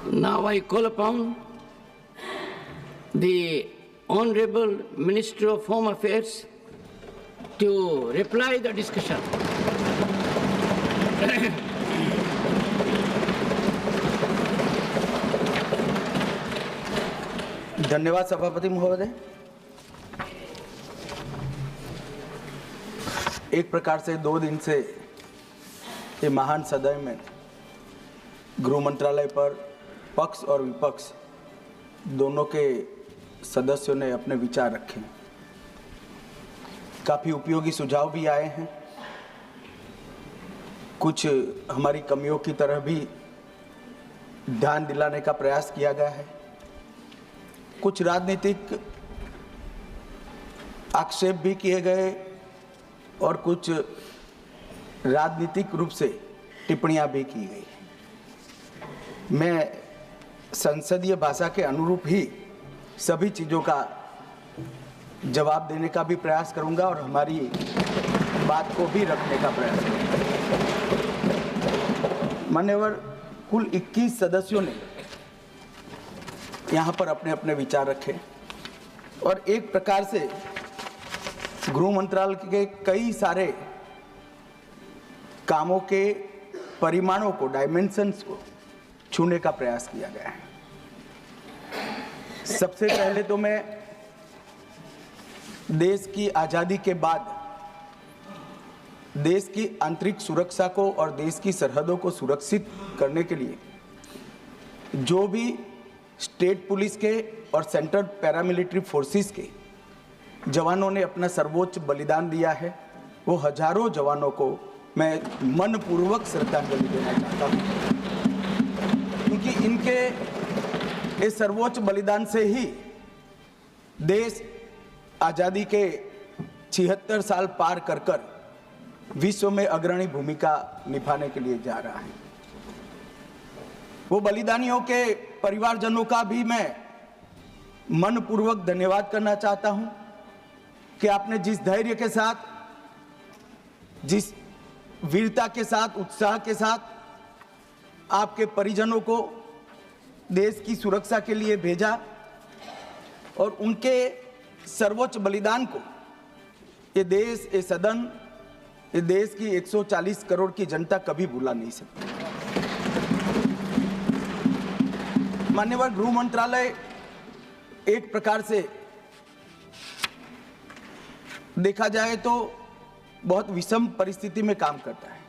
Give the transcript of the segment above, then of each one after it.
Now I call upon the Honorable Minister of Home Affairs to reply the discussion. धन्यवाद सभापति महोदय। एक प्रकार से 2 दिन से ये महान सदन में गृह मंत्रालय पर पक्ष और विपक्ष दोनों के सदस्यों ने अपने विचार रखे। काफ़ी उपयोगी सुझाव भी आए हैं। कुछ हमारी कमियों की तरह भी ध्यान दिलाने का प्रयास किया गया है। कुछ राजनीतिक आक्षेप भी किए गए और कुछ राजनीतिक रूप से टिप्पणियां भी की गई। मैं संसदीय भाषा के अनुरूप ही सभी चीज़ों का जवाब देने का भी प्रयास करूंगा और हमारी बात को भी रखने का प्रयास करूंगा। मान्यवर, कुल 21 सदस्यों ने यहाँ पर अपने अपने विचार रखे और एक प्रकार से गृह मंत्रालय के कई सारे कामों के परिमाणों को, डायमेंशंस को छूने का प्रयास किया गया है। सबसे पहले तो मैं देश की आज़ादी के बाद देश की आंतरिक सुरक्षा को और देश की सरहदों को सुरक्षित करने के लिए जो भी स्टेट पुलिस के और सेंट्रल पैरामिलिट्री फोर्सेस के जवानों ने अपना सर्वोच्च बलिदान दिया है, वो हजारों जवानों को मैं मनपूर्वक श्रद्धांजलि देना चाहता हूँ, क्योंकि इनके इस सर्वोच्च बलिदान से ही देश आज़ादी के 76 साल पार कर कर विश्व में अग्रणी भूमिका निभाने के लिए जा रहा है। वो बलिदानियों के परिवारजनों का भी मैं मनपूर्वक धन्यवाद करना चाहता हूं कि आपने जिस धैर्य के साथ, जिस वीरता के साथ, उत्साह के साथ आपके परिजनों को देश की सुरक्षा के लिए भेजा और उनके सर्वोच्च बलिदान को ये देश, ये सदन, ये देश की 140 करोड़ की जनता कभी भुला नहीं सकती। मान्यवर, गृह मंत्रालय एक प्रकार से देखा जाए तो बहुत विषम परिस्थिति में काम करता है,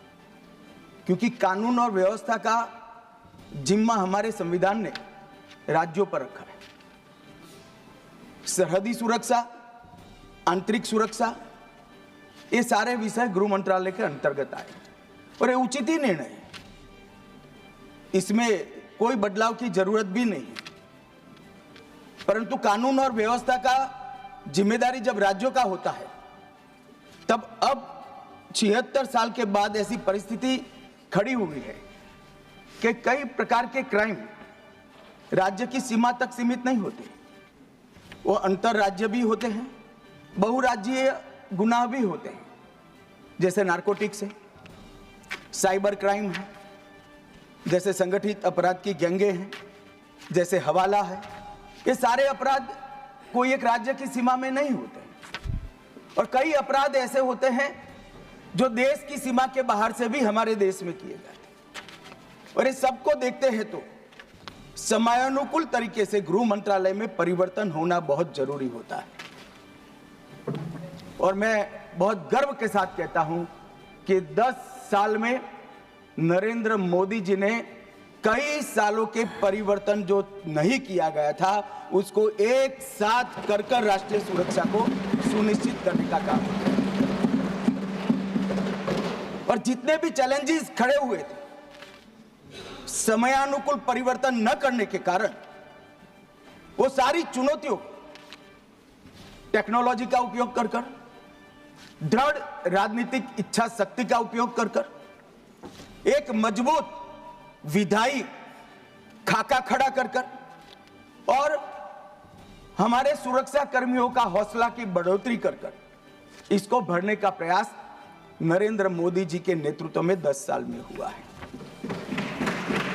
क्योंकि कानून और व्यवस्था का जिम्मा हमारे संविधान ने राज्यों पर रखा है। सरहदी सुरक्षा, आंतरिक सुरक्षा, ये सारे विषय गृह मंत्रालय के अंतर्गत आए और ये उचित ही निर्णय है। इसमें कोई बदलाव की जरूरत भी नहीं है। परंतु कानून और व्यवस्था का जिम्मेदारी जब राज्यों का होता है, तब अब 76 साल के बाद ऐसी परिस्थिति खड़ी हुई है कि कई प्रकार के क्राइम राज्य की सीमा तक सीमित नहीं होते, वो अंतरराज्य भी होते हैं, बहुराज्यीय गुनाह भी होते हैं, जैसे नारकोटिक्स है, साइबर क्राइम है, जैसे संगठित अपराध की गैंगे हैं, जैसे हवाला है। ये सारे अपराध कोई एक राज्य की सीमा में नहीं होते और कई अपराध ऐसे होते हैं जो देश की सीमा के बाहर से भी हमारे देश में किए जाते हैं। और इस सबको देखते हैं तो समयानुकूल तरीके से गृह मंत्रालय में परिवर्तन होना बहुत जरूरी होता है। और मैं बहुत गर्व के साथ कहता हूं कि 10 साल में नरेंद्र मोदी जी ने कई सालों के परिवर्तन जो नहीं किया गया था, उसको एक साथ कर कर राष्ट्रीय सुरक्षा को सुनिश्चित करने का काम किया। और जितने भी चैलेंजेस खड़े हुए थे, समयानुकूल परिवर्तन न करने के कारण वो सारी चुनौतियों टेक्नोलॉजी का उपयोग कर कर, दृढ़ राजनीतिक इच्छा शक्ति का उपयोग कर कर, एक मजबूत विधायी खाका खड़ा कर कर और हमारे सुरक्षा कर्मियों का हौसला की बढ़ोतरी कर कर इसको भरने का प्रयास नरेंद्र मोदी जी के नेतृत्व में 10 साल में हुआ है।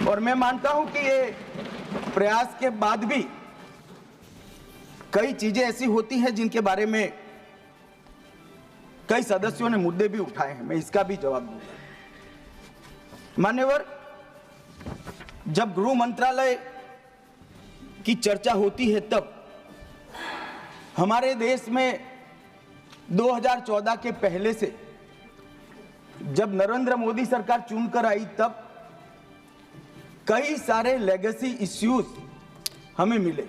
और मैं मानता हूं कि ये प्रयास के बाद भी कई चीजें ऐसी होती हैं जिनके बारे में कई सदस्यों ने मुद्दे भी उठाए हैं, मैं इसका भी जवाब दूंगा। मान्यवर, जब गृह मंत्रालय की चर्चा होती है तब हमारे देश में 2014 के पहले से जब नरेंद्र मोदी सरकार चुनकर आई तब कई सारे लेगेसी इश्यूज हमें मिले।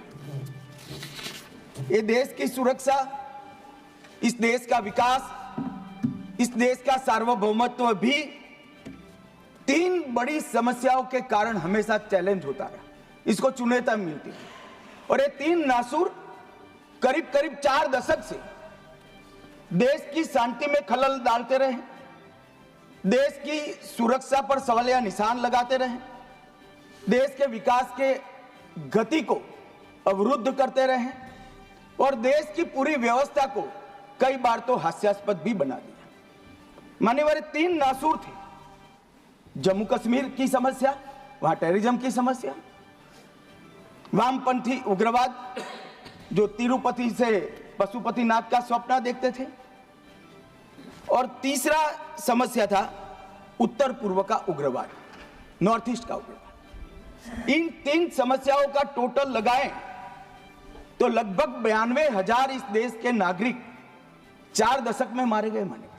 ये देश की सुरक्षा, इस देश का विकास, इस देश का सार्वभौमत्व भी 3 बड़ी समस्याओं के कारण हमेशा चैलेंज होता रहा, इसको चुनौती मिलती है। और ये 3 नासूर करीब करीब 4 दशक से देश की शांति में खलल डालते रहे, देश की सुरक्षा पर सवालिया निशान लगाते रहे, देश के विकास के गति को अवरुद्ध करते रहे और देश की पूरी व्यवस्था को कई बार तो हास्यास्पद भी बना दिया। मान्यवर, 3 नासूर थे। जम्मू कश्मीर की समस्या, वहां टेररिज्म की समस्या, वामपंथी उग्रवाद जो तिरुपति से पशुपतिनाथ का स्वप्न देखते थे, और तीसरा समस्या था उत्तर पूर्व का उग्रवाद, नॉर्थ ईस्ट का उग्रवाद। इन 3 समस्याओं का टोटल लगाएं तो लगभग 92,000 इस देश के नागरिक 4 दशक में मारे गए। माने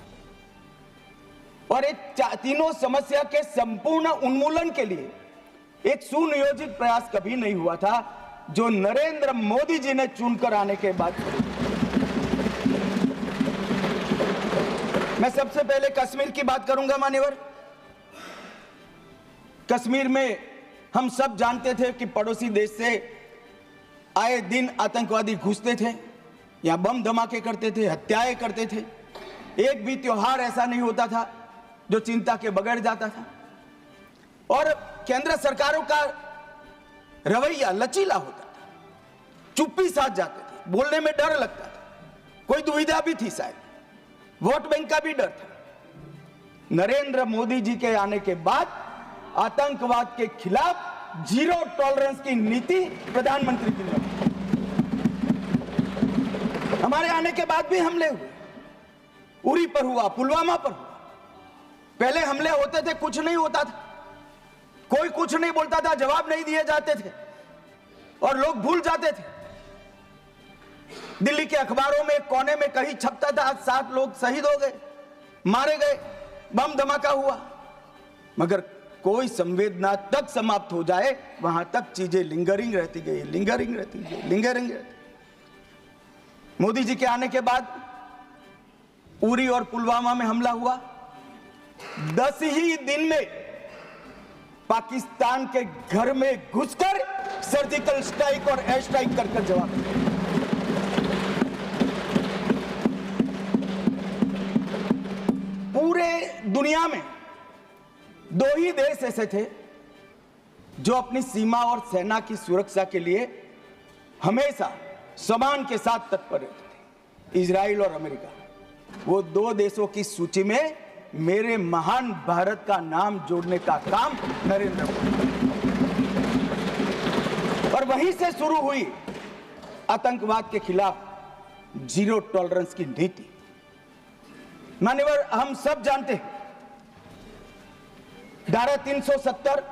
और ये तीनों समस्या के संपूर्ण उन्मूलन के लिए एक सुनियोजित प्रयास कभी नहीं हुआ था जो नरेंद्र मोदी जी ने चुनकर आने के बाद। मैं सबसे पहले कश्मीर की बात करूंगा। मान्यवर, कश्मीर में हम सब जानते थे कि पड़ोसी देश से आए दिन आतंकवादी घुसते थे, यहां बम धमाके करते थे, हत्याएं करते थे। एक भी त्योहार ऐसा नहीं होता था जो चिंता के बगैर जाता था। और केंद्र सरकारों का रवैया लचीला होता था, चुप्पी साध जाते थे, बोलने में डर लगता था, कोई दुविधा भी थी, शायद वोट बैंक का भी डर था। नरेंद्र मोदी जी के आने के बाद आतंकवाद के खिलाफ 0 टॉलरेंस की नीति प्रधानमंत्री की ने। हमारे आने के बाद भी हमले हुए, उरी पर हुआ, पुलवामा पर हुआ। पहले हमले होते थे, कुछ नहीं होता था, कोई कुछ नहीं बोलता था, जवाब नहीं दिए जाते थे और लोग भूल जाते थे। दिल्ली के अखबारों में कोने में कहीं छपता था, आज 7 लोग शहीद हो गए, मारे गए, बम धमाका हुआ। मगर कोई संवेदना तक समाप्त हो जाए वहां तक चीजें लिंगरिंग रहती गई, लिंगरिंग रहती गई, लिंगरिंग रहती। मोदी जी के आने के बाद उरी और पुलवामा में हमला हुआ। 10 ही दिन में पाकिस्तान के घर में घुसकर सर्जिकल स्ट्राइक और एयर स्ट्राइक कर जवाब दिया। पूरे दुनिया में 2 ही देश ऐसे थे जो अपनी सीमा और सेना की सुरक्षा के लिए हमेशा सम्मान के साथ तत्पर रहते थे, इजराइल और अमेरिका। वो 2 देशों की सूची में मेरे महान भारत का नाम जोड़ने का काम नरेंद्र मोदी, और वहीं से शुरू हुई आतंकवाद के खिलाफ 0 टॉलरेंस की नीति। मान्यवर, हम सब जानते हैं धारा 370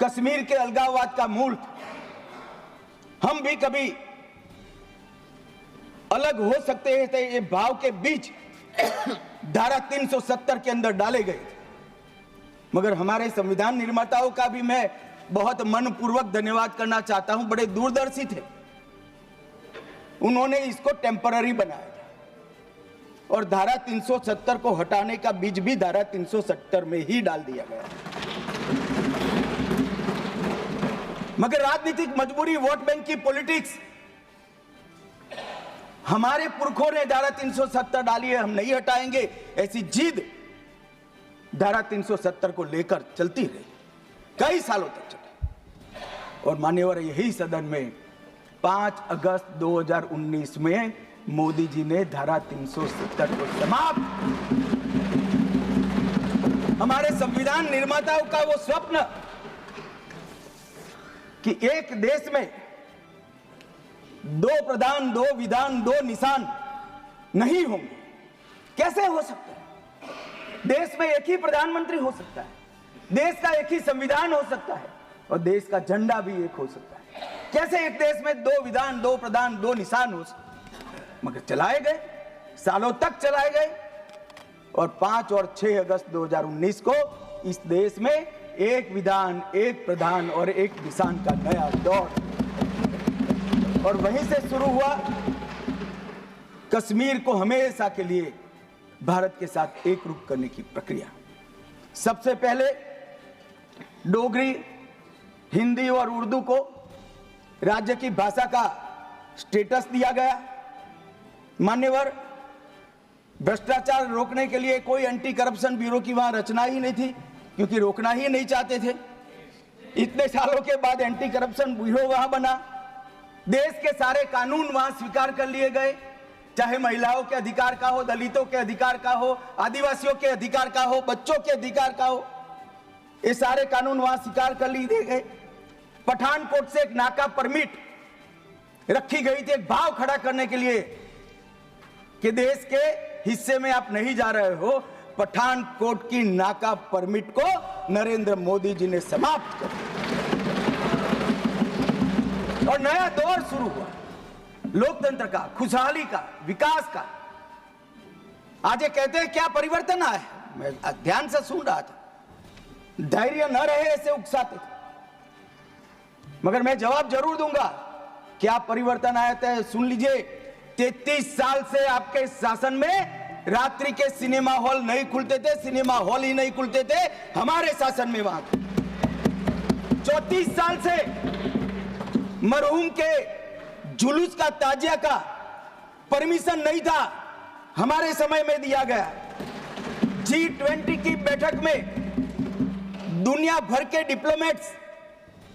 कश्मीर के अलगाववाद का मूल था। हम भी कभी अलग हो सकते हैं, ये भाव के बीच धारा 370 के अंदर डाले गए थे। मगर हमारे संविधान निर्माताओं का भी मैं बहुत मनपूर्वक धन्यवाद करना चाहता हूं, बड़े दूरदर्शी थे। उन्होंने इसको टेम्पररी बनाया था और धारा 370 को हटाने का बीज भी धारा 370 में ही डाल दिया गया। मगर राजनीतिक मजबूरी, वोट बैंक की पॉलिटिक्स, हमारे पुरखों ने धारा 370 डाली है, हम नहीं हटाएंगे, ऐसी जिद धारा 370 को लेकर चलती रही, कई सालों तक चली। और मान्यवर, यही सदन में 5 अगस्त 2019 में मोदी जी ने धारा 370 को समाप्त, हमारे संविधान निर्माताओं का वो स्वप्न कि एक देश में 2 प्रधान, 2 विधान, 2 निशान नहीं होंगे। कैसे हो सकता है? देश में एक ही प्रधानमंत्री हो सकता है, देश का एक ही संविधान हो सकता है और देश का झंडा भी एक हो सकता है। कैसे एक देश में 2 विधान, 2 प्रधान, 2 निशान हो सकते? मगर चलाए गए, सालों तक चलाए गए और 5 और 6 अगस्त 2019 को इस देश में एक विधान, एक प्रधान और एक निशान का नया दौर, और वहीं से शुरू हुआ कश्मीर को हमेशा के लिए भारत के साथ एकरूप करने की प्रक्रिया। सबसे पहले डोगरी, हिंदी और उर्दू को राज्य की भाषा का स्टेटस दिया गया। मान्यवर, भ्रष्टाचार रोकने के लिए कोई एंटी करप्शन ब्यूरो की वहां रचना ही नहीं थी, क्योंकि रोकना ही नहीं चाहते थे। इतने सालों के बाद एंटी करप्शन ब्यूरो वहां बना। देश के सारे कानून वहां स्वीकार कर लिए गए, चाहे महिलाओं के अधिकार का हो, दलितों के अधिकार का हो, आदिवासियों के अधिकार का हो, बच्चों के अधिकार का हो, ये सारे कानून वहां स्वीकार कर लिए गए। पठानकोट से एक नाका परमिट रखी गई थी, एक भाव खड़ा करने के लिए कि देश के हिस्से में आप नहीं जा रहे हो। पठानकोट की नाका परमिट को नरेंद्र मोदी जी ने समाप्त कर दिया और नया दौर शुरू हुआ, लोकतंत्र का, खुशहाली का, विकास का। आज ये कहते हैं क्या परिवर्तन आया है? मैं ध्यान से सुन रहा था, धैर्य न रहे ऐसे उकसाते थे, मगर मैं जवाब जरूर दूंगा। क्या परिवर्तन आया था? सुन लीजिए। 33 साल से आपके शासन में रात्रि के सिनेमा हॉल नहीं खुलते थे, सिनेमा हॉल ही नहीं खुलते थे हमारे शासन में। वहां 34 साल से मरहूम के जुलूस का, ताजिया का परमिशन नहीं था, हमारे समय में दिया गया। G20 की बैठक में दुनिया भर के डिप्लोमेट्स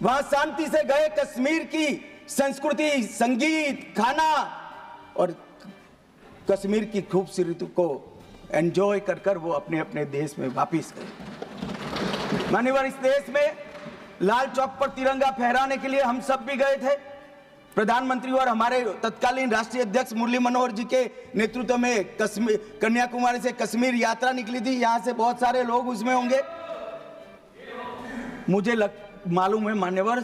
वहां शांति से गए, कश्मीर की संस्कृति, संगीत, खाना और कश्मीर की खूबसूरती को एंजॉय कर कर वो अपने अपने देश में वापिस गए। मान्यवर, इस देश में लाल चौक पर तिरंगा फहराने के लिए हम सब भी गए थे। प्रधानमंत्री और हमारे तत्कालीन राष्ट्रीय अध्यक्ष मुरली मनोहर जी के नेतृत्व में कन्याकुमारी से कश्मीर यात्रा निकली थी। यहां से बहुत सारे लोग उसमें होंगे। मुझे मालूम है मान्यवर,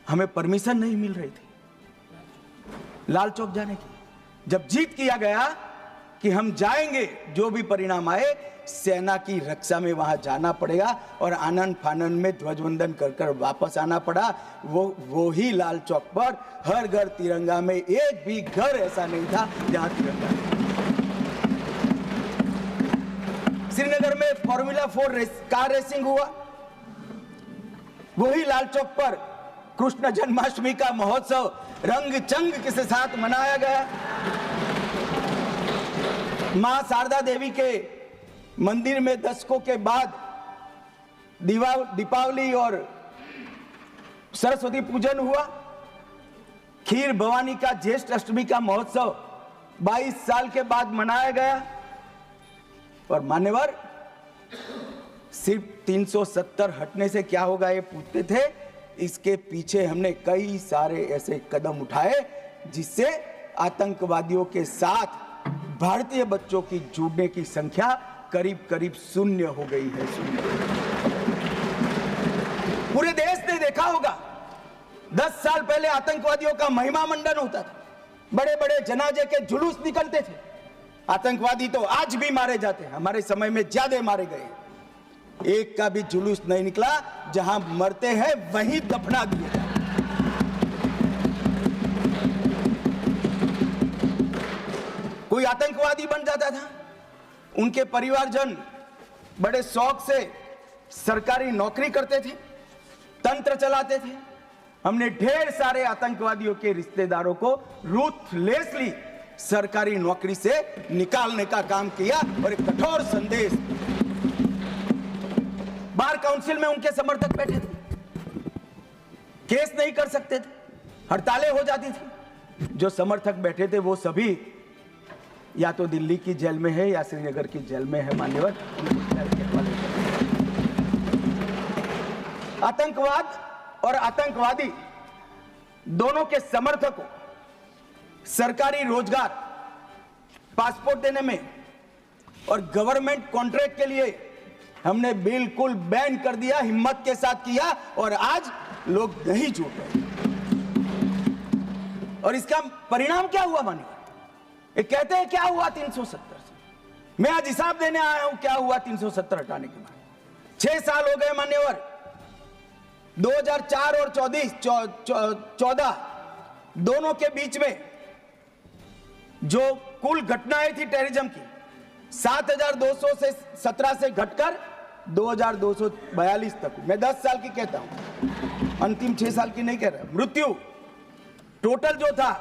हमें परमिशन नहीं मिल रही थी लाल चौक जाने की। जब जीत किया गया कि हम जाएंगे, जो भी परिणाम आए, सेना की रक्षा में वहां जाना पड़ेगा और आनंद फानन में ध्वजवंदन कर कर वापस आना पड़ा। वो ही लाल चौक पर हर घर तिरंगा में, एक भी घर ऐसा नहीं था जहां तिरंगा नहीं। श्रीनगर में फॉर्मूला 4 कार रेसिंग हुआ, वही लाल चौक पर कृष्ण जन्माष्टमी का महोत्सव रंग चंग के साथ मनाया गया। मां शारदा देवी के मंदिर में दशकों के बाद दीपावली और सरस्वती पूजन हुआ। खीर भवानी का ज्येष्ठ अष्टमी का महोत्सव 22 साल के बाद मनाया गया। और मान्यवर, सिर्फ 370 हटने से क्या होगा ये पूछते थे। इसके पीछे हमने कई सारे ऐसे कदम उठाए जिससे आतंकवादियों के साथ भारतीय बच्चों की जुड़ने की संख्या करीब करीब 0 हो गई है। 0। पूरे देश ने देखा होगा, 10 साल पहले आतंकवादियों का महिमा मंडन होता था, बड़े बड़े जनाजे के जुलूस निकलते थे। आतंकवादी तो आज भी मारे जाते हैं, हमारे समय में ज्यादा मारे गए। एक का भी जुलूस नहीं निकला, जहां मरते हैं वहीं दफना दिए जाते। कोई आतंकवादी बन जाता था, उनके परिवारजन बड़े शौक से सरकारी नौकरी करते थे, तंत्र चलाते थे। हमने ढेर सारे आतंकवादियों के रिश्तेदारों को रूथलेसली सरकारी नौकरी से निकालने का काम किया और एक कठोर संदेश। बार काउंसिल में उनके समर्थक बैठे थे, केस नहीं कर सकते थे, हड़तालें हो जाती थी। जो समर्थक बैठे थे वो सभी या तो दिल्ली की जेल में है या श्रीनगर की जेल में है। मान्यवर, आतंकवाद और आतंकवादी दोनों के समर्थकों सरकारी रोजगार, पासपोर्ट देने में और गवर्नमेंट कॉन्ट्रैक्ट के लिए हमने बिल्कुल बैन कर दिया, हिम्मत के साथ किया और आज लोग नहीं जुड़ रहे। और इसका परिणाम क्या हुआ मानिए? ये कहते हैं क्या हुआ 370 से। मैं आज हिसाब देने आया हूं क्या हुआ 370 हटाने के बाद। 6 साल हो गए मान्यवर। 2004 और 14 दोनों के बीच में जो कुल घटनाएं थी टेररिज्म की 7200 से 17 से घटकर 2242 तक। मैं 10 साल की कहता हूं, अंतिम 6 साल की नहीं कह रहा। मृत्यु टोटल जो था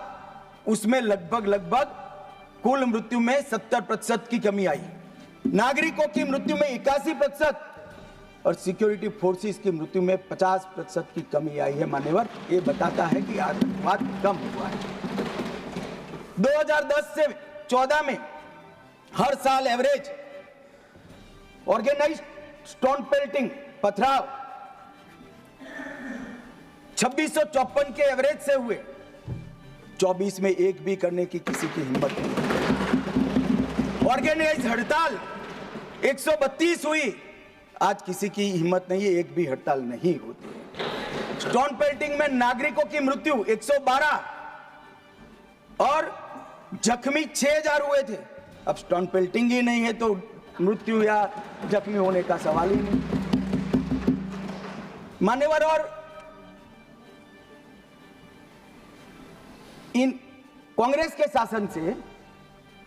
उसमें लगभग कुल मृत्यु में 70% की कमी आई। नागरिकों की मृत्यु में 81% और सिक्योरिटी फोर्सेस की मृत्यु में 50% की कमी आई है मान्यवर। ये बताता है कि आतंकवाद कम हुआ है। 2010 से 14 में हर साल एवरेज ऑर्गेनाइज्ड स्टोन पेल्टिंग पथराव 2654 के एवरेज से हुए। 24 में एक भी करने की किसी की हिम्मत नहीं। ऑर्गेनाइज्ड हड़ताल 132 हुई, आज किसी की हिम्मत नहीं है, एक भी हड़ताल नहीं होती। स्टोन पेल्टिंग में नागरिकों की मृत्यु 112 और जख्मी 6000 हुए थे। अब स्टोन पेल्टिंग ही नहीं है तो मृत्यु या जख्मी होने का सवाल ही नहीं मान्यवर। और इन कांग्रेस के शासन से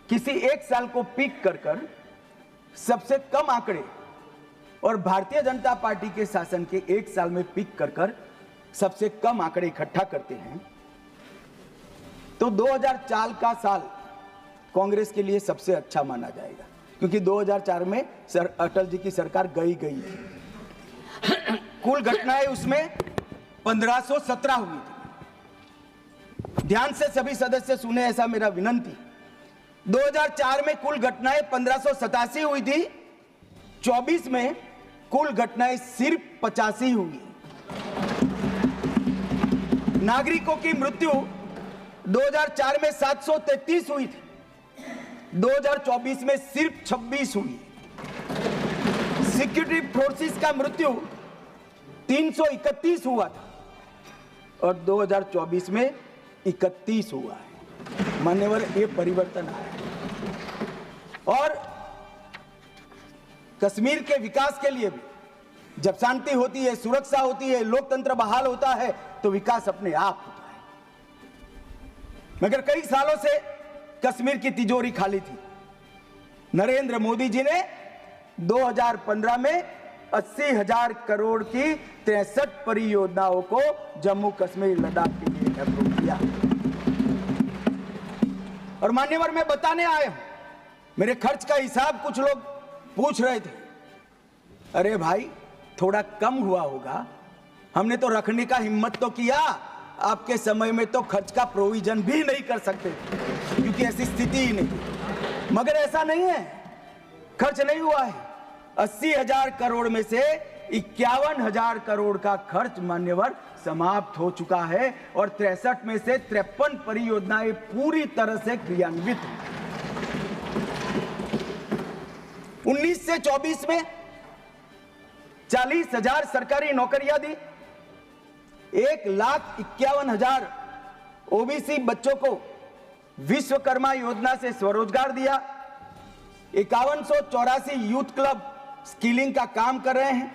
किसी एक साल को पीक कर सबसे कम आंकड़े और भारतीय जनता पार्टी के शासन के एक साल में पीक कर सबसे कम आंकड़े इकट्ठा करते हैं तो 2004 का साल कांग्रेस के लिए सबसे अच्छा माना जाएगा, क्योंकि 2004 में अटल जी की सरकार गई थी। कुल घटनाएं उसमें 1517 हुई थी। ध्यान से सभी सदस्य सुने, ऐसा मेरा विनंती। 2004 में कुल घटनाएं 1587 हुई थी, 24 में कुल घटनाएं सिर्फ 85 हुई। नागरिकों की मृत्यु 2004 में 733 हुई थी, 2024 में सिर्फ 26 हुई। सिक्योरिटी फोर्सेस का मृत्यु 331 हुआ था और 2024 में 31 हुआ है। मान्यवर, ये परिवर्तन आया है। और कश्मीर के विकास के लिए भी जब शांति होती है, सुरक्षा होती है, लोकतंत्र बहाल होता है तो विकास अपने आप होता है। मगर कई सालों से कश्मीर की तिजोरी खाली थी। नरेंद्र मोदी जी ने 2015 में 80,000 करोड़ की 63 परियोजनाओं को जम्मू कश्मीर लद्दाख के लिए अप्रूव किया। और मान्यवर, मैं बताने आया हूं, मेरे खर्च का हिसाब कुछ लोग पूछ रहे थे। अरे भाई, थोड़ा कम हुआ होगा, हमने तो रखने का हिम्मत तो किया। आपके समय में तो खर्च का प्रोविजन भी नहीं कर सकते क्योंकि ऐसी स्थिति ही नहीं। मगर ऐसा नहीं है, खर्च नहीं हुआ है। 80,000 करोड़ में से 51,000 करोड़ का खर्च मान्यवर समाप्त हो चुका है और 63 में से 53 परियोजनाएं पूरी तरह से क्रियान्वित हुई। 19 से 24 में 40,000 सरकारी नौकरियां दी, 1,51,000 ओबीसी बच्चों को विश्वकर्मा योजना से स्वरोजगार दिया, 5184 यूथ क्लब स्किलिंग का काम कर रहे हैं,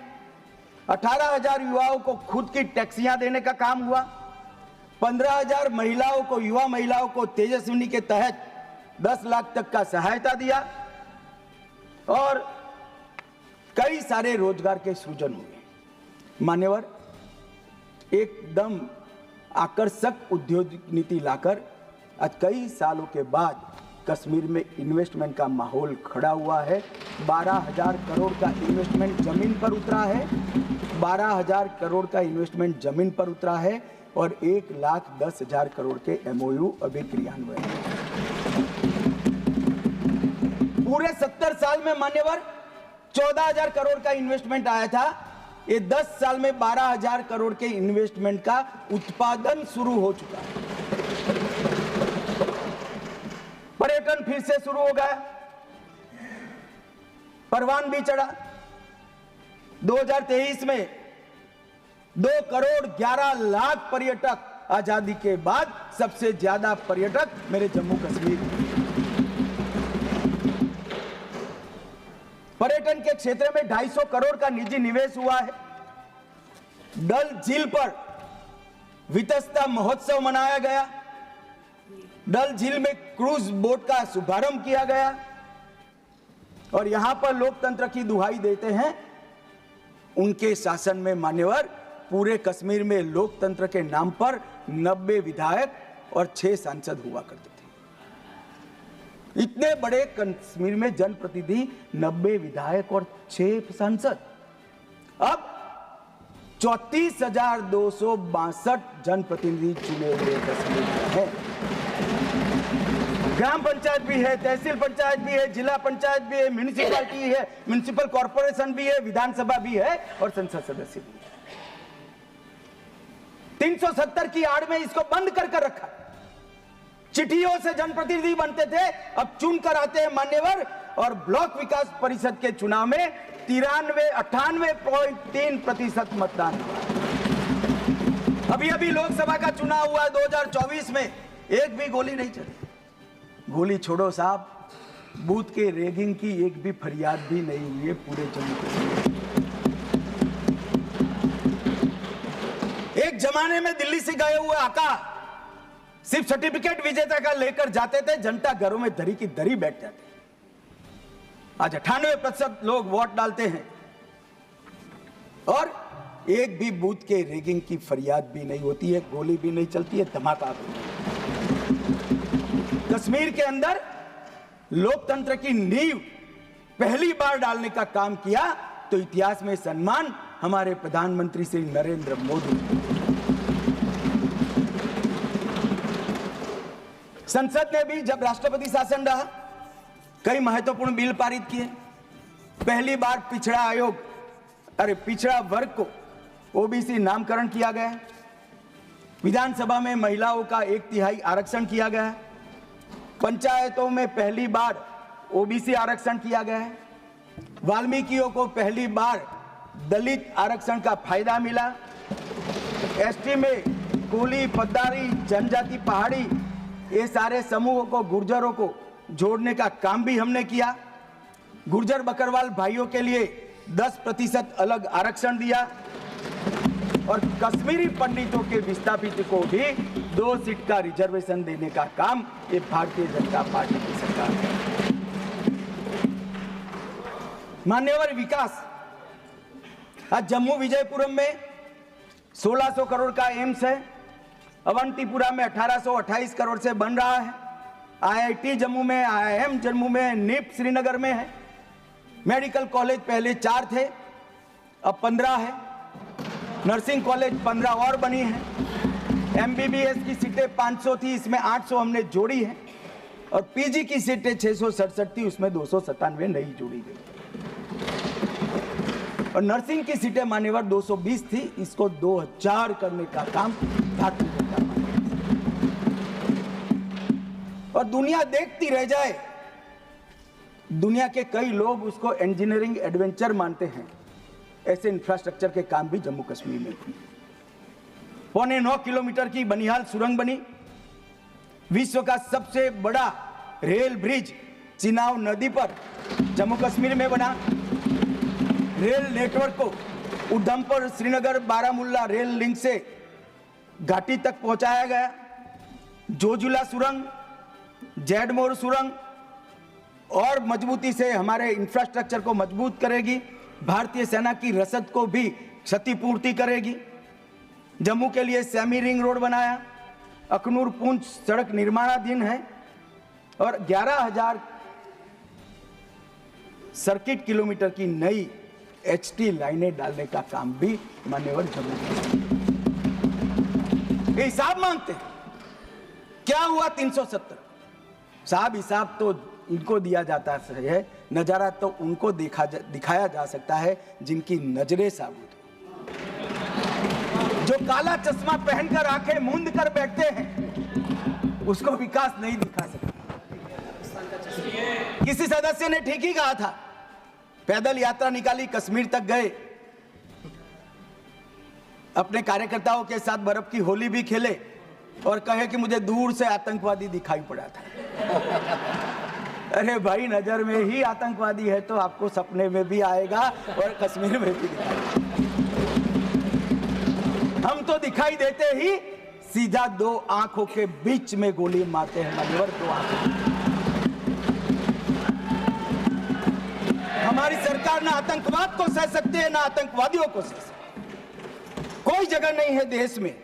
18,000 युवाओं को खुद की टैक्सियां देने का काम हुआ, 15,000 महिलाओं को, युवा महिलाओं को तेजस्विनी के तहत 10 लाख तक का सहायता दिया और कई सारे रोजगार के सृजन हुए। मान्यवर, एकदम आकर्षक उद्योग नीति लाकर आज कई सालों के बाद कश्मीर में इन्वेस्टमेंट का माहौल खड़ा हुआ है। 12,000 करोड़ का इन्वेस्टमेंट जमीन पर उतरा है, 12,000 करोड़ का इन्वेस्टमेंट जमीन पर उतरा है और 1,10,000 करोड़ के एमओयू अभी क्रियान्वयन है। पूरे 70 साल में मान्यवर 14,000 करोड़ का इन्वेस्टमेंट आया था, ये 10 साल में 12,000 करोड़ के इन्वेस्टमेंट का उत्पादन शुरू हो चुका है। पर्यटन फिर से शुरू हो गया, परवान भी चढ़ा। 2023 में 2 करोड़ 11 लाख पर्यटक, आजादी के बाद सबसे ज्यादा पर्यटक मेरे जम्मू कश्मीर। पर्यटन के क्षेत्र में 250 करोड़ का निजी निवेश हुआ है। डल झील पर वितस्ता महोत्सव मनाया गया। डल झील में क्रूज बोट का शुभारंभ किया गया और यहां पर लोकतंत्र की दुहाई देते हैं। उनके शासन में मान्यवर पूरे कश्मीर में लोकतंत्र के नाम पर 90 विधायक और 6 सांसद हुआ करते थे। इतने बड़े कश्मीर में जनप्रतिनिधि, 90 विधायक और 6 सांसद। अब 34,262 जनप्रतिनिधि चुने हुए कश्मीर में हैं। ग्राम पंचायत भी है, तहसील पंचायत भी है, जिला पंचायत भी है, म्यूनिसिपैलिटी है, म्यूनिसिपल कॉर्पोरेशन भी है, विधानसभा भी है और संसद सदस्य भी है। 370 की आड़ में इसको बंद कर रखा। चिट्ठियों से जनप्रतिनिधि बनते थे, अब चुन कर आते हैं मान्यवर। और ब्लॉक विकास परिषद के चुनाव में 98.3% मतदान हुआ। अभी लोकसभा का चुनाव हुआ 2024 में, एक भी गोली नहीं चली। गोली छोड़ो साहब, बूथ के रैगिंग की एक भी फरियाद भी नहीं हुई है पूरे जम्मू कश्मीर। एक जमाने में दिल्ली से गए हुए आका सिर्फ सर्टिफिकेट विजेता का लेकर जाते थे, जनता घरों में दरी की दरी बैठ जाते। आज 98% लोग वोट डालते हैं और एक भी बूथ के रैगिंग की फरियाद भी नहीं होती है, गोली भी नहीं चलती है, धमाका भी। कश्मीर के अंदर लोकतंत्र की नींव पहली बार डालने का काम किया तो इतिहास में सम्मान हमारे प्रधानमंत्री श्री नरेंद्र मोदी। संसद ने भी जब राष्ट्रपति शासन रहा कई महत्वपूर्ण बिल पारित किए। पहली बार पिछड़ा वर्ग को ओबीसी नामकरण किया गया। विधानसभा में महिलाओं का 1/3 आरक्षण किया गया। पंचायतों में पहली बार ओबीसी आरक्षण किया गया है। वाल्मीकियों को पहली बार दलित आरक्षण का फायदा मिला। एसटी में कोली, पद्दारी, जनजाति, पहाड़ी, ये सारे समूहों को, गुर्जरों को जोड़ने का काम भी हमने किया। गुर्जर बकरवाल भाइयों के लिए 10% अलग आरक्षण दिया और कश्मीरी पंडितों के विस्थापित को भी 2 सीट का रिजर्वेशन देने का काम ये भारतीय जनता पार्टी की सरकार है। मान्यवर विकास, आज जम्मू विजयपुरम में 1600 करोड़ का एम्स है। अवंतीपुरा में 1828 करोड़ से बन रहा है। आईआईटी जम्मू में, आईआईएम जम्मू में, निप श्रीनगर में है। मेडिकल कॉलेज पहले 4 थे, अब 15 है। नर्सिंग कॉलेज 15 और बनी है। एमबीबीएस की सीटें 500 थी, इसमें 800 हमने जोड़ी है और पीजी की सीटें 667 थी, उसमें 297 नई जोड़ी गई। और नर्सिंग की सीटें मान्यवर 220 थी, इसको 2000 करने का काम भारतीय जनता पार्टी। और दुनिया देखती रह जाए। दुनिया के कई लोग उसको इंजीनियरिंग एडवेंचर मानते हैं। ऐसे इंफ्रास्ट्रक्चर के काम भी जम्मू कश्मीर में हुए। 9.25 किलोमीटर की बनिहाल सुरंग बनी। विश्व का सबसे बड़ा रेल ब्रिज चिनाब नदी पर जम्मू कश्मीर में बना। रेल नेटवर्क को उधमपुर, श्रीनगर, बारामुल्ला रेल लिंक से घाटी तक पहुंचाया गया। जोजिला सुरंग, जैडमोर सुरंग और मजबूती से हमारे इंफ्रास्ट्रक्चर को मजबूत करेगी। भारतीय सेना की रसद को भी क्षतिपूर्ति करेगी। जम्मू के लिए सेमी रिंग रोड बनाया। अखनूर पुंछ सड़क निर्माणाधीन है और 11,000 सर्किट किलोमीटर की नई एचटी लाइनें डालने का काम भी मान्यवर जम्मू ये हिसाब मांगते हैं। क्या हुआ 370? साहब हिसाब तो इनको दिया जाता है, नजारा तो उनको दिखाया जा सकता है जिनकी नजरें साबुत हो। जो काला चश्मा पहनकर आंखें मूंद कर बैठते हैं उसको विकास नहीं दिखा सकते। किसी सदस्य ने ठीक ही कहा था, पैदल यात्रा निकाली, कश्मीर तक गए, अपने कार्यकर्ताओं के साथ बर्फ की होली भी खेले और कहे कि मुझे दूर से आतंकवादी दिखाई पड़ा था। अरे भाई, नजर में ही आतंकवादी है तो आपको सपने में भी आएगा और कश्मीर में भी दिखाई। हम तो दिखाई देते ही सीधा दो आंखों के बीच में गोली मारते हैं, मान्यवर, दो आंखों। हमारी सरकार ना आतंकवाद को सह सकती है ना आतंकवादियों को सह सकती। कोई जगह नहीं है देश में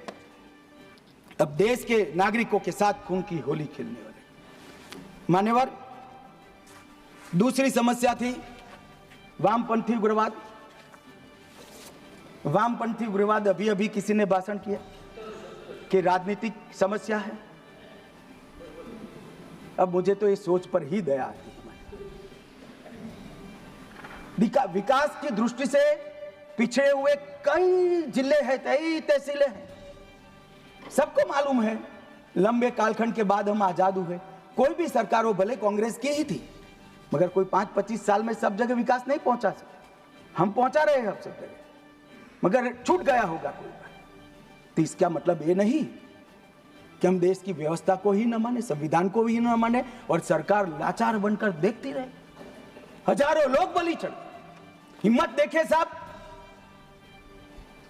अब देश के नागरिकों के साथ खून की होली खेलने वाले। मान्यवर, दूसरी समस्या थी वामपंथी उग्रवाद। वामपंथी उग्रवाद अभी अभी किसी ने भाषण किया कि राजनीतिक समस्या है। अब मुझे तो इस सोच पर ही दया आती है। विकास की दृष्टि से पिछड़े हुए कई जिले हैं, कई तहसीलें हैं। सबको मालूम है लंबे कालखंड के बाद हम आजाद हुए। कोई भी सरकार हो, भले कांग्रेस की ही थी, मगर कोई 5-25 साल में सब जगह विकास नहीं पहुंचा सके। हम पहुंचा रहे हैं अब सब जगह, मगर छूट गया होगा कोई बार। तो इसका मतलब ये नहीं कि हम देश की व्यवस्था को ही न माने, संविधान को ही न माने और सरकार लाचार बनकर देखती रहे। हजारों लोग बलि चढ़े। हिम्मत देखे साहब,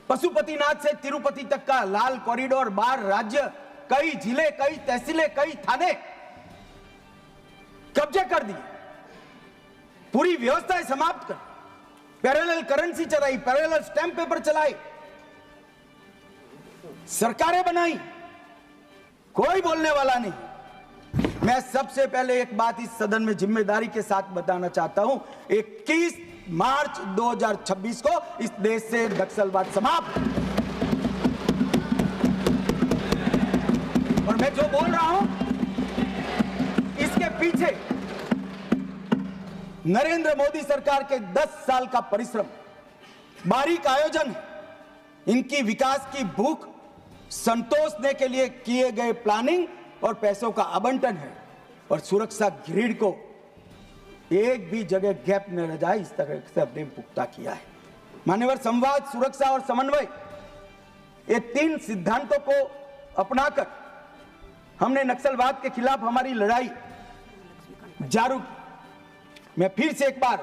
पशुपतिनाथ से तिरुपति तक का लाल कॉरिडोर, 12 राज्य, कई जिले, कई तहसीलें, कई थाने कब्जे कर दिए, पूरी व्यवस्था समाप्त कर, पैरेलल करेंसी चलाई, पैरेलल स्टैंप पेपर चलाए, सरकारें बनाई, कोई बोलने वाला नहीं। मैं सबसे पहले एक बात इस सदन में जिम्मेदारी के साथ बताना चाहता हूं, 21 मार्च 2026 को इस देश से नक्सलवाद समाप्त। और मैं जो बोल रहा हूं इसके पीछे नरेंद्र मोदी सरकार के 10 साल का परिश्रम, बारीक आयोजन, इनकी विकास की भूख संतोषने के लिए किए गए प्लानिंग और पैसों का आवंटन है। और सुरक्षा ग्रिड को एक भी जगह गैप न रह जाए, इस तरह से हमने पुख्ता किया है। मान्यवर, संवाद, सुरक्षा और समन्वय, ये 3 सिद्धांतों को अपनाकर हमने नक्सलवाद के खिलाफ हमारी लड़ाई जारी। मैं फिर से एक बार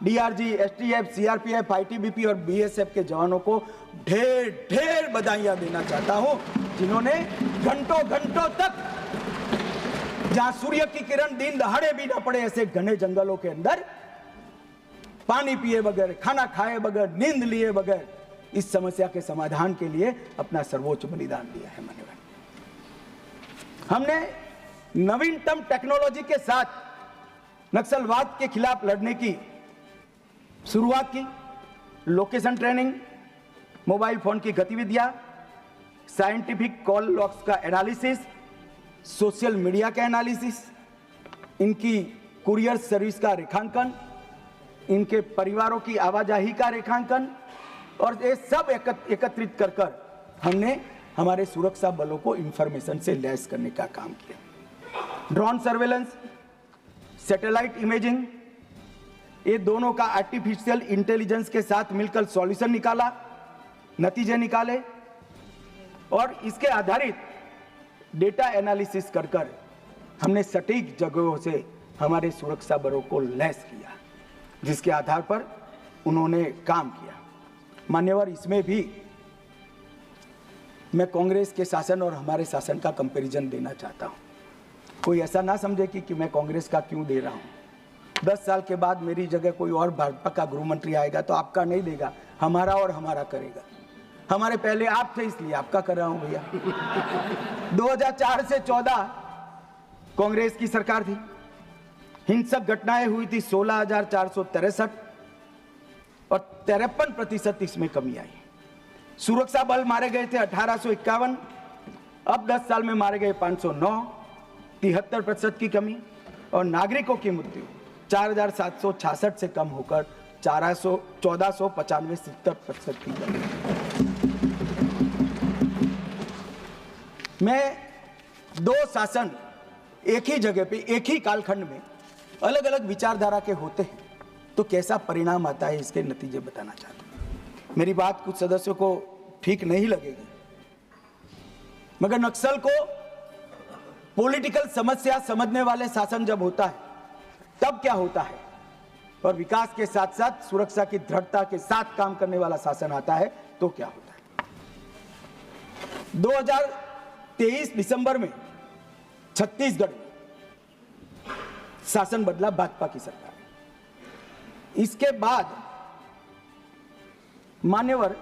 डीआरजी, एसटीएफ, सीआरपीएफ, आईटीबीपी और बीएसएफ के जवानों को ढेर ढेर बधाइयां देना चाहता हूं, जिन्होंने घंटों घंटों तक, जहां सूर्य की किरण दिन दहाड़े भी ना पड़े, ऐसे घने जंगलों के अंदर पानी पिए बगैर, खाना खाए बगैर, नींद लिए बगैर इस समस्या के समाधान के लिए अपना सर्वोच्च बलिदान दिया है। मान्यवर, हमने नवीनतम टेक्नोलॉजी के साथ नक्सलवाद के खिलाफ लड़ने की शुरुआत की। लोकेशन ट्रेनिंग, मोबाइल फोन की गतिविधियां, साइंटिफिक कॉल लॉग्स का एनालिसिस, सोशल मीडिया का एनालिसिस, इनकी कुरियर सर्विस का रेखांकन, इनके परिवारों की आवाजाही का रेखांकन, और ये सब एकत्रित कर हमने हमारे सुरक्षा बलों को इंफॉर्मेशन से लैस करने का काम किया। ड्रोन सर्वेलेंस, सैटेलाइट इमेजिंग, ये दोनों का आर्टिफिशियल इंटेलिजेंस के साथ मिलकर सॉल्यूशन निकाला, नतीजे निकाले और इसके आधारित डेटा एनालिसिस कर हमने सटीक जगहों से हमारे सुरक्षा बलों को लैस किया, जिसके आधार पर उन्होंने काम किया। मान्यवर, इसमें भी मैं कांग्रेस के शासन और हमारे शासन का कंपैरिजन देना चाहता हूं। कोई ऐसा ना समझे कि मैं कांग्रेस का क्यों दे रहा हूं। 10 साल के बाद मेरी जगह कोई और भाजपा का गृह मंत्री आएगा तो आपका नहीं देगा, हमारा और हमारा करेगा। हमारे पहले आप थे इसलिए आपका कर रहा हूं भैया। 2004 से 14 कांग्रेस की सरकार थी, हिंसक घटनाएं हुई थी 16,463 और 53% इसमें कमी आई। सुरक्षा बल मारे गए थे 1851, अब 10 साल में मारे गए 509, 73% की कमी। और नागरिकों की मृत्यु 4,766 से कम होकर 1495, 70% की कमी। मैं दो शासन एक ही जगह पे एक ही कालखंड में अलग अलग विचारधारा के होते हैं तो कैसा परिणाम आता है इसके नतीजे बताना चाहता हूं। मेरी बात कुछ सदस्यों को ठीक नहीं लगेगी, मगर नक्सल को पॉलिटिकल समस्या समझने वाले शासन जब होता है तब क्या होता है, और विकास के साथ साथ सुरक्षा की दृढ़ता के साथ काम करने वाला शासन आता है तो क्या होता है। 2023 दिसंबर में छत्तीसगढ़ में शासन बदला भाजपा की सरकार। इसके बाद मान्यवर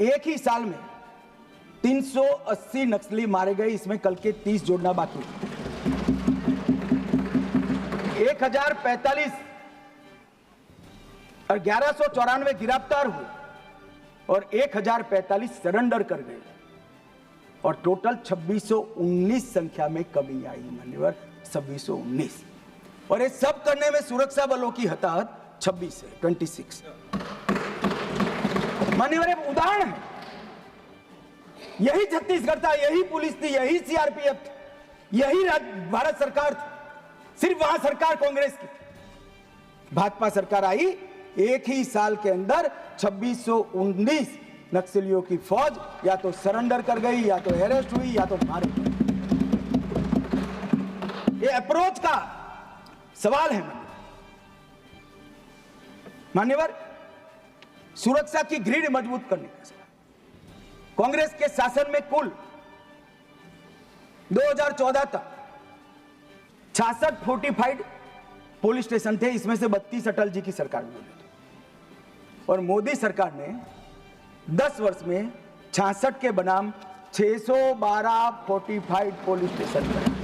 एक ही साल में 380 नक्सली मारे गए, इसमें कल के 30 जोड़ना बाकी। 1045 और 1194 गिरफ्तार हुए और 1045 सरेंडर कर गए और टोटल 2619 संख्या में कमी आई मान्यवर, 2619। और ये सब करने में सुरक्षा बलों की हताहत 26 है, 26। मान्यवर एक उदाहरण है, यही छत्तीसगढ़ था, यही पुलिस थी, यही सीआरपीएफ थी, यही भारत सरकार थी, सिर्फ वहां सरकार कांग्रेस की। भाजपा सरकार आई, एक ही साल के अंदर 2619 नक्सलियों की फौज या तो सरेंडर कर गई, या तो अरेस्ट हुई, या तो मारे गए। ये अप्रोच का सवाल है मान्यवर, सुरक्षा की ग्रिड मजबूत करने का सवाल। कांग्रेस के शासन में कुल 2014 तक 66 फोर्टिफाइड पुलिस स्टेशन थे, इसमें से 32 अटल जी की सरकार में बोले थे, और मोदी सरकार ने 10 वर्ष में 66 के बनाम 612 फोर्टिफाइड पुलिस स्टेशन बनाए।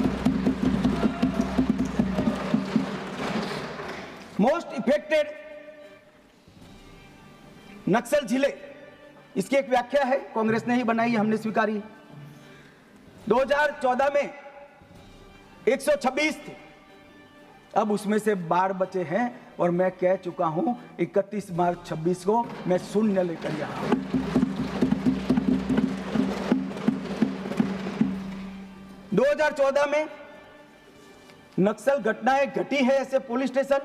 मोस्ट इफेक्टेड नक्सल जिले, इसकी एक व्याख्या है, कांग्रेस ने ही बनाई, हमने स्वीकारी। 2014 में 126 थे, अब उसमें से 12 बचे हैं, और मैं कह चुका हूं 31 मार्च 26 को मैं शून्य लेकर यहां हूं। – 2014 में नक्सल घटनाएं घटी है ऐसे पुलिस स्टेशन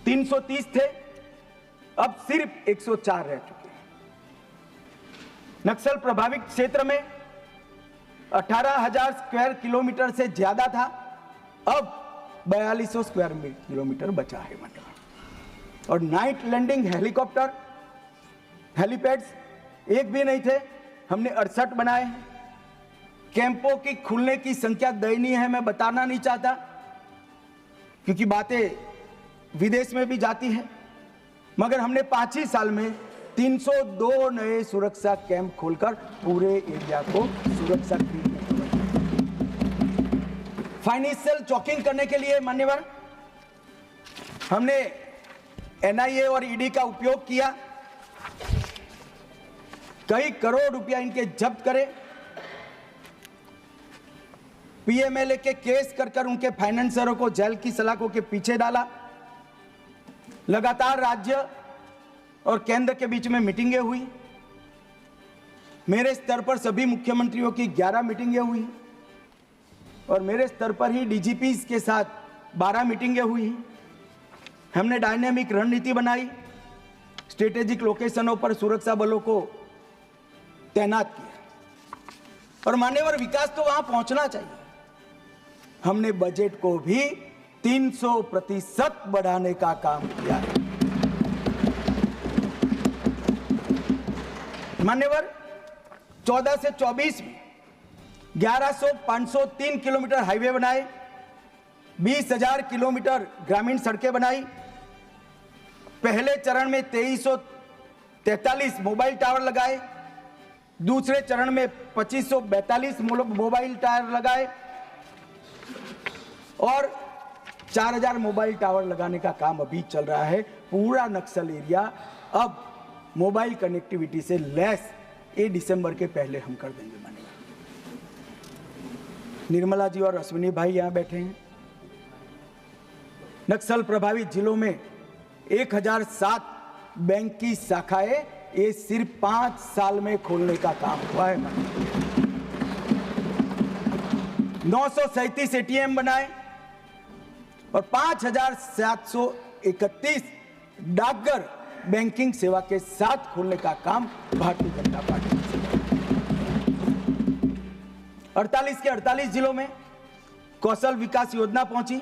330 थे, अब सिर्फ 104 रह चुके हैं। नक्सल प्रभावित क्षेत्र में 18,000 स्क्वायर किलोमीटर से ज्यादा था, अब 4200 स्क्वायर किलोमीटर बचा है। और नाइट लैंडिंग हेलीकॉप्टर हेलीपैड्स एक भी नहीं थे, हमने 68 बनाए। कैंपों की खुलने की संख्या दयनीय है, मैं बताना नहीं चाहता क्योंकि बातें विदेश में भी जाती है, मगर हमने 5 ही साल में 302 नए सुरक्षा कैंप खोलकर पूरे एरिया को सुरक्षा की। फाइनेंशियल चॉकिंग करने के लिए मान्यवर हमने एनआईए और ईडी का उपयोग किया, कई करोड़ रुपया इनके जब्त करे, पीएमएलए के केस कर उनके फाइनेंसरों को जेल की सलाखों के पीछे डाला। लगातार राज्य और केंद्र के बीच में मीटिंगें हुई, मेरे स्तर पर सभी मुख्यमंत्रियों की 11 मीटिंगें हुई, और मेरे स्तर पर ही डीजीपी के साथ 12 मीटिंगें हुई। हमने डायनेमिक रणनीति बनाई, स्ट्रेटेजिक लोकेशनों पर सुरक्षा बलों को तैनात किया, और मान्यवर विकास तो वहां पहुंचना चाहिए। हमने बजट को भी 300% बढ़ाने का काम किया है। मान्यवर 14 से 24 में 11,503 किलोमीटर हाईवे बनाए, 20,000 किलोमीटर ग्रामीण सड़कें बनाई। पहले चरण में 2343 मोबाइल टावर लगाए, दूसरे चरण में 2542 मोबाइल टावर लगाए, और 4000 मोबाइल टावर लगाने का काम अभी चल रहा है। पूरा नक्सल एरिया अब मोबाइल कनेक्टिविटी से लैस ये दिसंबर के पहले हम कर देंगे। मानिए निर्मला जी और अश्विनी भाई यहां बैठे हैं। नक्सल प्रभावित जिलों में 1007 बैंक की शाखाएं ये सिर्फ 5 साल में खोलने का काम हुआ है। 937 एटीएम बनाए और 5,731 डाकघर बैंकिंग सेवा के साथ खोलने का काम भारतीय जनता पार्टी ने 48 के 48 जिलों में कौशल विकास योजना पहुंची।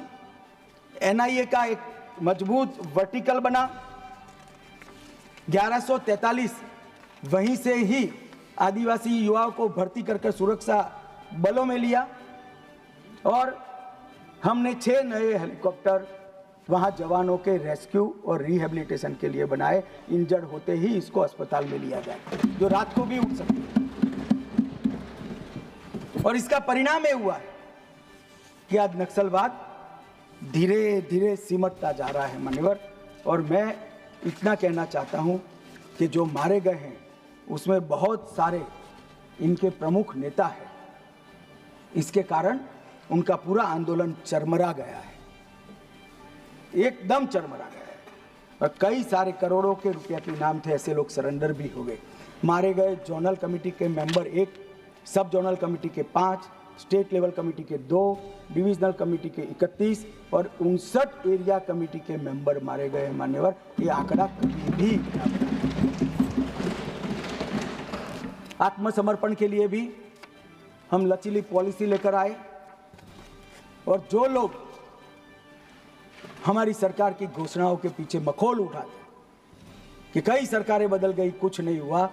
एनआईए का एक मजबूत वर्टिकल बना। 1143 वहीं से ही आदिवासी युवाओं को भर्ती कर सुरक्षा बलों में लिया और हमने 6 नए हेलीकॉप्टर वहां जवानों के रेस्क्यू और रिहेबिलिटेशन के लिए बनाए। इंजर्ड होते ही इसको अस्पताल में लिया जाए, जो रात को भी उठ सकते हैं। और इसका परिणाम यह हुआ है कि आज नक्सलवाद धीरे धीरे सिमटता जा रहा है मान्यवर। और मैं इतना कहना चाहता हूं कि जो मारे गए हैं उसमें बहुत सारे इनके प्रमुख नेता हैं। इसके कारण उनका पूरा आंदोलन चरमरा गया है, एकदम चरमरा गया है। और कई सारे करोड़ों के रुपया के इनाम थे, ऐसे लोग सरेंडर भी हो गए। मारे गए जोनल कमेटी के मेंबर 1, सब जोनल कमेटी के 5, स्टेट लेवल कमेटी के 2, डिविजनल कमेटी के 31 और 59 एरिया कमेटी के मेंबर मारे गए मान्यवर। ये आंकड़ा कभी भी आत्मसमर्पण के लिए भी हम लचीली पॉलिसी लेकर आए और जो लोग हमारी सरकार की घोषणाओं के पीछे मखौल उठाते कि कई सरकारें बदल गई, कुछ नहीं हुआ,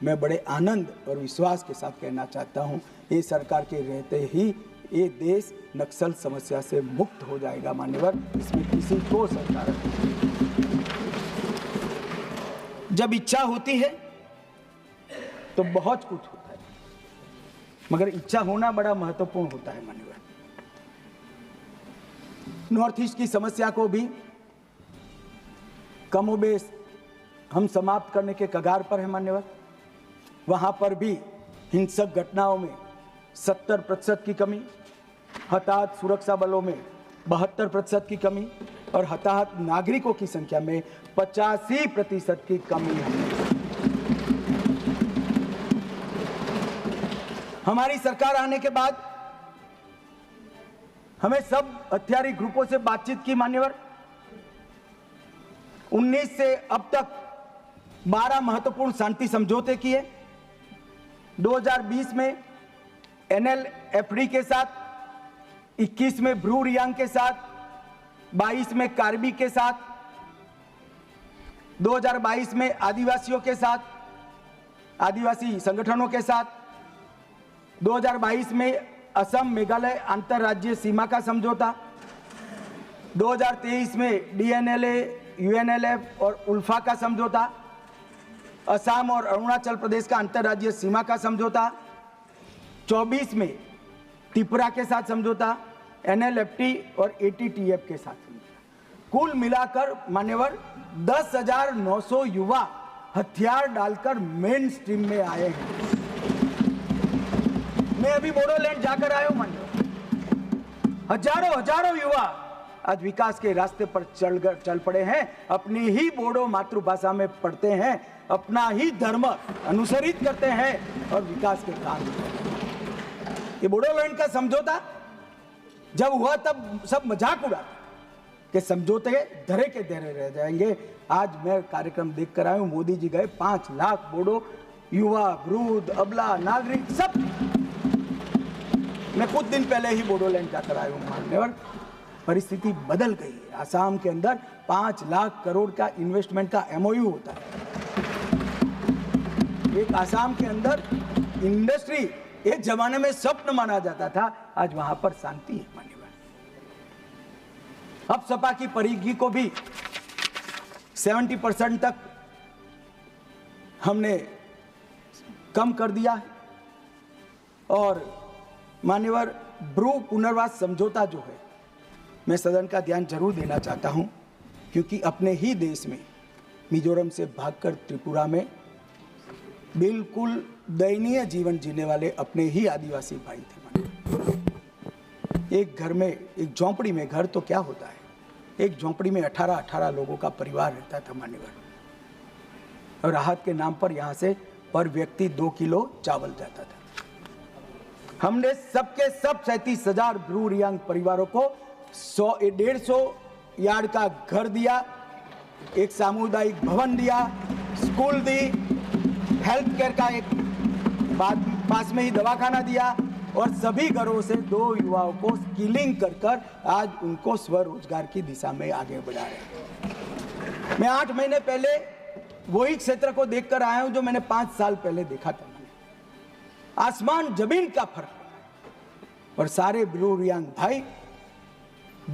मैं बड़े आनंद और विश्वास के साथ कहना चाहता हूं, ये सरकार के रहते ही ये देश नक्सल समस्या से मुक्त हो जाएगा मान्यवर। इसमें किसी को सरकार जब इच्छा होती है तो बहुत कुछ होता है, मगर इच्छा होना बड़ा महत्वपूर्ण होता है मान्यवर। नॉर्थ ईस्ट की समस्या को भी कमोबेश हम समाप्त करने के कगार पर है मान्यवर। वहां पर भी हिंसक घटनाओं में 70% की कमी, हताहत सुरक्षा बलों में 72% की कमी और हताहत नागरिकों की संख्या में 85% की कमी है। हमारी सरकार आने के बाद हमें सब हथियारी ग्रुपों से बातचीत की मान्यवर। 19 से अब तक 12 महत्वपूर्ण शांति समझौते किए। 2020 में NLFD के साथ, 21 में ब्रू रियांग के साथ, 22 में कार्बी के साथ, 2022 में आदिवासियों के साथ, आदिवासी संगठनों के साथ, 2022 में असम मेघालय अंतरराज्यीय सीमा का समझौता, 2023 में DNLA, UNLF और उल्फा का समझौता, असम और अरुणाचल प्रदेश का अंतरराज्यीय सीमा का समझौता, 24 में त्रिपुरा के साथ समझौता, NLFT और ATTF के साथ समझौता। कुल मिलाकर मान्यवर 10,900 युवा हथियार डालकर मेन स्ट्रीम में आए हैं। मैं अभी बोडोलैंड जाकर आया हूं मान्यवर। हजारों युवा आज विकास के रास्ते पर चल पड़े हैं, अपनी ही बोडो मातृभाषा में पढ़ते हैं, अपना ही धर्म अनुसरित करते हैं और विकास के काम करते हैं। ये बोडोलैंड का समझौता जब हुआ तब सब मजाक उड़ा कि समझौते धरे के धरे रह जाएंगे। आज मैं कार्यक्रम देख कर आया हूं, मोदी जी गए, 5 लाख बोडो युवा, वृद्ध, अबला, नागरिक सब। मैं कुछ दिन पहले ही बोडोलैंड जाकर आया हूं मान्यवर। परिस्थिति बदल गई है। आसाम के अंदर 5 लाख करोड़ का इन्वेस्टमेंट का MOU होता है। एक आसाम के अंदर इंडस्ट्री एक जमाने में स्वप्न माना जाता था, आज वहां पर शांति है मान्यवर। अब सपा की परिधि को भी 70% तक हमने कम कर दिया है और मान्यवर ब्रू पुनर्वास समझौता जो है, मैं सदन का ध्यान जरूर देना चाहता हूं, क्योंकि अपने ही देश में मिजोरम से भागकर त्रिपुरा में बिल्कुल दयनीय जीवन जीने वाले अपने ही आदिवासी भाई थे। एक घर में, एक झोंपड़ी में, घर तो क्या होता है, एक झोंपड़ी में 18 लोगों का परिवार रहता था मान्यवर। और राहत के नाम पर यहां से पर व्यक्ति 2 किलो चावल जाता था। हमने सबके सब 37,000 ब्रू रियांग परिवारों को 150 यार्ड का घर दिया, एक सामुदायिक भवन दिया, स्कूल दी, हेल्थ केयर का एक पास में ही दवाखाना दिया और सभी घरों से 2 युवाओं को स्किलिंग कर आज उनको स्वरोजगार की दिशा में आगे बढ़ा रहे हैं। मैं 8 महीने पहले वही क्षेत्र को देखकर आया हूं जो मैंने 5 साल पहले देखा था। आसमान जमीन का फर्क। और सारे ब्रू रियांग भाई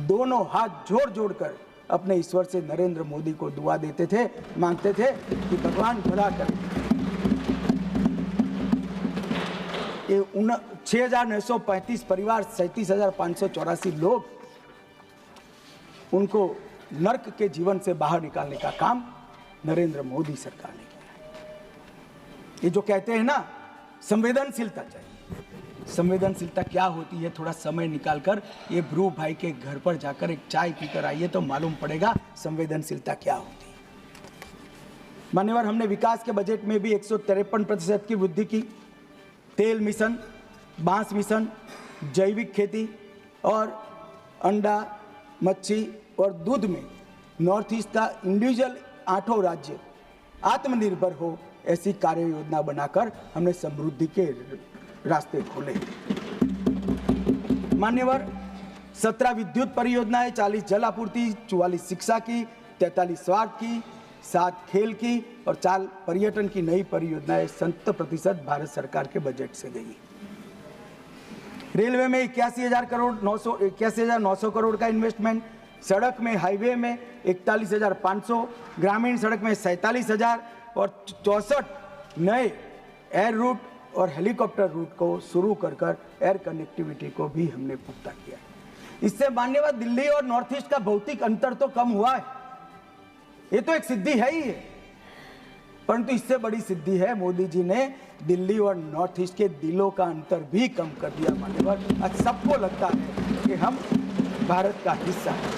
दोनों हाथ जोड़ जोड़कर अपने ईश्वर से नरेंद्र मोदी को दुआ देते थे, मांगते थे कि भगवान भला करे। ये 6,935 परिवार, 37,584 लोग, उनको नर्क के जीवन से बाहर निकालने का काम नरेंद्र मोदी सरकार ने किया। ये जो कहते हैं ना संवेदनशीलता चाहिए, संवेदनशीलता क्या होती है थोड़ा समय निकालकर ये ब्रू भाई के घर पर जाकर एक चाय पीकर आइए तो मालूम पड़ेगा संवेदनशीलता क्या होती है। मान्यवर, हमने विकास के बजट में भी 153% की वृद्धि की। तेल मिशन, बांस मिशन, जैविक खेती और अंडा, मच्छी और दूध में नॉर्थ ईस्ट का इंडिविजुअल 8 राज्य आत्मनिर्भर हो ऐसी कार्य योजना बनाकर हमने समृद्धि के रास्ते खोले। मान्यवर, 17 विद्युत परियोजनाएं, 40 जल आपूर्ति, 44 शिक्षा की, 43 स्वास्थ्य की, 7 खेल की और 4 पर्यटन की नई परियोजनाएं 70% भारत सरकार के बजट से गई। रेलवे में 81,900 करोड़ का इन्वेस्टमेंट, सड़क में, हाईवे में 41,500, ग्रामीण सड़क में 47,000 और 64 नए एयर रूट और हेलीकॉप्टर रूट को शुरू कर एयर कनेक्टिविटी को भी हमने पुख्ता किया। इससे मान्यवर दिल्ली और नॉर्थ ईस्ट का भौतिक अंतर तो कम हुआ है, ये तो एक सिद्धि है ही है, परंतु इससे बड़ी सिद्धि है मोदी जी ने दिल्ली और नॉर्थ ईस्ट के दिलों का अंतर भी कम कर दिया। मान्यवर, आज सबको लगता है कि हम भारत का हिस्सा है।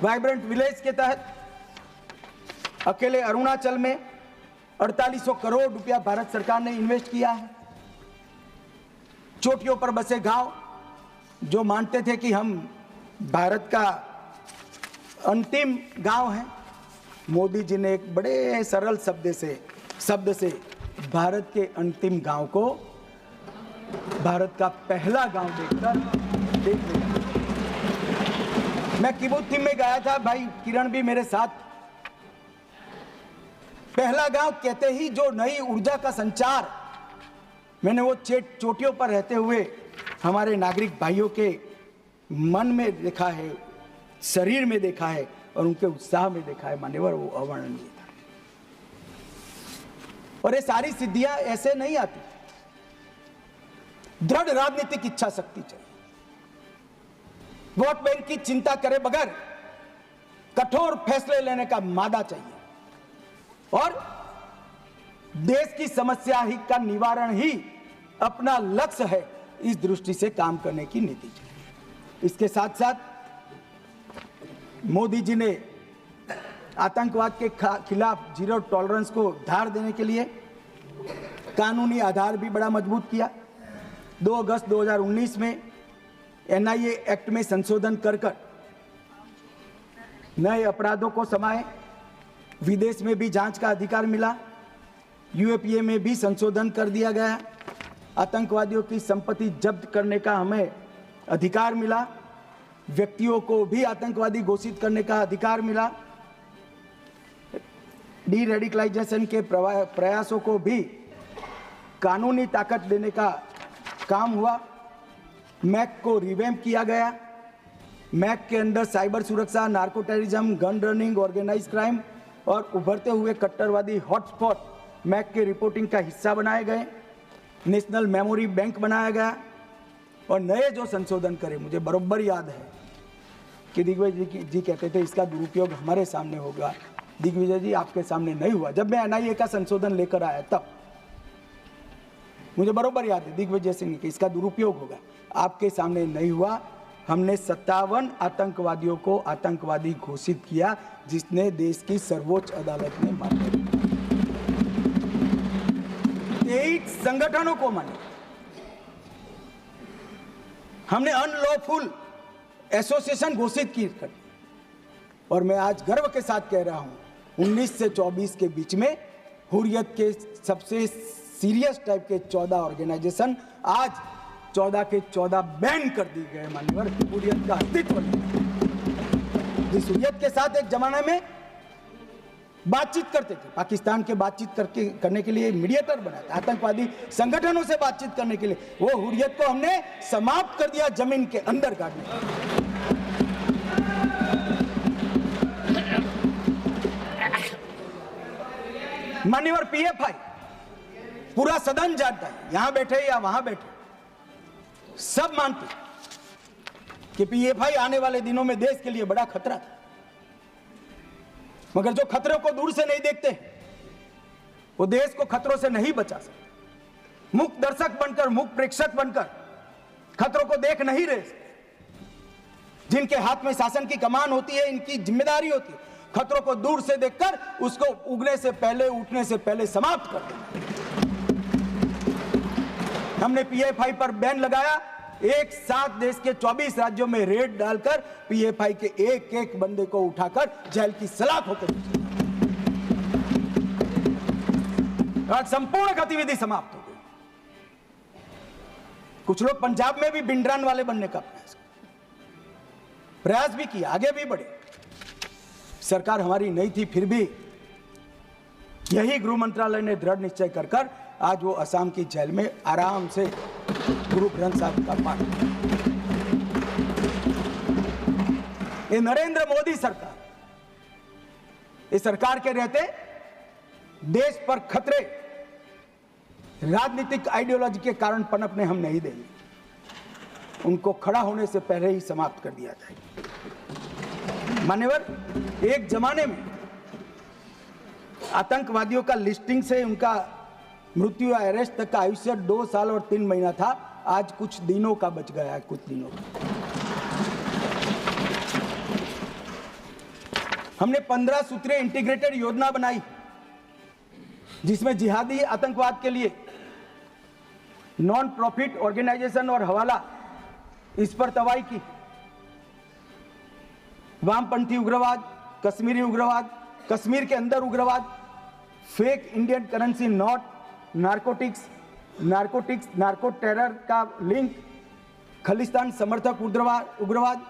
वाइब्रेंट विलेज के तहत अकेले अरुणाचल में 4800 करोड़ रुपया भारत सरकार ने इन्वेस्ट किया है। चोटियों पर बसे गांव जो मानते थे कि हम भारत का अंतिम गांव है, मोदी जी ने एक बड़े सरल शब्द से भारत के अंतिम गांव को भारत का पहला गांव देख लिया। मैं किबुत्ज में गया था, भाई किरण भी मेरे साथ। पहला गांव कहते ही जो नई ऊर्जा का संचार मैंने वो चोटियों पर रहते हुए हमारे नागरिक भाइयों के मन में देखा है, शरीर में देखा है और उनके उत्साह में देखा है, मान्यवर, वो अवर्णनीय था। और ये सारी सिद्धियां ऐसे नहीं आती, दृढ़ राजनीतिक इच्छा शक्ति चाहिए। वोट बैंक की चिंता करे बगैर कठोर फैसले लेने का मादा चाहिए और देश की समस्या ही का निवारण ही अपना लक्ष्य है, इस दृष्टि से काम करने की नीति चाहिए। इसके साथ साथ मोदी जी ने आतंकवाद के खिलाफ जीरो टॉलरेंस को धार देने के लिए कानूनी आधार भी बड़ा मजबूत किया। 2 अगस्त 2019 में एनआईए एक्ट में संशोधन कर नए अपराधों को समाये, विदेश में भी जांच का अधिकार मिला, यूएपीए में भी संशोधन कर दिया गया, आतंकवादियों की संपत्ति जब्त करने का हमें अधिकार मिला, व्यक्तियों को भी आतंकवादी घोषित करने का अधिकार मिला, डी रेडिकलाइजेशन के प्रयासों को भी कानूनी ताकत देने का काम हुआ। मैक को रिवैम्प किया गया। मैक के अंदर साइबर सुरक्षा, narco terrorism, gun running, organize crime और उभरते हुए कट्टरवादी हॉटस्पॉट मैक के रिपोर्टिंग का हिस्सा बनाए गए। नेशनल मेमोरी बैंक बनाया गया और नए जो संशोधन करे, मुझे बरोबर याद है कि दिग्विजय जी कहते थे इसका दुरुपयोग हमारे सामने होगा। दिग्विजय जी, आपके सामने नहीं हुआ। जब मैं एनआईए का संशोधन लेकर आया तब मुझे बरोबर याद है दिग्विजय सिंह कि इसका दुरुपयोग होगा, आपके सामने नहीं हुआ। हमने 57 आतंकवादियों को आतंकवादी घोषित किया, जिसने देश की सर्वोच्च अदालत ने मान्यता दी। 23 संगठनों को मान्यता, हमने अनलॉफुल एसोसिएशन घोषित की। और मैं आज गर्व के साथ कह रहा हूं 19 से 24 के बीच में हुर्रियत के सबसे सीरियस टाइप के 14 ऑर्गेनाइजेशन आज 14 के 14 बैन कर दिए गए। मान्यवर, हुर्रियत का अस्तित्व नहीं। जिस हुर्रियत के साथ एक जमाने में बातचीत करते थे, पाकिस्तान के बातचीत करने के लिए मीडिएटर बनाया था, आतंकवादी संगठनों से बातचीत करने के लिए, वो हुर्रियत को हमने समाप्त कर दिया जमीन के अंदर गाड़ने। मान्यवर, पीएफआई पूरा सदन जानता है, यहां बैठे या वहां बैठे सब मानते कि पीएफआई आने वाले दिनों में देश के लिए बड़ा खतरा था। मगर जो खतरों को दूर से नहीं देखते वो देश को खतरों से नहीं बचा सकते। मुक्त दर्शक बनकर, मुक्त प्रेक्षक बनकर खतरों को देख नहीं रहे। जिनके हाथ में शासन की कमान होती है, इनकी जिम्मेदारी होती है खतरों को दूर से देखकर उसको उगने से पहले, उठने से पहले समाप्त कर देना। हमने पीएफआई पर बैन लगाया। एक साथ देश के 24 राज्यों में रेड डालकर पीएफआई के एक एक बंदे को उठाकर जेल की सलाखों के आज संपूर्ण गतिविधि समाप्त हो गई। कुछ लोग पंजाब में भी बिंडरान वाले बनने का प्रयास भी किया, आगे भी बढ़े। सरकार हमारी नहीं थी, फिर भी यही गृह मंत्रालय ने दृढ़ निश्चय कर आज वो असम की जेल में आराम से गुरु ग्रंथ साहब का पाठ। ये नरेंद्र मोदी सरकार, इस सरकार के रहते देश पर खतरे राजनीतिक आइडियोलॉजी के कारण पनपने हम नहीं देंगे। उनको खड़ा होने से पहले ही समाप्त कर दिया जाए। मान्यवर, एक जमाने में आतंकवादियों का लिस्टिंग से उनका मृत्यु या अरेस्ट तक का आयुष्य 2 साल और 3 महीना था। आज कुछ दिनों का बच गया है, कुछ दिनों का। हमने 15 सूत्रीय इंटीग्रेटेड योजना बनाई जिसमें जिहादी आतंकवाद के लिए नॉन प्रॉफिट ऑर्गेनाइजेशन और हवाला, इस पर तवाई की। वामपंथी उग्रवाद, कश्मीरी उग्रवाद, कश्मीर के अंदर उग्रवाद, fake Indian currency note, narcotics, narco terror का लिंक, खालिस्तान समर्थक उग्रवाद,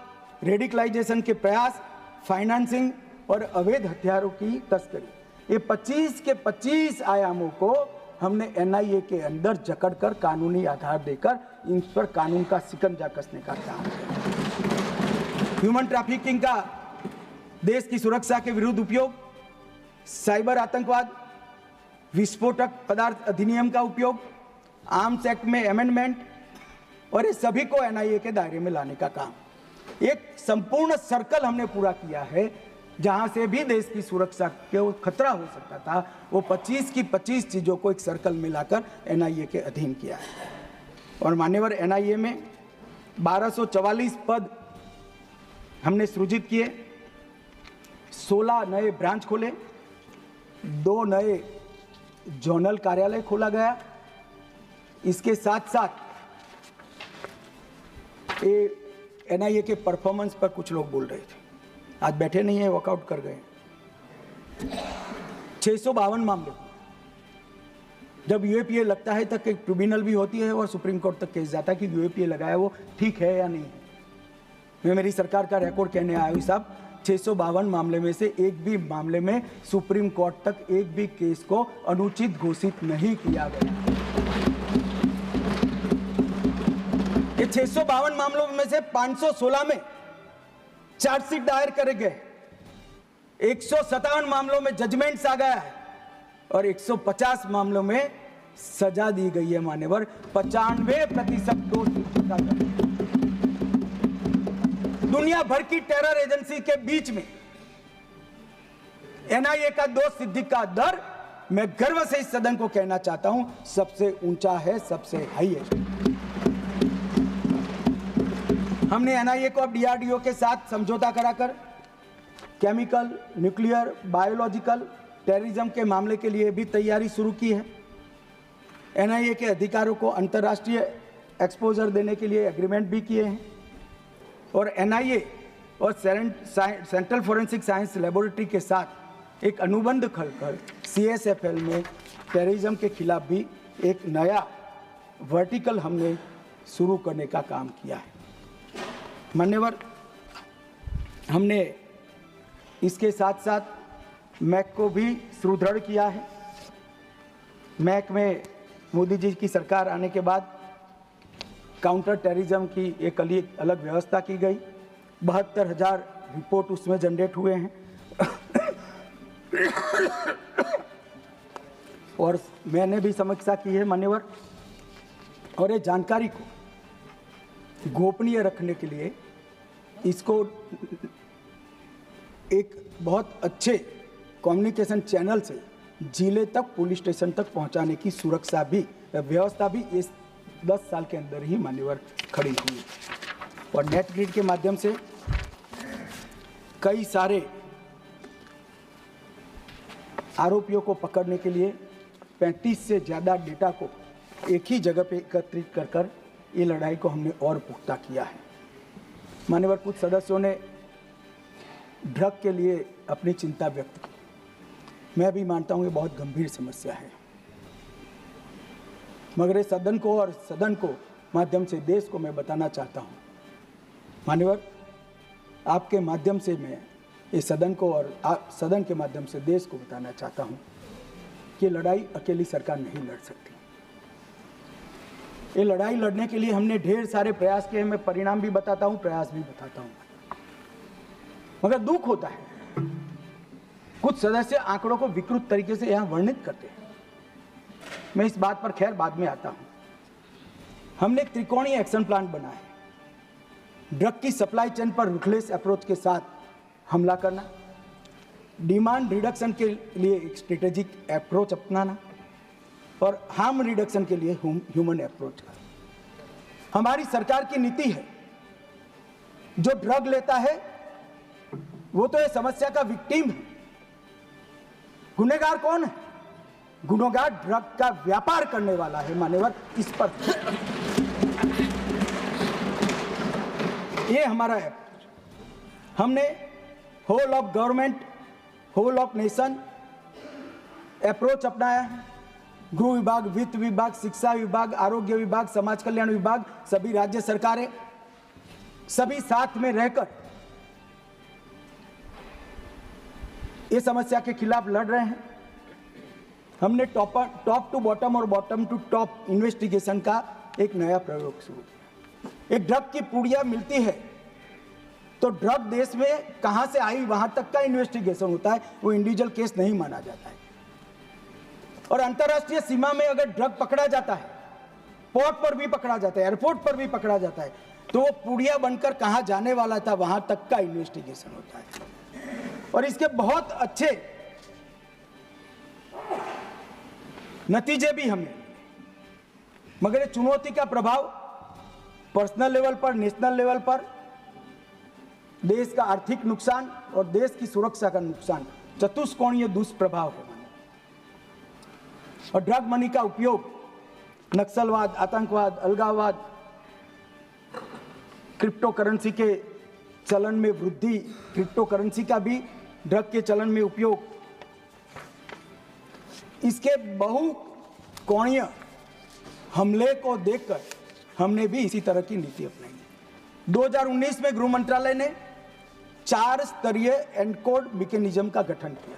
रेडिकलाइजेशन के प्रयास, फाइनेंसिंग और अवैध हथियारों की तस्करी। ये 25 के 25 आयामों को हमने एनआईए के अंदर जकड़कर कानूनी आधार देकर इन पर कानून का शिकंजा कसने का काम किया। ह्यूमन ट्रैफिकिंग का देश की सुरक्षा के विरुद्ध उपयोग, साइबर आतंकवाद, विस्फोटक पदार्थ अधिनियम का उपयोग, आर्म्स एक्ट में अमेंडमेंट, और ये सभी को एनआईए के दायरे में लाने का काम। एक संपूर्ण सर्कल हमने पूरा किया है जहां से भी देश की सुरक्षा के खतरा हो सकता था, वो 25 की 25 चीजों को एक सर्कल में लाकर एनआईए के अधीन किया है। और मान्यवर, एनआईए में 1244 पद हमने सृजित किए, 16 नए ब्रांच खोले, 2 नए जोनल कार्यालय खोला गया। इसके साथ साथ एनआईए के परफॉर्मेंस पर कुछ लोग बोल रहे थे, आज बैठे नहीं है, वॉकआउट कर गए। 652 मामले, जब यूएपीए लगता है तक एक ट्रिब्यूनल भी होती है और सुप्रीम कोर्ट तक केस जाता है कि यूएपीए लगाया वो ठीक है या नहीं है। मैं मेरी सरकार का रिकॉर्ड कहने आया हूँ साहब, 652 मामले में से एक भी मामले में सुप्रीम कोर्ट तक एक भी केस को अनुचित घोषित नहीं किया गया। ये 652 मामलों में से 516 में चार्जशीट दायर करे गए, 157 मामलों में जजमेंट्स आ गया है और 150 मामलों में सजा दी गई है। मान्यवर, 95% दोषी। दुनिया भर की टेरर एजेंसी के बीच में एनआईए का दोष सिद्धि का दर, मैं गर्व से इस सदन को कहना चाहता हूं, सबसे ऊंचा है, सबसे हाईएस्ट। हमने एनआईए को अब डीआरडीओ के साथ समझौता कराकर केमिकल, न्यूक्लियर, बायोलॉजिकल, टेररिज्म के मामले के लिए भी तैयारी शुरू की है। एनआईए के अधिकारों को अंतर्राष्ट्रीय एक्सपोजर देने के लिए एग्रीमेंट भी किए हैं और एनआईए और सेंट्रल फॉरेंसिक साइंस लेबोरेटरी के साथ एक अनुबंध कर सीएसएफएल में टेररिज्म के खिलाफ भी एक नया वर्टिकल हमने शुरू करने का काम किया है। मान्यवर, हमने इसके साथ साथ मैक को भी सुदृढ़ किया है। मैक में मोदी जी की सरकार आने के बाद काउंटर टेररिज्म की एक अलग व्यवस्था की गई। 72,000 रिपोर्ट उसमें जनरेट हुए हैं और मैंने भी समीक्षा की है मान्यवर। और ये जानकारी को गोपनीय रखने के लिए इसको एक बहुत अच्छे कम्युनिकेशन चैनल से जिले तक, पुलिस स्टेशन तक पहुंचाने की सुरक्षा भी, व्यवस्था भी इस 10 साल के अंदर ही मान्यवर खड़ी हुई। और नेट ग्रिड के माध्यम से कई सारे आरोपियों को पकड़ने के लिए 35 से ज़्यादा डेटा को एक ही जगह पे एकत्रित कर ये लड़ाई को हमने और पुख्ता किया है। मान्यवर, कुछ सदस्यों ने ड्रग के लिए अपनी चिंता व्यक्त की। मैं भी मानता हूँ ये बहुत गंभीर समस्या है, मगर इस सदन को और सदन को माध्यम से देश को मैं बताना चाहता हूँ मान्यवर, आपके माध्यम से मैं इस सदन को और सदन के माध्यम से देश को बताना चाहता हूँ कि लड़ाई अकेली सरकार नहीं लड़ सकती। ये लड़ाई लड़ने के लिए हमने ढेर सारे प्रयास किए। मैं परिणाम भी बताता हूँ, प्रयास भी बताता हूँ, मगर दुख होता है कुछ सदस्य आंकड़ों को विकृत तरीके से यहाँ वर्णित करते हैं। मैं इस बात पर खैर बाद में आता हूँ। हमने एक त्रिकोणीय एक्शन प्लान बनाया है। ड्रग की सप्लाई चेन पर रुथलेस अप्रोच के साथ हमला करना, डिमांड रिडक्शन के लिए एक स्ट्रेटेजिक अप्रोच अपनाना और हार्म रिडक्शन के लिए ह्यूमन अप्रोच करना। हमारी सरकार की नीति है, जो ड्रग लेता है वो तो ये समस्या का विक्टिम है। गुनहगार कौन है? गुनहगार ड्रग का व्यापार करने वाला है मान्यवर। इस पर ये हमारा है। हमने whole of government, whole of nation approach अपनाया है। गृह विभाग, वित्त विभाग, शिक्षा विभाग, आरोग्य विभाग, समाज कल्याण विभाग, सभी राज्य सरकारें सभी साथ में रहकर इस समस्या के खिलाफ लड़ रहे हैं। हमने टॉप टू बॉटम और बॉटम टू टॉप इन्वेस्टिगेशन का एक नया प्रयोग शुरू किया। एक ड्रग की पुड़िया मिलती है तो ड्रग देश में कहां से आई वहां तक का इन्वेस्टिगेशन होता है, वो इंडिविजुअल केस नहीं माना जाता है। और अंतर्राष्ट्रीय सीमा में अगर ड्रग पकड़ा जाता है, पोर्ट पर भी पकड़ा जाता है, एयरपोर्ट पर भी पकड़ा जाता है, तो वो पुड़िया बनकर कहां जाने वाला था वहां तक का इन्वेस्टिगेशन होता है। और इसके बहुत अच्छे नतीजे भी हमें, मगर ये चुनौती का प्रभाव पर्सनल लेवल पर, नेशनल लेवल पर देश का आर्थिक नुकसान और देश की सुरक्षा का नुकसान, चतुष्कोणीय दुष्प्रभाव है। और ड्रग मनी का उपयोग नक्सलवाद, आतंकवाद, अलगाववाद, क्रिप्टो करेंसी के चलन में वृद्धि, क्रिप्टो करेंसी का भी ड्रग के चलन में उपयोग, इसके बहुकोणीय हमले को देखकर हमने भी इसी तरह की नीति अपनाई। 2019 में गृह मंत्रालय ने 4 स्तरीय एनकोड मैकेनिज्म का गठन किया।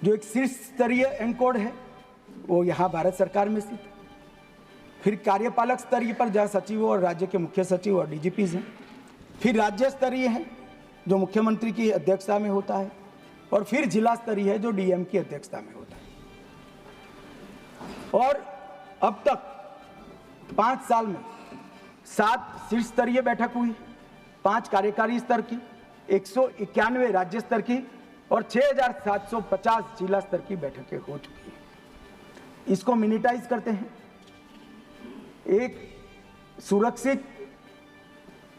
जो एक शीर्ष स्तरीय एनकोड है वो यहाँ भारत सरकार में स्थित है। फिर कार्यपालक स्तरीय पर जहाँ सचिवों और राज्य के मुख्य सचिव और डीजीपीज हैं। फिर राज्य स्तरीय है जो मुख्यमंत्री की अध्यक्षता में होता है, और फिर जिला स्तरीय है जो डीएम की अध्यक्षता में होता है। और अब तक 5 साल में 7 शीर्ष स्तरीय बैठक हुई, 5 कार्यकारी स्तर की, 191 राज्य स्तर की और 6750 जिला स्तर की बैठकें हो चुकी हैं। इसको मिनिटाइज करते हैं। एक सुरक्षित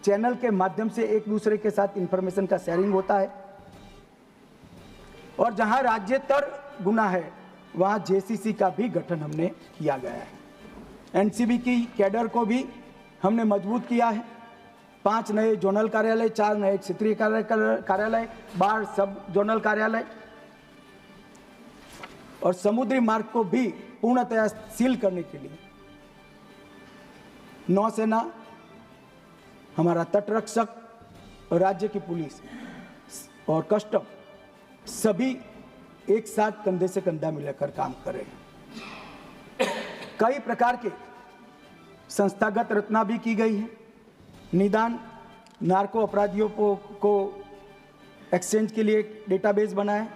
चैनल के माध्यम से एक दूसरे के साथ इंफॉर्मेशन का शेयरिंग होता है, और जहां राज्यस्तर गुना है वहां जेसीसी का भी गठन हमने किया गया है। एनसीबी की कैडर को भी हमने मजबूत किया है। 5 नए जोनल कार्यालय, 4 नए क्षेत्रीय कार्यालय, 12 सब जोनल कार्यालय और समुद्री मार्ग को भी पूर्णतया सील करने के लिए नौसेना, हमारा तटरक्षक, राज्य की पुलिस और कस्टम सभी एक साथ कंधे से कंधा मिलाकर काम कर रहे हैं। कई प्रकार के संस्थागत रचना भी की गई है। निदान नार्को अपराधियों को एक्सचेंज के लिए एक डेटाबेस बना है,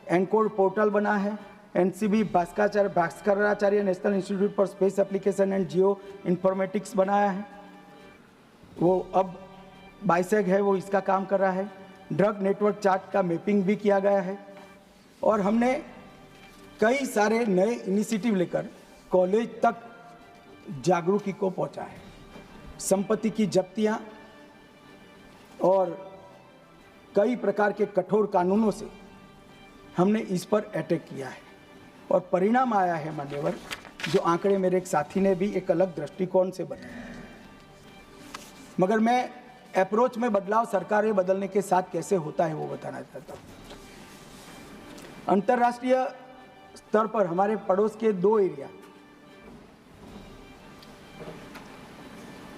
एनकोड पोर्टल बना है, NCB Bhaskaracharya national institute for space application and Jio informatics बनाया है, वो अब बाइसेग है, वो इसका काम कर रहा है। ड्रग नेटवर्क चार्ट का मैपिंग भी किया गया है और हमने कई सारे नए इनिशिएटिव लेकर कॉलेज तक जागरूकी को पहुंचा है। संपत्ति की जब्तियां और कई प्रकार के कठोर कानूनों से हमने इस पर अटैक किया है और परिणाम आया है मान्यवर, जो आंकड़े मेरे एक साथी ने भी एक अलग दृष्टिकोण से बताया। मगर मैं अप्रोच में बदलाव सरकारें बदलने के साथ कैसे होता है वो बताना चाहता हूँ। अंतर्राष्ट्रीय स्तर पर हमारे पड़ोस के 2 एरिया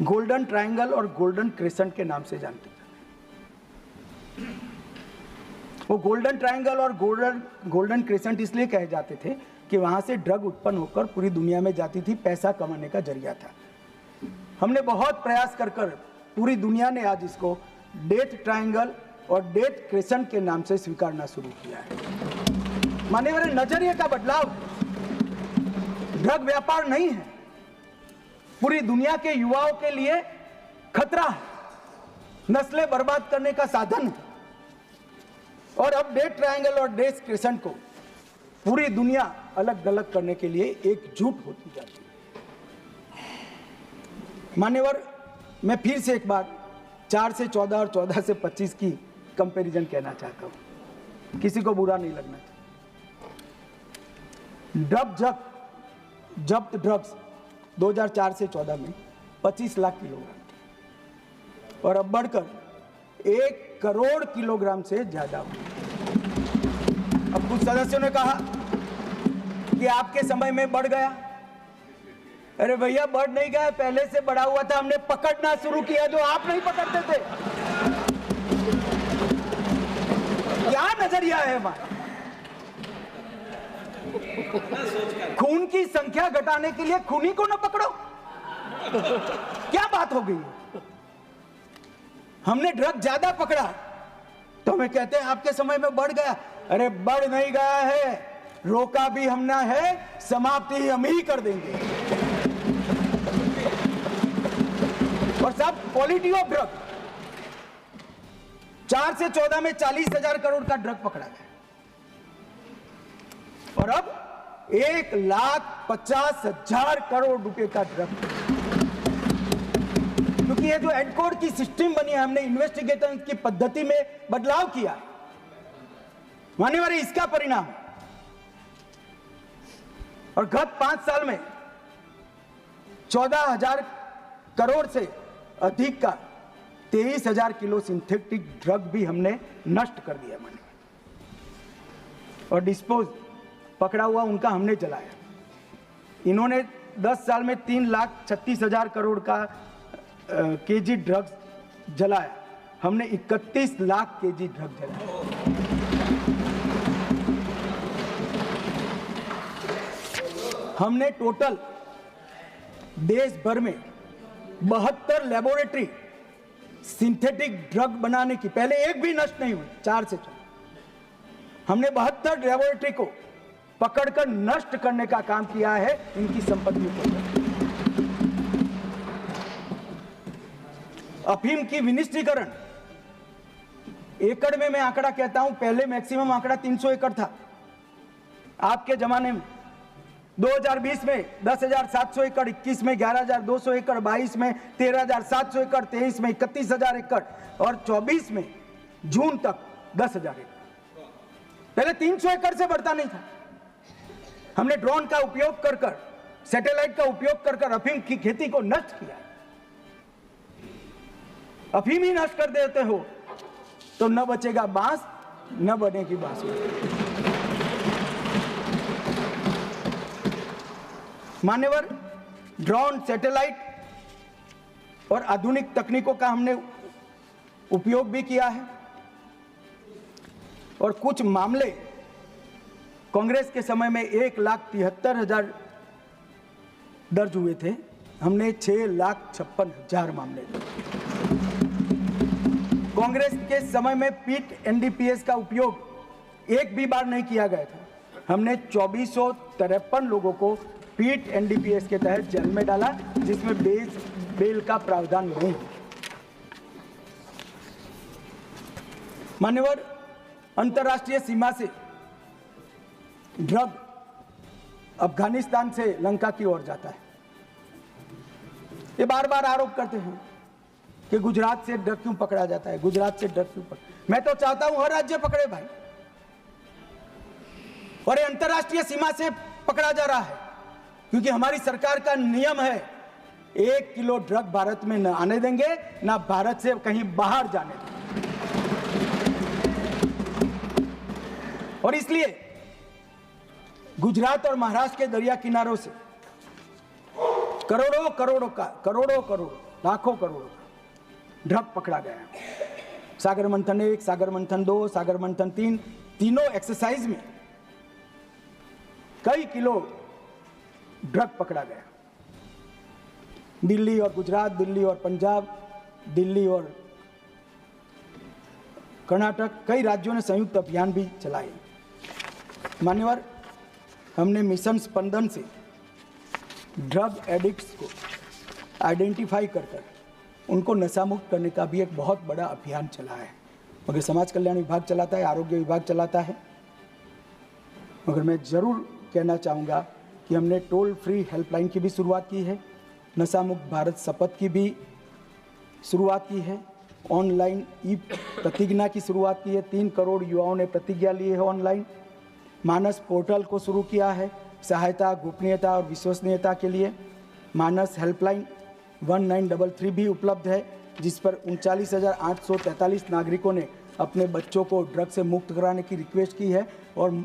गोल्डन ट्रायंगल और गोल्डन क्रेसेंट के नाम से जानते थे। वो गोल्डन ट्रायंगल और गोल्डन क्रेसेंट इसलिए कहे जाते थे कि वहां से ड्रग उत्पन्न होकर पूरी दुनिया में जाती थी, पैसा कमाने का जरिया था। हमने बहुत प्रयास कर पूरी दुनिया ने आज इसको डेथ ट्रायंगल और डेथ क्रेसेंट के नाम से स्वीकारना शुरू किया है। माननीय नजरिए का बदलाव, ड्रग व्यापार नहीं है, पूरी दुनिया के युवाओं के लिए खतरा है, नस्लें बर्बाद करने का साधन है। और अब डेथ ट्रायंगल और डेथ क्रेसेंट को पूरी दुनिया अलग अलग करने के लिए एकजुट होती जाती है। मान्यवर, मैं फिर से एक बार 4 से 14 और 14 से 25 की कंपैरिजन कहना चाहता हूं, किसी को बुरा नहीं लगना चाहिए। जब्त ड्रग्स 2004 से 14 में 25 लाख किलोग्राम और अब बढ़कर 1 करोड़ किलोग्राम से ज्यादा हुआ। अब कुछ सदस्यों ने कहा कि आपके समय में बढ़ गया। अरे भैया, बढ़ नहीं गया, पहले से बढ़ा हुआ था, हमने पकड़ना शुरू किया जो आप नहीं पकड़ते थे। क्या नजरिया है हमारा? खून की संख्या घटाने के लिए खूनी को ना पकड़ो, क्या बात हो गई? हमने ड्रग ज्यादा पकड़ा तो हमें कहते हैं आपके समय में बढ़ गया। अरे बढ़ नहीं गया है, रोका भी हमने है, समाप्ति हम ही कर देंगे। और साहब, क्वालिटी ऑफ ड्रग 4 से 14 में 40,000 करोड़ का ड्रग पकड़ा गया और अब 1,50,000 करोड़ रुपए का ड्रग। क्योंकि ये जो एनकोड की सिस्टम बनी है, हमने इन्वेस्टिगेशन की पद्धति में बदलाव किया, मान्यवर, इसका परिणाम। और गत 5 साल में 14,000 करोड़ से अधिक का 23,000 किलो सिंथेटिक ड्रग भी हमने नष्ट कर दिया मान्यवर। और डिस्पोज पकड़ा हुआ उनका हमने जलाया। इन्होंने 10 साल में 3,36,000 करोड़ का केजी ड्रग्स जलाया, हमने 31 लाख केजी ड्रग जलाया। हमने टोटल देश भर में 72 लेबोरेटरी सिंथेटिक ड्रग बनाने की, पहले एक भी नष्ट नहीं हुई, 4 से 4, हमने 72 लेबोरेटरी को पकड़कर नष्ट करने का काम किया है इनकी संपत्तियों को। अफीम की विनिष्टीकरण एकड़ में मैं आंकड़ा कहता हूं, पहले मैक्सिमम आंकड़ा 300 एकड़ था आपके जमाने में। 2020 में 10,700 एकड़, 21 में 11,200 एकड़, 22 में 13,700 एकड़, 23 में 31,000 एकड़ और 24 में जून तक 10,000 एकड़। पहले 300 एकड़ से बढ़ता नहीं था। हमने ड्रोन का उपयोग कर सैटेलाइट का उपयोग कर अफीम की खेती को नष्ट किया है। अफीम ही नष्ट कर देते हो तो न बचेगा बांस, न बनेगी बांसुरी। मान्यवर, ड्रोन, सैटेलाइट और आधुनिक तकनीकों का हमने उपयोग भी किया है और कुछ मामले कांग्रेस के समय में 1,73,000 दर्ज हुए थे, हमने 6,56,000 मामले थे। कांग्रेस के समय में पीट एनडीपीएस का उपयोग एक भी बार नहीं किया गया था। हमने 2453 लोगों को पीट एनडीपीएस के तहत जेल में डाला, जिसमें बेल का प्रावधान नहीं है। मान्यवर, अंतर्राष्ट्रीय सीमा से ड्रग अफगानिस्तान से लंका की ओर जाता है। ये बार बार आरोप करते हैं कि गुजरात से ड्रग क्यों पकड़ा जाता है, गुजरात से ड्रग क्यों पकड़ा। मैं तो चाहता हूं हर राज्य पकड़े भाई, और ये अंतर्राष्ट्रीय सीमा से पकड़ा जा रहा है क्योंकि हमारी सरकार का नियम है 1 किलो ड्रग भारत में न आने देंगे, ना भारत से कहीं बाहर जाने देंगे। और इसलिए गुजरात और महाराष्ट्र के दरिया किनारों से करोड़ों लाखों करोड़ों का ड्रग पकड़ा गया। सागर मंथन 1, सागर मंथन 2, सागर मंथन 3, तीनों एक्सरसाइज में कई किलो ड्रग पकड़ा गया। दिल्ली और गुजरात, दिल्ली और पंजाब, दिल्ली और कर्नाटक, कई राज्यों ने संयुक्त अभियान भी चलाए। मान्यवर, हमने मिशन स्पंदन से ड्रग एडिक्ट्स को आइडेंटिफाई कर उनको नशा मुक्त करने का भी एक बहुत बड़ा अभियान चला है। मगर समाज कल्याण विभाग चलाता है, आरोग्य विभाग चलाता है। मगर मैं जरूर कहना चाहूँगा कि हमने टोल फ्री हेल्पलाइन की भी शुरुआत की है, नशा मुक्त भारत शपथ की भी शुरुआत की है, ऑनलाइन ई प्रतिज्ञा की शुरुआत की है। 3 करोड़ युवाओं ने प्रतिज्ञा ली है ऑनलाइन। मानस पोर्टल को शुरू किया है सहायता, गोपनीयता और विश्वसनीयता के लिए। मानस हेल्पलाइन 1933 भी उपलब्ध है, जिस पर 39,843 नागरिकों ने अपने बच्चों को ड्रग से मुक्त कराने की रिक्वेस्ट की है और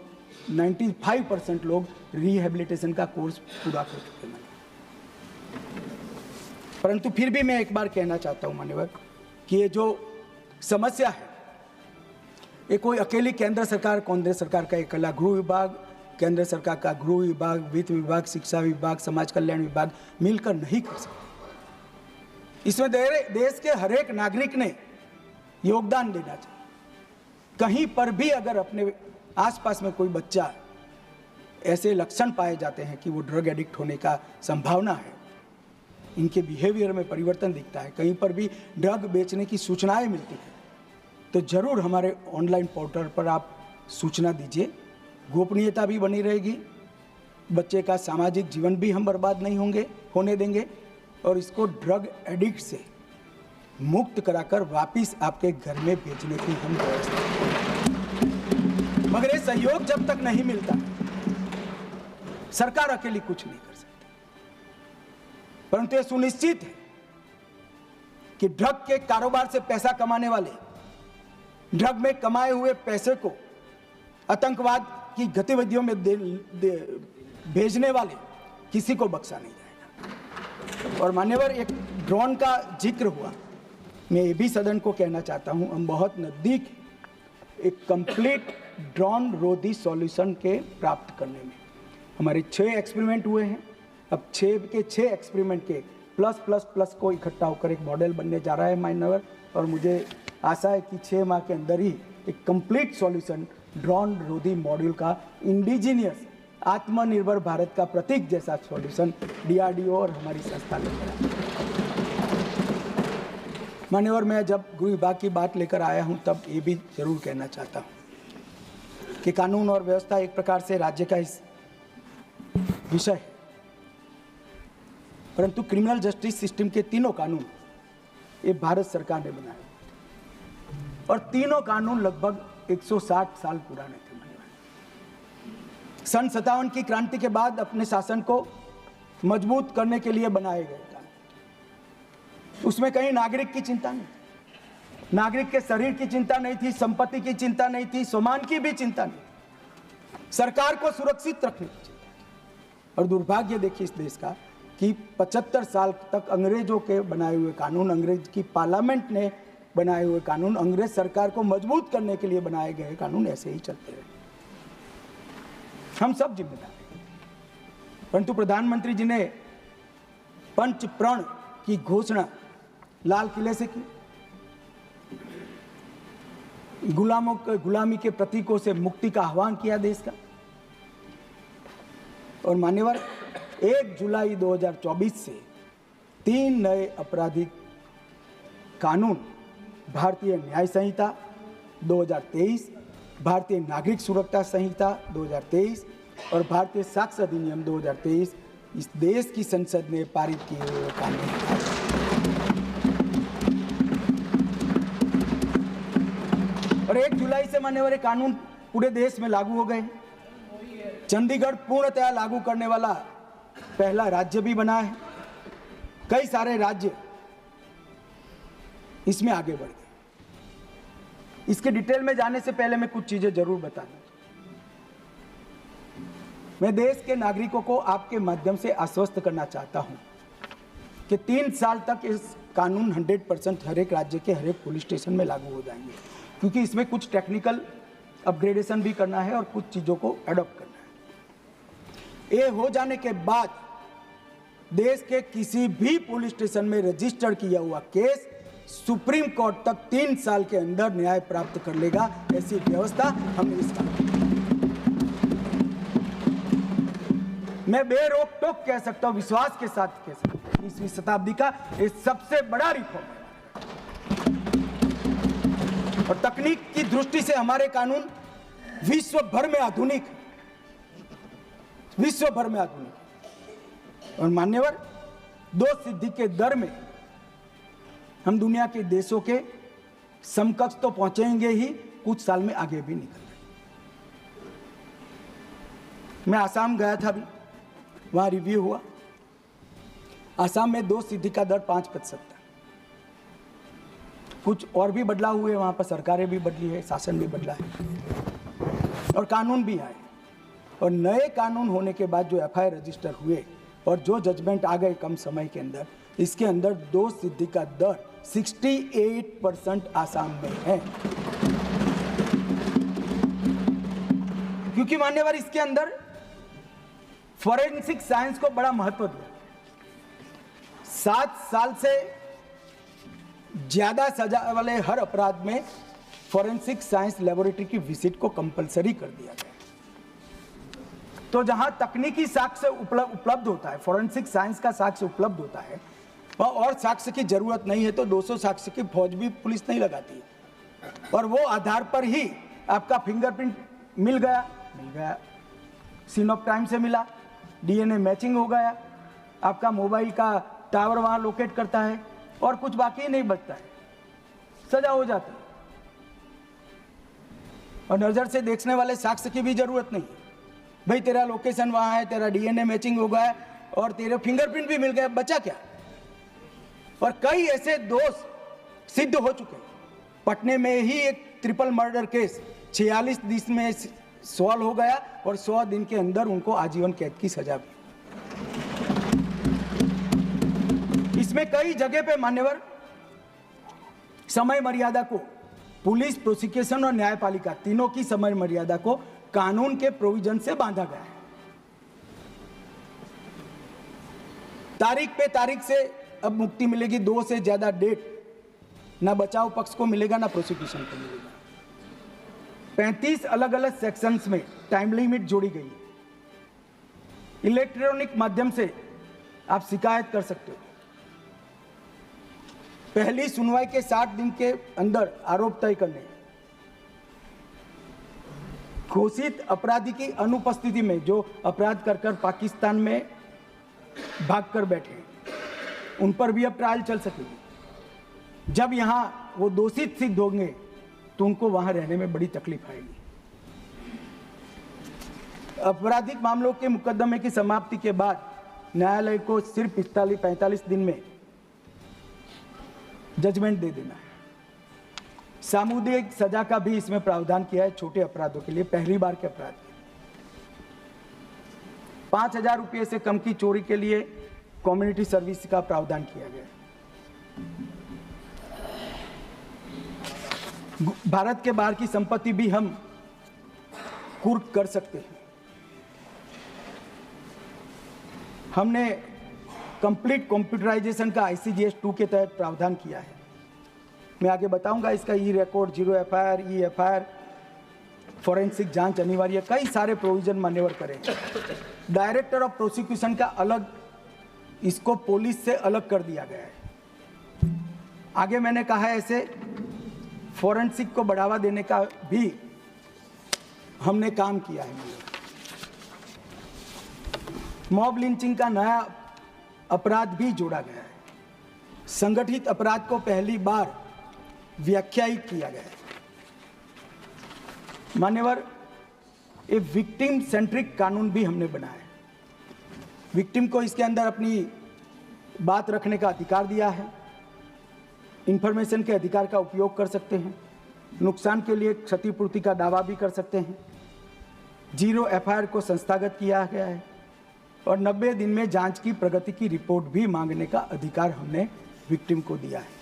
95% लोग रिहेबिलिटेशन का कोर्स पूरा कर चुके हैं। परंतु फिर भी मैं एक बार कहना चाहता हूं मान्यवर कि ये जो समस्या है ये कोई अकेली केंद्र सरकार का अकेला गृह विभाग, केंद्र सरकार का गृह विभाग, वित्त विभाग, शिक्षा विभाग, समाज कल्याण विभाग मिलकर नहीं कर सकते। इसमें देश के हर एक नागरिक ने योगदान देना चाहिए। कहीं पर भी अगर अपने आसपास में कोई बच्चा ऐसे लक्षण पाए जाते हैं कि वो ड्रग एडिक्ट होने का संभावना है, इनके बिहेवियर में परिवर्तन दिखता है, कहीं पर भी ड्रग बेचने की सूचनाएं मिलती हैं, तो जरूर हमारे ऑनलाइन पोर्टल पर आप सूचना दीजिए। गोपनीयता भी बनी रहेगी, बच्चे का सामाजिक जीवन भी हम बर्बाद नहीं होने देंगे और इसको ड्रग एडिक्ट से मुक्त कराकर वापिस आपके घर में भेजने की हम व्यवस्था करेंगे। मगर ये सहयोग जब तक नहीं मिलता, सरकार अकेली कुछ नहीं कर सकती। परंतु यह सुनिश्चित है कि ड्रग के कारोबार से पैसा कमाने वाले, ड्रग में कमाए हुए पैसे को आतंकवाद की गतिविधियों में भेजने वाले किसी को बख्शा नहीं जाएगा। और मान्यवर, एक ड्रोन का जिक्र हुआ, मैं ये भी सदन को कहना चाहता हूं, हम बहुत नजदीक एक कंप्लीट ड्रोन रोधी सॉल्यूशन के प्राप्त करने में। हमारे 6 एक्सपेरिमेंट हुए हैं, अब 6 के 6 एक्सपेरिमेंट के प्लस को इकट्ठा होकर एक मॉडल बनने जा रहा है मान्यवर, और मुझे आशा है कि 6 माह के अंदर ही एक कंप्लीट सॉल्यूशन ड्रोन रोधी मॉड्यूल का इंडिजीनियस आत्मनिर्भर भारत का प्रतीक जैसा सॉल्यूशन डीआरडीओ और हमारी संस्था लेकर आई। मान्यवर, मैं जब गृह विभाग की बात लेकर आया हूं तब ये भी जरूर कहना चाहता हूं कि कानून और व्यवस्था एक प्रकार से राज्य का इस विषय है, परंतु क्रिमिनल जस्टिस सिस्टम के तीनों कानून ये भारत सरकार ने बनाए और तीनों कानून लगभग 160 साल पुराने थे। सन 57 की क्रांति के बाद अपने शासन को मजबूत करने के लिए बनाए गए कानून। उसमें कहीं नागरिक की चिंता नहीं, नागरिक के शरीर की चिंता नहीं थी, संपत्ति की चिंता नहीं थी, सम्मान की भी चिंता नहीं, सरकार को सुरक्षित रखने की चिंता थी। और दुर्भाग्य देखिए इस देश का कि 75 साल तक अंग्रेजों के बनाए हुए कानून, अंग्रेज की पार्लियामेंट ने बनाए हुए कानून, अंग्रेज सरकार को मजबूत करने के लिए बनाए गए कानून ऐसे ही चलते रहे। हम सब जिम्मेदार हैं। परंतु प्रधानमंत्री जी ने पंच प्रण की घोषणा लाल किले से की, गुलामी के प्रतीकों से मुक्ति का आह्वान किया देश का। और मान्यवर 1 जुलाई 2024 से 3 नए आपराधिक कानून, भारतीय न्याय संहिता 2023, भारतीय नागरिक सुरक्षा संहिता 2023 और भारतीय साक्ष्य अधिनियम 2023 इस देश की संसद ने पारित किए हुए कानून। और 1 जुलाई से मान्यवर ये कानून पूरे देश में लागू हो गए। चंडीगढ़ पूर्णतया लागू करने वाला पहला राज्य भी बना है। कई सारे राज्य इसमें आगे बढ़ गए। इसके डिटेल में जाने से पहले मैं कुछ चीजें जरूर बता दूं। मैं देश के नागरिकों को आपके माध्यम से आश्वस्त करना चाहता हूं कि 3 साल तक इस कानून 100% हर एक राज्य के हर एक पुलिस स्टेशन में लागू हो जाएंगे, क्योंकि इसमें कुछ टेक्निकल अपग्रेडेशन भी करना है और कुछ चीजों को अडॉप्ट करना है। ये हो जाने के बाद देश के किसी भी पुलिस स्टेशन में रजिस्टर किया हुआ केस सुप्रीम कोर्ट तक 3 साल के अंदर न्याय प्राप्त कर लेगा। ऐसी व्यवस्था हमने इसका, मैं बेरोक टोक कह सकता हूं, विश्वास के साथ कह सकता हूं, 20वीं शताब्दी का ये सबसे बड़ा रिफॉर्म है। और तकनीक की दृष्टि से हमारे कानून विश्व भर में आधुनिक, विश्व भर में आधुनिक। और मान्यवर 2 सिद्धि के दर में हम दुनिया के देशों के समकक्ष तो पहुंचेंगे ही, कुछ साल में आगे भी निकल रहे। मैं आसाम गया था अभी, वहां रिव्यू हुआ। आसाम में 2 सिद्धि का दर 5% था। कुछ और भी बदलाव हुए वहां पर, सरकारें भी बदली है, शासन भी बदला है और कानून भी आए। और नए कानून होने के बाद जो FIR रजिस्टर हुए और जो जजमेंट आ गए कम समय के अंदर, इसके अंदर 2 सिद्धि का दर 68% आसाम में है। क्योंकि मान्यवर इसके अंदर फॉरेंसिक साइंस को बड़ा महत्व दिया। 7 साल से ज्यादा सजा वाले हर अपराध में फॉरेंसिक साइंस लेबोरेटरी की विजिट को कंपलसरी कर दिया गया। तो जहां तकनीकी साक्ष्य उपलब्ध होता है, फॉरेंसिक साइंस का साक्ष्य उपलब्ध होता है, वहां और साक्ष्य की जरूरत नहीं है। तो 200 साक्ष्य की फौज भी पुलिस नहीं लगाती है और वो आधार पर ही आपका फिंगरप्रिंट मिल गया, सीन ऑफ क्राइम से मिला, DNA मैचिंग हो गया, आपका मोबाइल का टावर वहां लोकेट करता है और कुछ बाकी नहीं बचता है, सजा हो जाता है। और नजर से देखने वाले साक्ष्य की भी जरूरत नहीं। भाई तेरा लोकेशन वहां है, तेरा DNA मैचिंग हो गया और तेरे फिंगरप्रिंट भी मिल गया, बचा क्या? और कई ऐसे दोष सिद्ध हो चुके हैं। पटने में ही एक ट्रिपल मर्डर केस 46 दिन में सॉल्व हो गया और 100 दिन के अंदर उनको आजीवन कैद की सजा भी। इसमें कई जगह पे मान्यवर समय मर्यादा को, पुलिस, प्रोसिक्यूशन और न्यायपालिका तीनों की समय मर्यादा को कानून के प्रोविजन से बांधा गया है। तारीख पे तारीख से अब मुक्ति मिलेगी, 2 से ज्यादा डेट ना बचाव पक्ष को मिलेगा ना प्रोसिक्यूशन को मिलेगा। 35 अलग अलग सेक्शंस में टाइम लिमिट जोड़ी गई है। इलेक्ट्रॉनिक माध्यम से आप शिकायत कर सकते हो। पहली सुनवाई के 60 दिन के अंदर आरोप तय करने, घोषित अपराधी की अनुपस्थिति में जो अपराध कर पाकिस्तान में भागकर बैठे उन पर भी अब ट्रायल चल सकेगी। जब यहां वो दोषित सिद्ध होंगे तो उनको वहां रहने में बड़ी तकलीफ आएगी। आपराधिक मामलों के मुकदमे की समाप्ति के बाद न्यायालय को सिर्फ 45 दिन में जजमेंट दे देना है। सामुदायिक सजा का भी इसमें प्रावधान किया है छोटे अपराधों के लिए, पहली बार के अपराध के। 5,000 रुपये से कम की चोरी के लिए कम्युनिटी सर्विस का प्रावधान किया गया है। भारत के बाहर की संपत्ति भी हम कुर्क कर सकते हैं। हमने कंप्लीट कंप्यूटराइजेशन का ICGS 2 के तहत प्रावधान किया है। मैं आगे बताऊंगा इसका ई रिकॉर्ड, 0 FIR, ई FIR, फॉरेंसिक जांच अनिवार्य, कई सारे प्रोविजन मान्यवर करें। डायरेक्टर ऑफ प्रोसिक्यूशन का अलग, इसको पुलिस से अलग कर दिया गया है। आगे मैंने कहा है ऐसे फॉरेंसिक को बढ़ावा देने का भी हमने काम किया है। मॉब लिंचिंग का नया अपराध भी जोड़ा गया है। संगठित अपराध को पहली बार व्याख्यायित किया गया है। मान्यवर, एक विक्टिम सेंट्रिक कानून भी हमने बनाया है। विक्टिम को इसके अंदर अपनी बात रखने का अधिकार दिया है, इंफॉर्मेशन के अधिकार का उपयोग कर सकते हैं, नुकसान के लिए क्षतिपूर्ति का दावा भी कर सकते हैं। 0 FIR को संस्थागत किया गया है और 90 दिन में जांच की प्रगति की रिपोर्ट भी मांगने का अधिकार हमने विक्टिम को दिया है।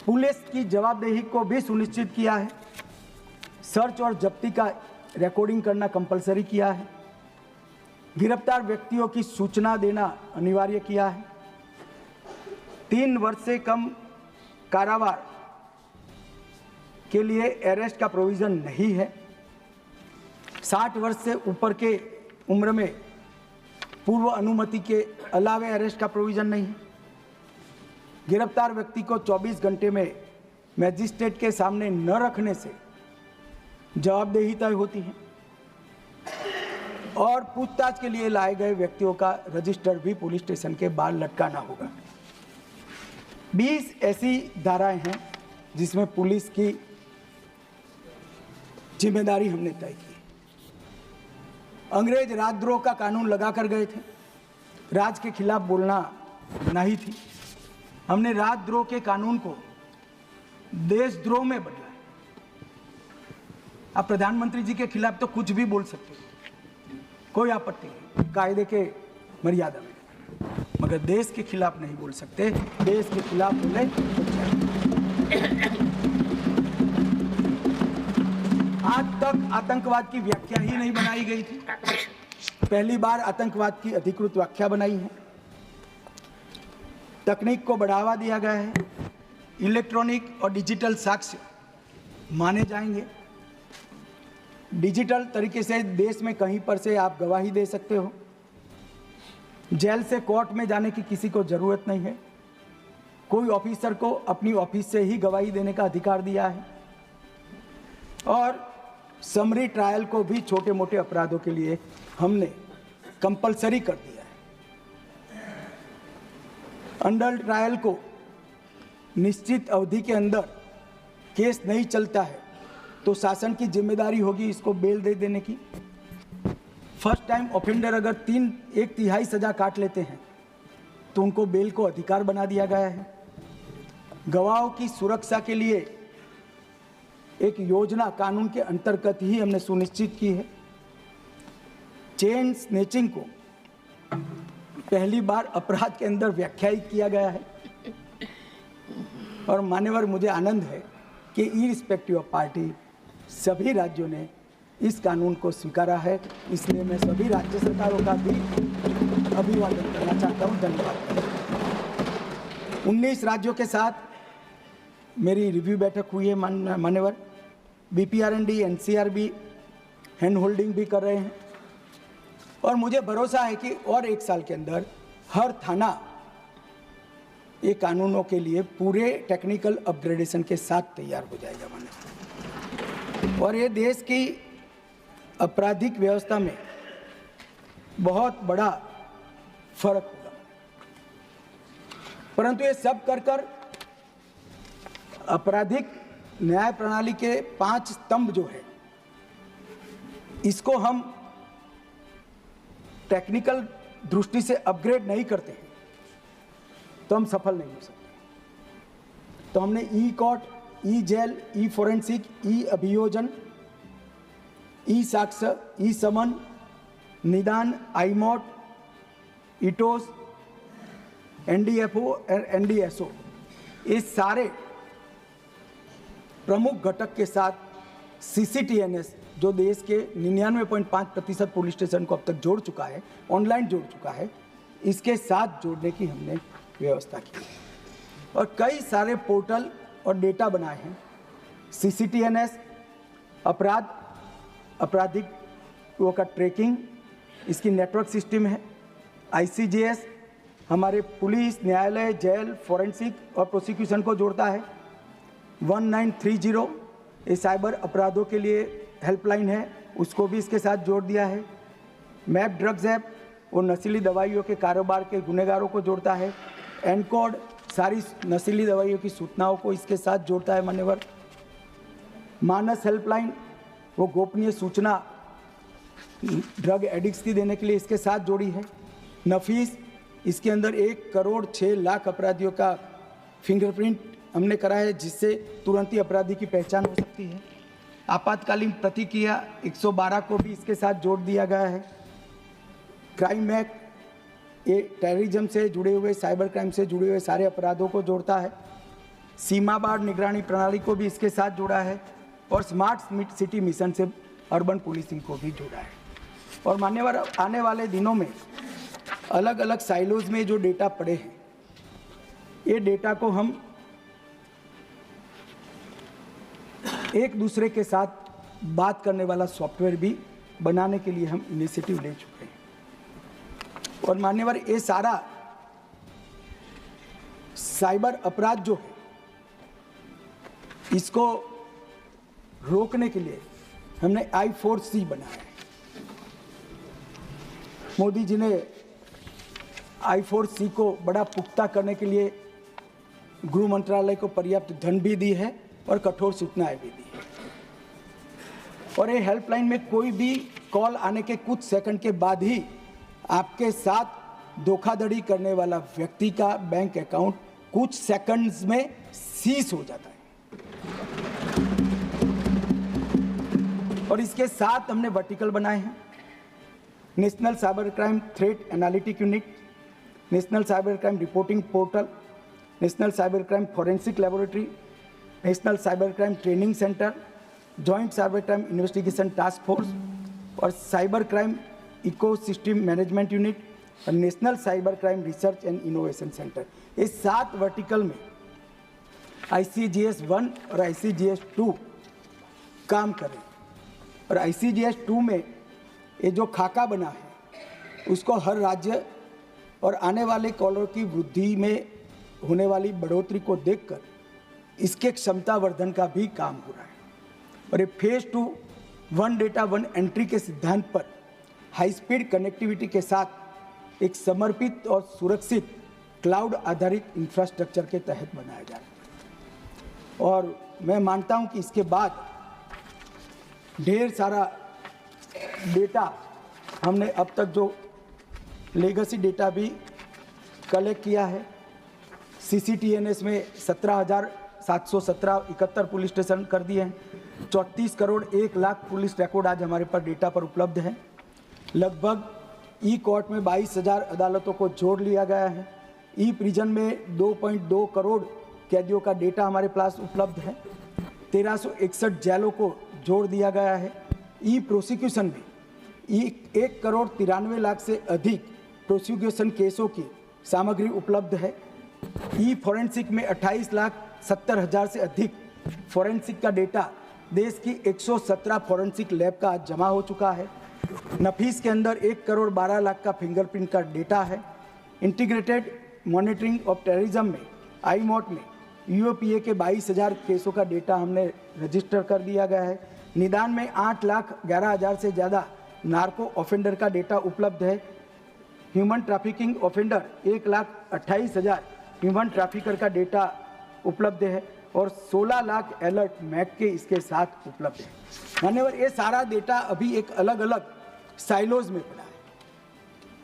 पुलिस की जवाबदेही को भी सुनिश्चित किया है। सर्च और जब्ती का रिकॉर्डिंग करना कंपलसरी किया है। गिरफ्तार व्यक्तियों की सूचना देना अनिवार्य किया है। 3 वर्ष से कम कारावास के लिए अरेस्ट का प्रोविजन नहीं है। 60 वर्ष से ऊपर के उम्र में पूर्व अनुमति के अलावे अरेस्ट का प्रोविजन नहीं है। गिरफ्तार व्यक्ति को 24 घंटे में मैजिस्ट्रेट के सामने न रखने से जवाबदेही तय होती है और पूछताछ के लिए लाए गए व्यक्तियों का रजिस्टर भी पुलिस स्टेशन के बाहर लटकाना होगा। 20 ऐसी धाराएं हैं जिसमें पुलिस की जिम्मेदारी हमने तय की। अंग्रेज राजद्रोह का कानून लगा कर गए थे। राज के खिलाफ बोलना नहीं थी। हमने राजद्रोह के कानून को देशद्रोह में बदला है। आप प्रधानमंत्री जी के खिलाफ तो कुछ भी बोल सकते हो, कोई आपत्ति नहीं, कायदे के मर्यादा में, मगर देश के खिलाफ नहीं बोल सकते। देश के खिलाफ बोले तो आज तक आतंकवाद की व्याख्या ही नहीं बनाई गई थी। पहली बार आतंकवाद की अधिकृत व्याख्या बनाई है। तकनीक को बढ़ावा दिया गया है। इलेक्ट्रॉनिक और डिजिटल साक्ष्य माने जाएंगे। डिजिटल तरीके से देश में कहीं पर से आप गवाही दे सकते हो। जेल से कोर्ट में जाने की किसी को जरूरत नहीं है। कोई ऑफिसर को अपनी ऑफिस से ही गवाही देने का अधिकार दिया है और समरी ट्रायल को भी छोटे मोटे अपराधों के लिए हमने कंपलसरी कर दिया है। अंडर ट्रायल को निश्चित अवधि के अंदर केस नहीं चलता है तो शासन की जिम्मेदारी होगी इसको बेल दे देने की। फर्स्ट टाइम ऑफेंडर अगर 1/3 सजा काट लेते हैं तो उनको बेल को अधिकार बना दिया गया है। गवाहों की सुरक्षा के लिए एक योजना कानून के अंतर्गत ही हमने सुनिश्चित की है। चेन स्नेचिंग को पहली बार अपराध के अंदर व्याख्यायित किया गया है और मान्यवर, मुझे आनंद है कि इररिस्पेक्टिव ऑफ पार्टी सभी राज्यों ने इस कानून को स्वीकारा है। इसलिए मैं सभी राज्य सरकारों का भी अभिवादन करना चाहता हूं। धन्यवाद। 19 राज्यों के साथ मेरी रिव्यू बैठक हुई है मान्यवर। BPRND, NCRB हैंड होल्डिंग भी कर रहे हैं और मुझे भरोसा है कि और 1 साल के अंदर हर थाना ये कानूनों के लिए पूरे टेक्निकल अपग्रेडेशन के साथ तैयार हो जाएगा मान्यवर। और ये देश की आपराधिक व्यवस्था में बहुत बड़ा फर्क होगा। परंतु ये सब कर आपराधिक न्याय प्रणाली के 5 स्तंभ जो है, इसको हम टेक्निकल दृष्टि से अपग्रेड नहीं करते हैं तो हम सफल नहीं हो सकते। तो हमने ई कोर्ट, ई जेल, ई फोरेंसिक, ई अभियोजन, ई साक्ष्य, ई समन, निदान, आईमोट, इटोस, एनडीएफओ और एनडीएसओ, ये सारे प्रमुख घटक के साथ सीसीटीएनएस जो देश के 99.5% पुलिस स्टेशन को अब तक जोड़ चुका है, ऑनलाइन जोड़ चुका है, इसके साथ जोड़ने की हमने व्यवस्था की और कई सारे पोर्टल और डेटा बनाए हैं। सीसीटीएनएस अपराधिकों का ट्रैकिंग, इसकी नेटवर्क सिस्टम है। आईसीजीएस हमारे पुलिस, न्यायालय, जेल, फोरेंसिक और प्रोसिक्यूशन को जोड़ता है। 1930 ये साइबर अपराधों के लिए हेल्पलाइन है, उसको भी इसके साथ जोड़ दिया है। मैप ड्रग्स ऐप वो नशीली दवाइयों के कारोबार के गुनहगारों को जोड़ता है। एनकोड सारी नशीली दवाइयों की सूचनाओं को इसके साथ जोड़ता है मान्यवर। मानस हेल्पलाइन वो गोपनीय सूचना ड्रग एडिक्ट्स की देने के लिए इसके साथ जोड़ी है। नफीस इसके अंदर 1,06,00,000 अपराधियों का फिंगरप्रिंट हमने करा है, जिससे तुरंत ही अपराधी की पहचान हो सकती है। आपातकालीन प्रतिक्रिया 112 को भी इसके साथ जोड़ दिया गया है। क्राइम एक्ट ये टेररिज्म से जुड़े हुए, साइबर क्राइम से जुड़े हुए सारे अपराधों को जोड़ता है। सीमा बाढ़ निगरानी प्रणाली को भी इसके साथ जोड़ा है और स्मार्ट सिटी मिशन से अर्बन पुलिसिंग को भी जोड़ा है। और मान्यवर आने वाले दिनों में अलग अलग साइलोज में जो डेटा पड़े हैं, ये डेटा को हम एक दूसरे के साथ बात करने वाला सॉफ्टवेयर भी बनाने के लिए हम इनिशिएटिव ले चुके हैं। और मान्यवर ये सारा साइबर अपराध जो है, इसको रोकने के लिए हमने I4C बनाया है। मोदी जी ने I4C को बड़ा पुख्ता करने के लिए गृह मंत्रालय को पर्याप्त धन भी दी है और कठोर सूचनाएं भी दी है। और ये हेल्पलाइन में कोई भी कॉल आने के कुछ सेकंड के बाद ही आपके साथ धोखाधड़ी करने वाला व्यक्ति का बैंक अकाउंट कुछ सेकंड्स में सीज हो जाता है। और इसके साथ हमने वर्टिकल बनाए हैं। National cyber crime threat analytic unit, national cyber crime reporting portal, national cyber crime forensic laboratory, national cyber crime training centre, joint cyber crime investigation task force और cyber crime ecosystem management unit और national cyber crime research and innovation centre. ये 7 vertical में ICGS 1 और ICGS 2 काम करें। और ICGS 2 में ये जो खाका बना है, उसको हर राज्य और आने वाले कॉलर की वृद्धि में होने वाली बढ़ोतरी को देखकर इसके क्षमता वर्धन का भी काम हो रहा है। और ये फेज 2 1 डेटा 1 एंट्री के सिद्धांत पर हाई स्पीड कनेक्टिविटी के साथ एक समर्पित और सुरक्षित क्लाउड आधारित इंफ्रास्ट्रक्चर के तहत बनाया जा रहा है। और मैं मानता हूं कि इसके बाद ढेर सारा डेटा हमने अब तक जो लेगेसी डेटा भी कलेक्ट किया है। CCTNS में 17,717 पुलिस स्टेशन कर दिए हैं। 34 करोड़ 1 लाख पुलिस रिकॉर्ड आज हमारे पास डेटा पर उपलब्ध है। लगभग ई कोर्ट में 22,000 अदालतों को जोड़ लिया गया है। ई प्रिजन में 2.2 करोड़ कैदियों का डेटा हमारे पास उपलब्ध है। 1361 जेलों को जोड़ दिया गया है। ई प्रोसिक्यूशन में 1 करोड़ 93 लाख से अधिक प्रोसिक्यूशन केसों की सामग्री उपलब्ध है। ई फोरेंसिक में 28,70,000 से अधिक फोरेंसिक का डेटा देश की 117 फोरेंसिक लैब का आज जमा हो चुका है। नफीस के अंदर 1 करोड़ 12 लाख का फिंगरप्रिंट का डेटा है। इंटीग्रेटेड मॉनिटरिंग ऑफ टेररिज्म में आईमोट में UAPA के 22,000 केसों का डेटा हमने रजिस्टर कर दिया गया है। निदान में 8,11,000 से ज़्यादा नार्को ऑफेंडर का डेटा उपलब्ध है। Human trafficking offender 1,28,000 human trafficker का डेटा उपलब्ध है और 16 लाख अलर्ट मैक के इसके साथ उपलब्ध है। मान्यवर ये सारा डेटा अभी एक अलग अलग साइलोज में पड़ा है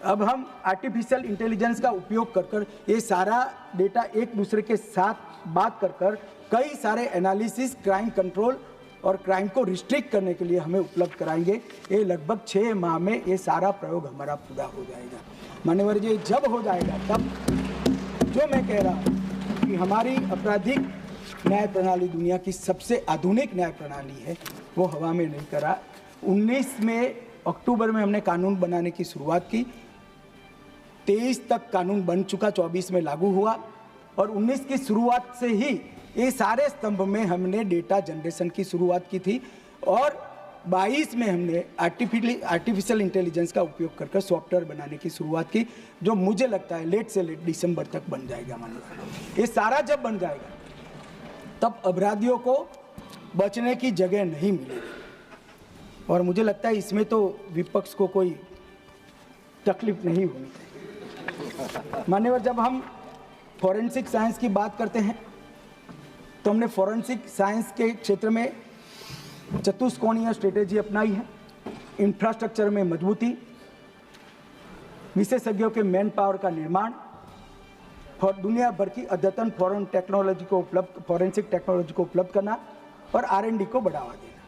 अब हम आर्टिफिशियल इंटेलिजेंस का उपयोग कर कर ये सारा डेटा एक दूसरे के साथ बात कर कर कई सारे एनालिसिस, क्राइम कंट्रोल और क्राइम को रिस्ट्रिक्ट करने के लिए हमें उपलब्ध कराएंगे। ये लगभग 6 माह में ये सारा प्रयोग हमारा पूरा हो जाएगा। मान्यवर जी, जब हो जाएगा तब जो मैं कह रहा हूँ कि हमारी आपराधिक न्याय प्रणाली दुनिया की सबसे आधुनिक न्याय प्रणाली है, वो हवा में नहीं करा। 19 में अक्टूबर में हमने कानून बनाने की शुरुआत की, 23 तक कानून बन चुका, 24 में लागू हुआ और 19 की शुरुआत से ही ये सारे स्तंभ में हमने डेटा जनरेशन की शुरुआत की थी और 22 में हमने आर्टिफिशियल इंटेलिजेंस का उपयोग कर सॉफ्टवेयर बनाने की शुरुआत की, जो मुझे लगता है लेट से लेट दिसंबर तक बन जाएगा। मानिए ये सारा जब बन जाएगा तब अपराधियों को बचने की जगह नहीं मिलेगी और मुझे लगता है इसमें तो विपक्ष को कोई तकलीफ नहीं होनी चाहिए। मान्यवर, जब हम फॉरेंसिक साइंस की बात करते हैं तो हमने फॉरेंसिक साइंस के क्षेत्र में चतुष्कोणीय स्ट्रेटेजी अपनाई है। इंफ्रास्ट्रक्चर में मजबूती, विशेषज्ञों के मैन पावर का निर्माण, दुनिया भर की अद्यतन फॉरेंसिक टेक्नोलॉजी को उपलब्ध करना और R&D को बढ़ावा देना।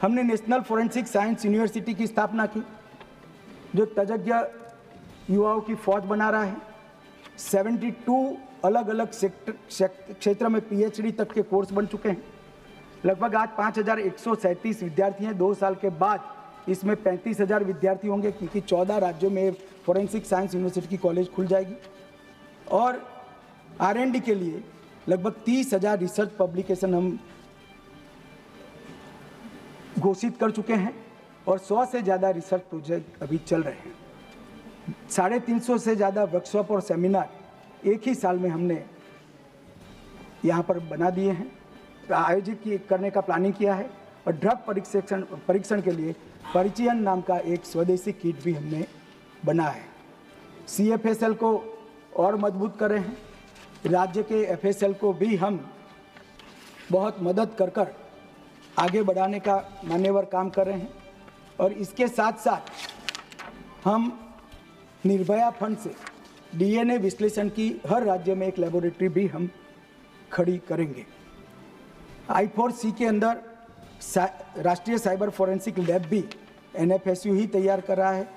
हमने नेशनल फॉरेंसिक साइंस यूनिवर्सिटी की स्थापना की, जो तज्ञ युवाओं की फौज बना रहा है। 72 अलग अलग क्षेत्र में PhD तक के कोर्स बन चुके हैं। लगभग आज 5137 विद्यार्थी हैं। 2 साल के बाद इसमें 35,000 विद्यार्थी होंगे, क्योंकि 14 राज्यों में फॉरेंसिक साइंस यूनिवर्सिटी की कॉलेज खुल जाएगी और R&D के लिए लगभग 30,000 रिसर्च पब्लिकेशन हम घोषित कर चुके हैं और 100 से ज़्यादा रिसर्च प्रोजेक्ट अभी चल रहे हैं। 350 से ज़्यादा वर्कशॉप और सेमिनार एक ही साल में हमने यहाँ पर बना दिए हैं, आयोजित करने का प्लानिंग किया है और ड्रग परीक्षण के लिए परिचयन नाम का एक स्वदेशी किट भी हमने बनाया है। CFSL को और मजबूत कर रहे हैं। राज्य के FSL को भी हम बहुत मदद कर आगे बढ़ाने का मान्यवर काम कर रहे हैं और इसके साथ साथ हम निर्भया फंड से DNA विश्लेषण की हर राज्य में एक लेबोरेटरी भी हम खड़ी करेंगे। I4C के अंदर राष्ट्रीय साइबर फॉरेंसिक लैब भी NFSU ही तैयार कर रहा है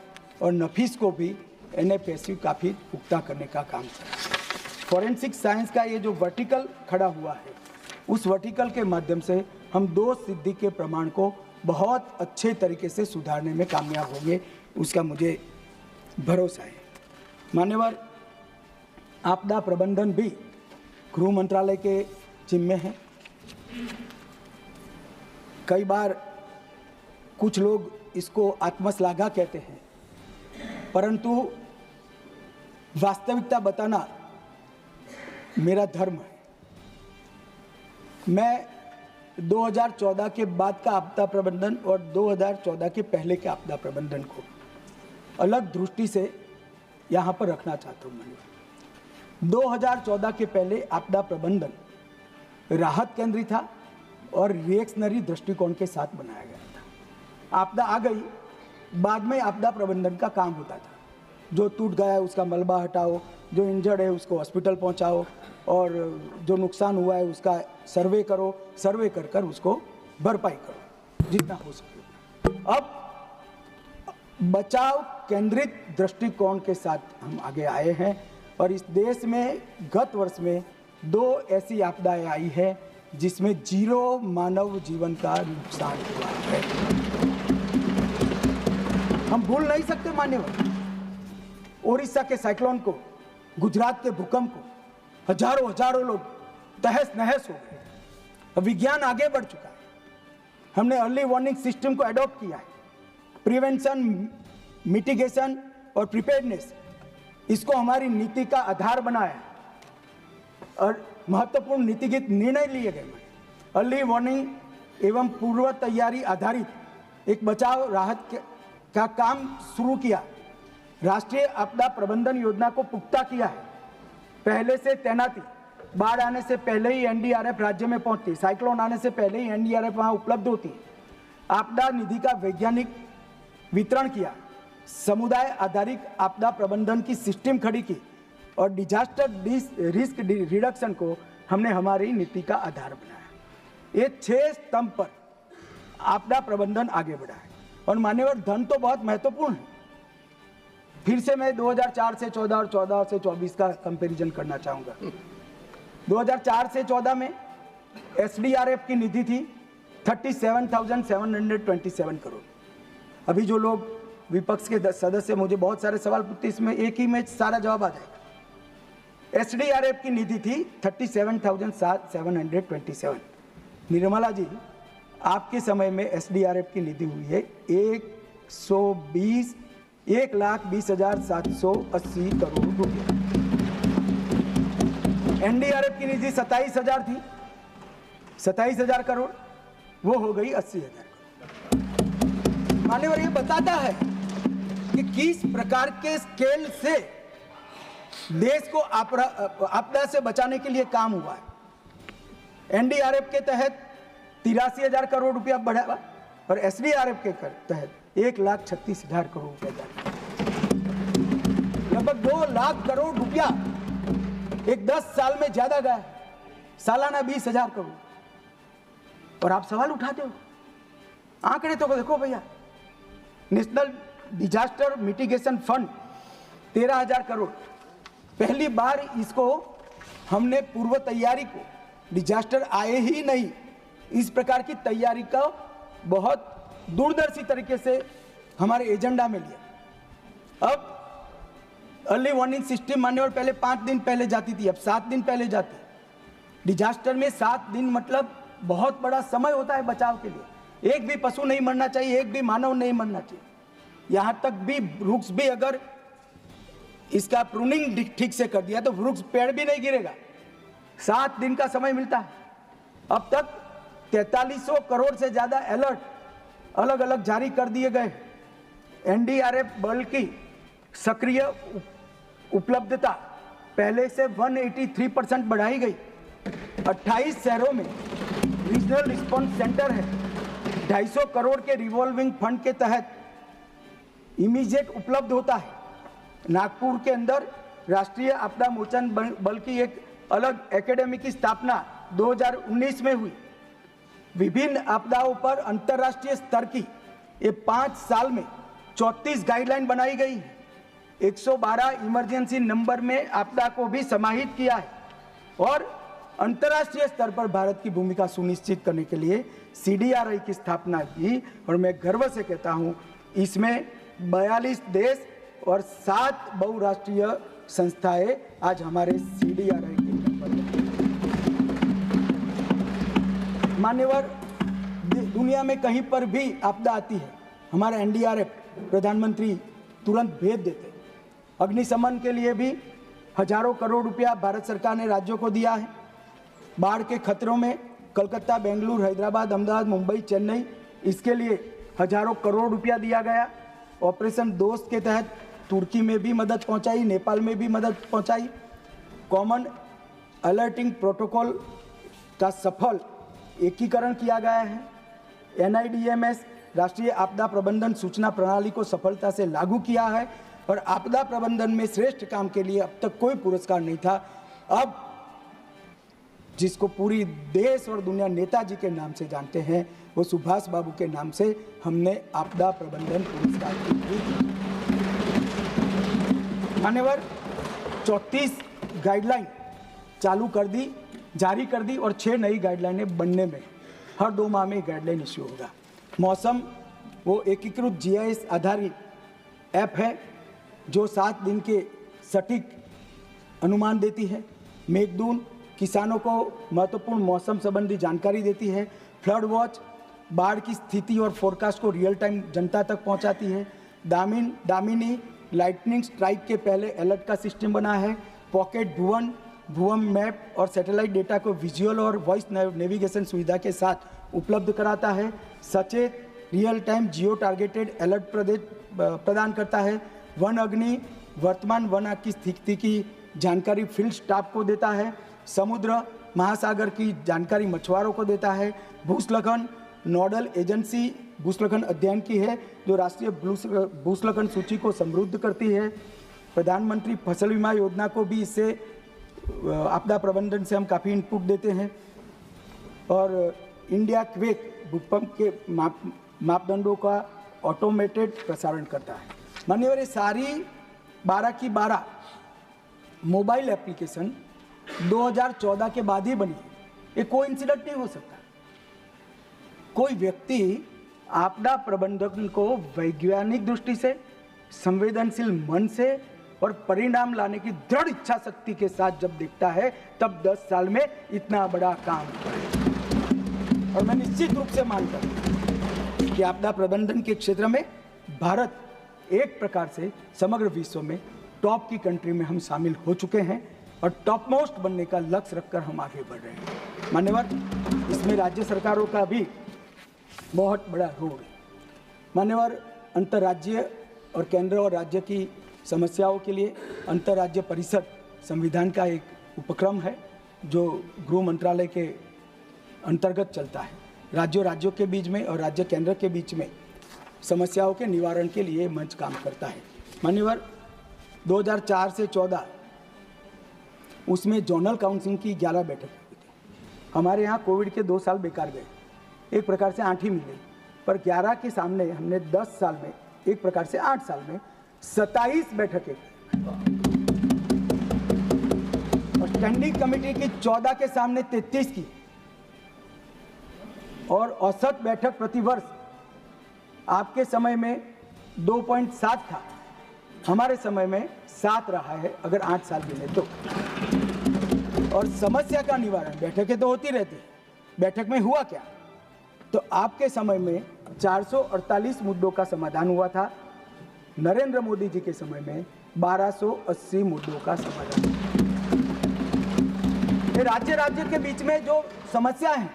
और नफीस को भी NFSU काफ़ी पुख्ता करने का काम कर रहा है। फॉरेंसिक साइंस का ये जो वर्टिकल खड़ा हुआ है, उस वर्टिकल के माध्यम से हम 2 सिद्धि के प्रमाण को बहुत अच्छे तरीके से सुधारने में कामयाब होंगे, उसका मुझे भरोसा है। मान्यवर, आपदा प्रबंधन भी गृह मंत्रालय के जिम्मे है। कई बार कुछ लोग इसको आत्मश्लाघा कहते हैं, परंतु वास्तविकता बताना मेरा धर्म है। मैं 2014 के बाद का आपदा प्रबंधन और 2014 के पहले के आपदा प्रबंधन को अलग दृष्टि से यहाँ पर रखना चाहता हूँ। 2014 के पहले आपदा प्रबंधन राहत केंद्रित था और रिएक्शनरी दृष्टिकोण के साथ बनाया गया था। आपदा आ गई, बाद में आपदा प्रबंधन का काम होता था। जो टूट गया है उसका मलबा हटाओ, जो इंजर्ड है उसको हॉस्पिटल पहुंचाओ और जो नुकसान हुआ है उसका सर्वे करो, सर्वे कर कर उसको भरपाई करो जितना हो सके। अब बचाव केंद्रित दृष्टिकोण के साथ हम आगे आए हैं और इस देश में गत वर्ष में 2 ऐसी आपदाएं आई है जिसमें 0 मानव जीवन का नुकसान हुआ है। हम भूल नहीं सकते मान्यवर, ओडिशा के साइक्लोन को, गुजरात के भूकंप को हजारों लोग तहस नहस हो गए। अब विज्ञान आगे बढ़ चुका है, हमने अर्ली वार्निंग सिस्टम को अडॉप्ट किया है। प्रिवेंशन, मिटिगेशन और प्रिपेयर्डनेस, इसको हमारी नीति का आधार बनाया है और महत्वपूर्ण नीतिगत निर्णय लिए गए। अर्ली वार्निंग एवं पूर्व तैयारी आधारित एक बचाव राहत का काम शुरू किया। राष्ट्रीय आपदा प्रबंधन योजना को पुख्ता किया है। पहले से तैनाती, बाढ़ आने से पहले ही NDRF राज्य में पहुंचती, साइक्लोन आने से पहले ही NDRF वहां उपलब्ध होती। आपदा निधि का वैज्ञानिक वितरण किया, समुदाय आधारित आपदा प्रबंधन की सिस्टम खड़ी की और डिजास्टर रिस्क रिडक्शन को हमने हमारी नीति का आधार बनाया। ये 6 स्तंभ पर आपदा प्रबंधन आगे बढ़ा है। और मान्यवर, धन तो बहुत महत्वपूर्ण है। फिर से मैं 2004 से 14 और 14 से 24 का कंपैरिजन करना चाहूंगा। 2004 से 14 में एसडीआरएफ की निधि थी 37,727 करोड़। अभी जो लोग विपक्ष के सदस्य मुझे बहुत सारे सवाल पूछते, इसमें एक ही में सारा जवाब आ जाएगा। एसडीआरएफ की निधि थी 37,727। निर्मला जी, आपके समय में एसडीआरएफ की निधि हुई है 1,20,780 करोड़ रुपए। एनडीआरएफ की निधि 27,000 थी, 27,000 करोड़, वो हो गई 80,000 करोड़। मान्यवर, ये बताता है कि किस प्रकार के स्केल से देश को आपदा से बचाने के लिए काम हुआ है। एनडीआरएफ के तहत 83,000 करोड़ रुपया बढ़ा और एसडीआरएफ के तहत 1,36,000 करोड़ रुपया जारी, लगभग 2 लाख करोड़ रुपया एक 10 साल में ज्यादा गया, सालाना 20,000 करोड़। और आप सवाल उठाते हो, आंकड़े तो देखो भैया। National disaster mitigation fund 13,000 crore, पहली बार इसको हमने पूर्व तैयारी को, डिजास्टर आए ही नहीं, इस प्रकार की तैयारी का बहुत दूरदर्शी तरीके से हमारे एजेंडा में लिया। अब अर्ली वार्निंग सिस्टम मान्यवर पहले 5 दिन पहले जाती थी, अब 7 दिन पहले जाती। डिजास्टर में 7 दिन मतलब बहुत बड़ा समय होता है बचाव के लिए। एक भी पशु नहीं मरना चाहिए, एक भी मानव नहीं मरना चाहिए। यहां तक भी वृक्ष भी अगर इसका प्रूनिंग ठीक से कर दिया तो वृक्ष पेड़ भी नहीं गिरेगा। 7 दिन का समय मिलता है। अब तक 4300 करोड़ से ज्यादा अलर्ट अलग अलग जारी कर दिए गए। एनडीआरएफ बल की सक्रिय उपलब्धता पहले से 183% बढ़ाई गई। 28 शहरों में रीजनल रिस्पांस सेंटर है। 250 करोड़ के रिवॉल्विंग फंड के तहत इमीडिएट उपलब्ध होता है। नागपुर के अंदर राष्ट्रीय आपदा मोचन बल की एक अलग एकेडमी की स्थापना 2019 में हुई। विभिन्न आपदाओं पर अंतर्राष्ट्रीय स्तर की ये 5 साल में 34 गाइडलाइन बनाई गई है। 112 इमरजेंसी नंबर में आपदा को भी समाहित किया है और अंतर्राष्ट्रीय स्तर पर भारत की भूमिका सुनिश्चित करने के लिए सीडीआरआई की स्थापना की। और मैं गर्व से कहता हूं, इसमें 42 देश और 7 बहुराष्ट्रीय संस्थाएं आज हमारे सीडीआरआई के मेंबर हैं। मान्यवर, दुनिया में कहीं पर भी आपदा आती है, हमारा एनडीआरएफ प्रधानमंत्री तुरंत भेज देते। अग्निशमन के लिए भी हजारों करोड़ रुपया भारत सरकार ने राज्यों को दिया है। बाढ़ के खतरों में कलकत्ता, बेंगलुरु, हैदराबाद, अहमदाबाद, मुंबई, चेन्नई, इसके लिए हजारों करोड़ रुपया दिया गया। ऑपरेशन दोस्त के तहत तुर्की में भी मदद पहुंचाई, नेपाल में भी मदद पहुंचाई। कॉमन अलर्टिंग प्रोटोकॉल का सफल एकीकरण किया गया है। एनआईडीएमएस राष्ट्रीय आपदा प्रबंधन सूचना प्रणाली को सफलता से लागू किया है और आपदा प्रबंधन में श्रेष्ठ काम के लिए अब तक कोई पुरस्कार नहीं था। अब जिसको पूरी देश और दुनिया नेताजी के नाम से जानते हैं, वो सुभाष बाबू के नाम से हमने आपदा प्रबंधन पुरस्कार दी। मान्यवर, 34 गाइडलाइन चालू कर दी, जारी कर दी और 6 नई गाइडलाइनें बनने में हर 2 माह में गाइडलाइन इश्यू होगा। मौसम वो एकीकृत जीआईएस आधारित ऐप है जो 7 दिन के सटीक अनुमान देती है। मेघदूत किसानों को महत्वपूर्ण मौसम संबंधी जानकारी देती है। फ्लड वॉच बाढ़ की स्थिति और फोरकास्ट को रियल टाइम जनता तक पहुंचाती है। दामिनी लाइटनिंग स्ट्राइक के पहले अलर्ट का सिस्टम बना है। पॉकेट भुवन मैप और सैटेलाइट डेटा को विजुअल और वॉइस नेविगेशन सुविधा के साथ उपलब्ध कराता है। सचेत रियल टाइम जियो टारगेटेड अलर्ट प्रदान करता है। वन अग्नि वर्तमान वन आग की स्थिति की जानकारी फील्ड स्टाफ को देता है। समुद्र महासागर की जानकारी मछुआरों को देता है। भूस्खलन नोडल एजेंसी भूस्खलन अध्ययन की है, जो राष्ट्रीय भूस्खलन सूची को समृद्ध करती है। प्रधानमंत्री फसल बीमा योजना को भी इससे आपदा प्रबंधन से हम काफ़ी इनपुट देते हैं। और इंडिया क्वेक भूकंप के मापदंडों का ऑटोमेटेड प्रसारण करता है। मान्यवर, ये सारी 12 की 12 मोबाइल एप्लीकेशन 2014 के बाद ही बनी है। ये कोई इंसिडेंट नहीं हो सकता। कोई व्यक्ति आपदा प्रबंधन को वैज्ञानिक दृष्टि से, संवेदनशील मन से और परिणाम लाने की दृढ़ इच्छा शक्ति के साथ जब देखता है, तब 10 साल में इतना बड़ा काम होता है। और मैं निश्चित रूप से मानता हूं कि आपदा प्रबंधन के क्षेत्र में भारत एक प्रकार से समग्र विश्व में टॉप की कंट्री में हम शामिल हो चुके हैं और टॉप मोस्ट बनने का लक्ष्य रखकर हम आगे बढ़ रहे हैं। मान्यवर, इसमें राज्य सरकारों का भी बहुत बड़ा रोल है। मान्यवर, अंतर्राज्यीय और केंद्र और राज्य की समस्याओं के लिए अंतर्राज्य परिषद संविधान का एक उपक्रम है, जो गृह मंत्रालय के अंतर्गत चलता है। राज्यों के बीच में और राज्य केंद्र के बीच में समस्याओं के निवारण के लिए मंच काम करता है। मान्यवर, 2004 से 14 उसमें जोनल काउंसिल की 11 बैठक हुई थी। हमारे यहाँ कोविड के 2 साल बेकार गए, एक प्रकार से 8 ही मिले, पर 11 के सामने हमने 10 साल में, एक प्रकार से 8 साल में 27 बैठकें और स्टैंडिंग कमेटी की 14 के सामने 33 की, और औसत बैठक प्रतिवर्ष आपके समय में 2.7 था, हमारे समय में 7 रहा है, अगर 8 साल मिले तो। और समस्या का निवारण, बैठकें तो होती रहती, बैठक में हुआ क्या? तो आपके समय में 448 मुद्दों का समाधान हुआ था। नरेंद्र मोदी जी के समय में 1280 मुद्दों का समाधान। ये राज्य के बीच में जो समस्या है,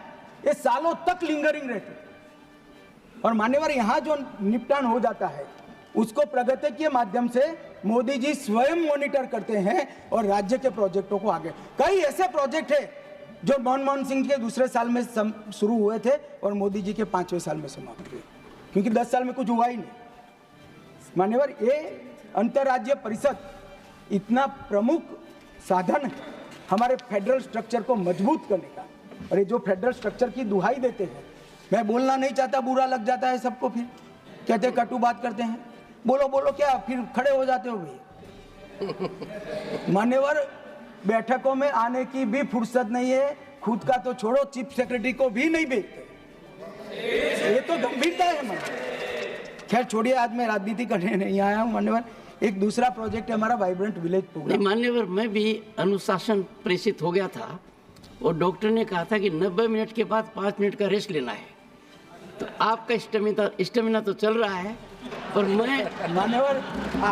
ये सालों तक लिंगरिंग रहती। और मान्यवर, यहाँ जो निपटान हो जाता है उसको प्रगति के माध्यम से मोदी जी स्वयं मॉनिटर करते हैं और राज्य के प्रोजेक्टों को आगे। कई ऐसे प्रोजेक्ट है जो मनमोहन सिंह के दूसरे साल में शुरू हुए थे और मोदी जी के 5वें साल में समाप्त हुए, क्योंकि 10 साल में कुछ हुआ ही नहीं। मान्यवर, ये अंतर्राज्यीय परिषद इतना प्रमुख साधन है हमारे फेडरल स्ट्रक्चर को मजबूत करने का। और ये जो फेडरल स्ट्रक्चर की दुहाई देते हैं, मैं बोलना नहीं चाहता, बुरा लग जाता है सबको, फिर कहते कटु बात करते हैं, बोलो बोलो क्या, फिर खड़े हो जाते हो भाई। मान्यवर, बैठकों में आने की भी फुर्सत नहीं है, खुद का तो छोड़ो, चीफ सेक्रेटरी को भी नहीं भेजते। ये तो गंभीरता है हमारी। खैर छोड़िए, आज मैं राजनीति करने नहीं आया हूँ। मान्यवर, एक दूसरा प्रोजेक्ट है हमारा वाइब्रेंट विलेज प्रोग्राम। मान्यवर, मैं भी अनुशासन प्रेषित हो गया था और डॉक्टर ने कहा था कि 90 मिनट के बाद 5 मिनट का रेस्ट लेना है। तो आपका स्टेमिना तो चल रहा है, और मैं मान्यवर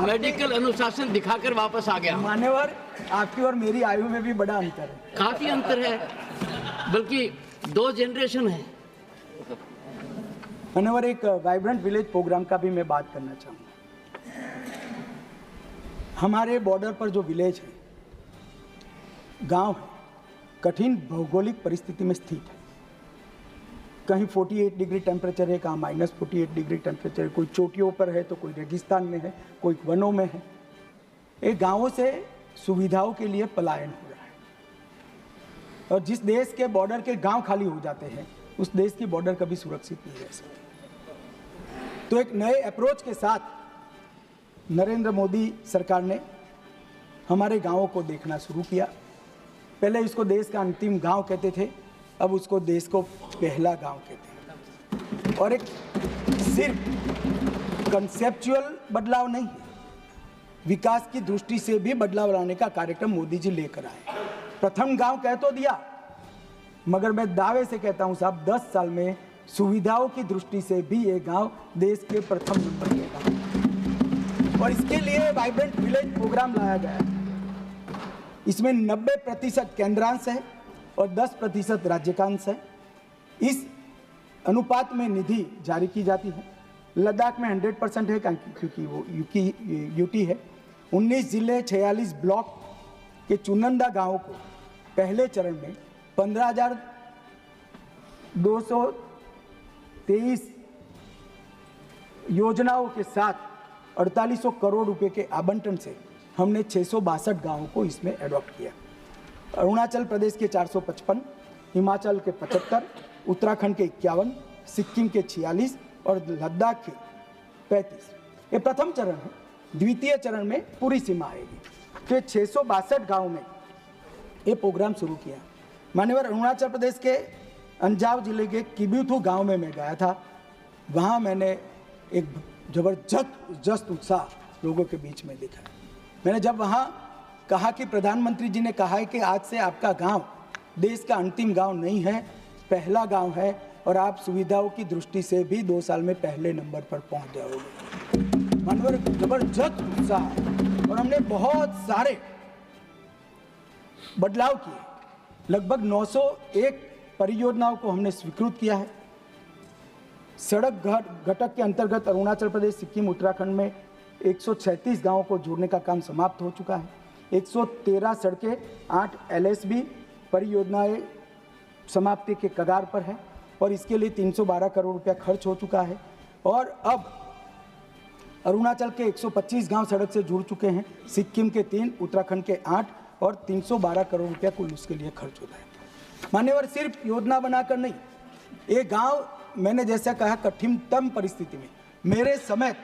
मेडिकल अनुशासन दिखाकर वापस आ गया। मान्यवर, आपकी और मेरी आयु में भी बड़ा अंतर है। काफी अंतर है, बल्कि 2 जनरेशन है। मान्यवर, एक वाइब्रेंट विलेज प्रोग्राम का भी मैं बात करना चाहूँगा। हमारे बॉर्डर पर जो विलेज है, गांव है, कठिन भौगोलिक परिस्थिति में स्थित है। कहीं 48 डिग्री टेम्परेचर है, कहाँ -48 डिग्री टेम्परेचर है, कोई चोटियों पर है तो कोई रेगिस्तान में है, कोई वनों में है। ये गांवों से सुविधाओं के लिए पलायन हो रहा है। और जिस देश के बॉर्डर के गांव खाली हो जाते हैं, उस देश की बॉर्डर कभी सुरक्षित नहीं रह सकती। तो एक नए अप्रोच के साथ नरेंद्र मोदी सरकार ने हमारे गांवों को देखना शुरू किया। पहले इसको देश का अंतिम गांव कहते थे, अब उसको देश को पहला गांव कहते हैं। और एक सिर्फ कंसेप्चुअल बदलाव नहीं, विकास की दृष्टि से भी बदलाव लाने का कार्यक्रम मोदी जी लेकर आए। प्रथम गांव कह तो दिया, मगर मैं दावे से कहता हूं साहब, 10 साल में सुविधाओं की दृष्टि से भी ये गांव देश के प्रथम नंबर के गांव। और इसके लिए वाइब्रेंट विलेज प्रोग्राम लाया गया। इसमें 90% केंद्रांश है और 10% राज्यकांश है। इस अनुपात में निधि जारी की जाती है। लद्दाख में 100% है, क्योंकि वो यूटी है। 19 जिले, 46 ब्लॉक के चुनिंदा गांवों को पहले चरण में 15,200 23 योजनाओं के साथ 4800 करोड़ रुपए के आवंटन से हमने 662 गांवों को इसमें एडॉप्ट किया। अरुणाचल प्रदेश के 455, हिमाचल के 75, उत्तराखंड के 51, सिक्किम के 46 और लद्दाख के 35। ये प्रथम चरण है। द्वितीय चरण में पूरी सीमा आएगी। तो 662 गांव में ये प्रोग्राम शुरू किया। मान्यवर अरुणाचल प्रदेश के अंजाव जिले के किब्यूथू गांव में मैं गया था। वहाँ मैंने एक जबरदस्त उत्साह लोगों के बीच में देखा। मैंने जब वहाँ कहा कि प्रधानमंत्री जी ने कहा है कि आज से आपका गांव देश का अंतिम गांव नहीं है, पहला गांव है और आप सुविधाओं की दृष्टि से भी 2 साल में पहले नंबर पर पहुंच जाओगे। मानवर जबरदस्त उत्साह और हमने बहुत सारे बदलाव किए। लगभग 901 परियोजनाओं को हमने स्वीकृत किया है। सड़क घटक के अंतर्गत अरुणाचल प्रदेश, सिक्किम, उत्तराखंड में 136 गांवों को जोड़ने का काम समाप्त हो चुका है। 113 सड़कें, 8 LSB परियोजनाएं समाप्ति के कगार पर है और इसके लिए 312 करोड़ रुपया खर्च हो चुका है। और अब अरुणाचल के 125 गांव सड़क से जुड़ चुके हैं, सिक्किम के 3, उत्तराखंड के 8 और 312 करोड़ रुपया कुल उसके लिए खर्च होता है। मान्यवर सिर्फ योजना बनाकर नहीं, ये गांव मैंने जैसा कहा कठिनतम परिस्थिति में मेरे समेत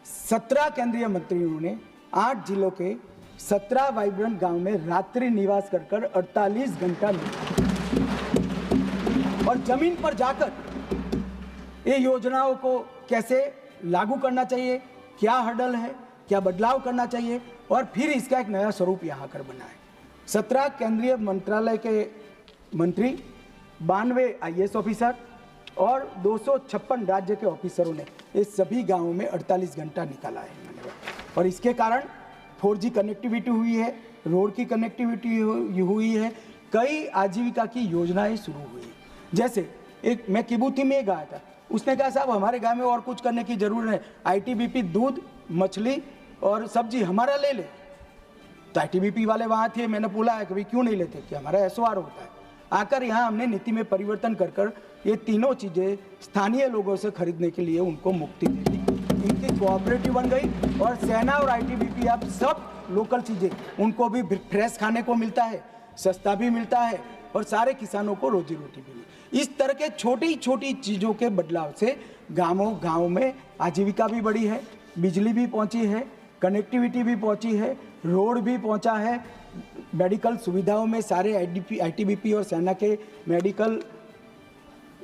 17 केंद्रीय मंत्रियों ने 8 जिलों के 17 वाइब्रेंट गांव में रात्रि निवास कर 48 घंटा और जमीन पर जाकर ये योजनाओं को कैसे लागू करना चाहिए, क्या हर्डल है, क्या बदलाव करना चाहिए और फिर इसका एक नया स्वरूप यहाँ कर बना है। 17 केंद्रीय मंत्रालय के मंत्री, 92 IAS ऑफिसर और 256 राज्य के ऑफिसरों ने इस सभी गांवों में 48 घंटा निकाला है और इसके कारण 4G कनेक्टिविटी हुई है, रोड की कनेक्टिविटी हुई है, कई आजीविका की योजनाएं शुरू हुई है। जैसे एक मैं किबूथी में गया था, उसने कहा साहब हमारे गांव में और कुछ करने की जरूरत है, ITBP दूध, मछली और सब्जी हमारा ले ले। तो ITBP वाले वहाँ थे, मैंने बोला है कभी क्यों नहीं लेते कि हमारा SOR होता है। आकर यहाँ हमने नीति में परिवर्तन कर ये तीनों चीज़ें स्थानीय लोगों से खरीदने के लिए उनको मुक्ति दे दी। इनकी कोऑपरेटिव बन गई और सेना और ITBP अब सब लोकल चीज़ें उनको भी फ्रेश खाने को मिलता है, सस्ता भी मिलता है और सारे किसानों को रोजी रोटी भी मिली। इस तरह के छोटी छोटी चीज़ों के बदलाव से गाँव में आजीविका भी बढ़ी है, बिजली भी पहुँची है, कनेक्टिविटी भी पहुँची है, रोड भी पहुँचा है, मेडिकल सुविधाओं में सारे ITBP और सेना के मेडिकल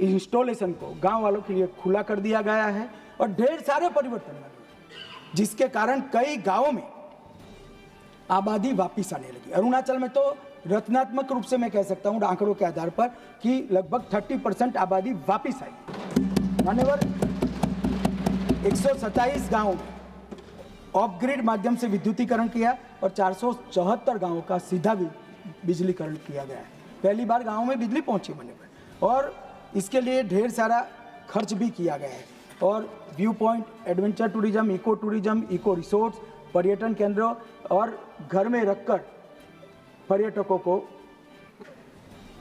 इंस्टॉलेशन को गांव वालों के लिए खुला कर दिया गया है और ढेर सारे परिवर्तन हुए, जिसके कारण कई गांवों में आबादी वापिस आने लगी। अरुणाचल में तो रचनात्मक रूप से मैं कह सकता हूं आंकड़ों के आधार पर कि लगभग 30% आबादी वापिस आई। मान्यवर 127 गांवों में ऑफ ग्रिड माध्यम से विद्युतीकरण किया और 474 गांवों का सीधा बिजलीकरण किया गया है। पहली बार गांवों में बिजली पहुंची मान्यवर और इसके लिए ढेर सारा खर्च भी किया गया है। और view point, adventure tourism, eco resorts, पर्यटन केंद्र और घर में रखकर पर्यटकों को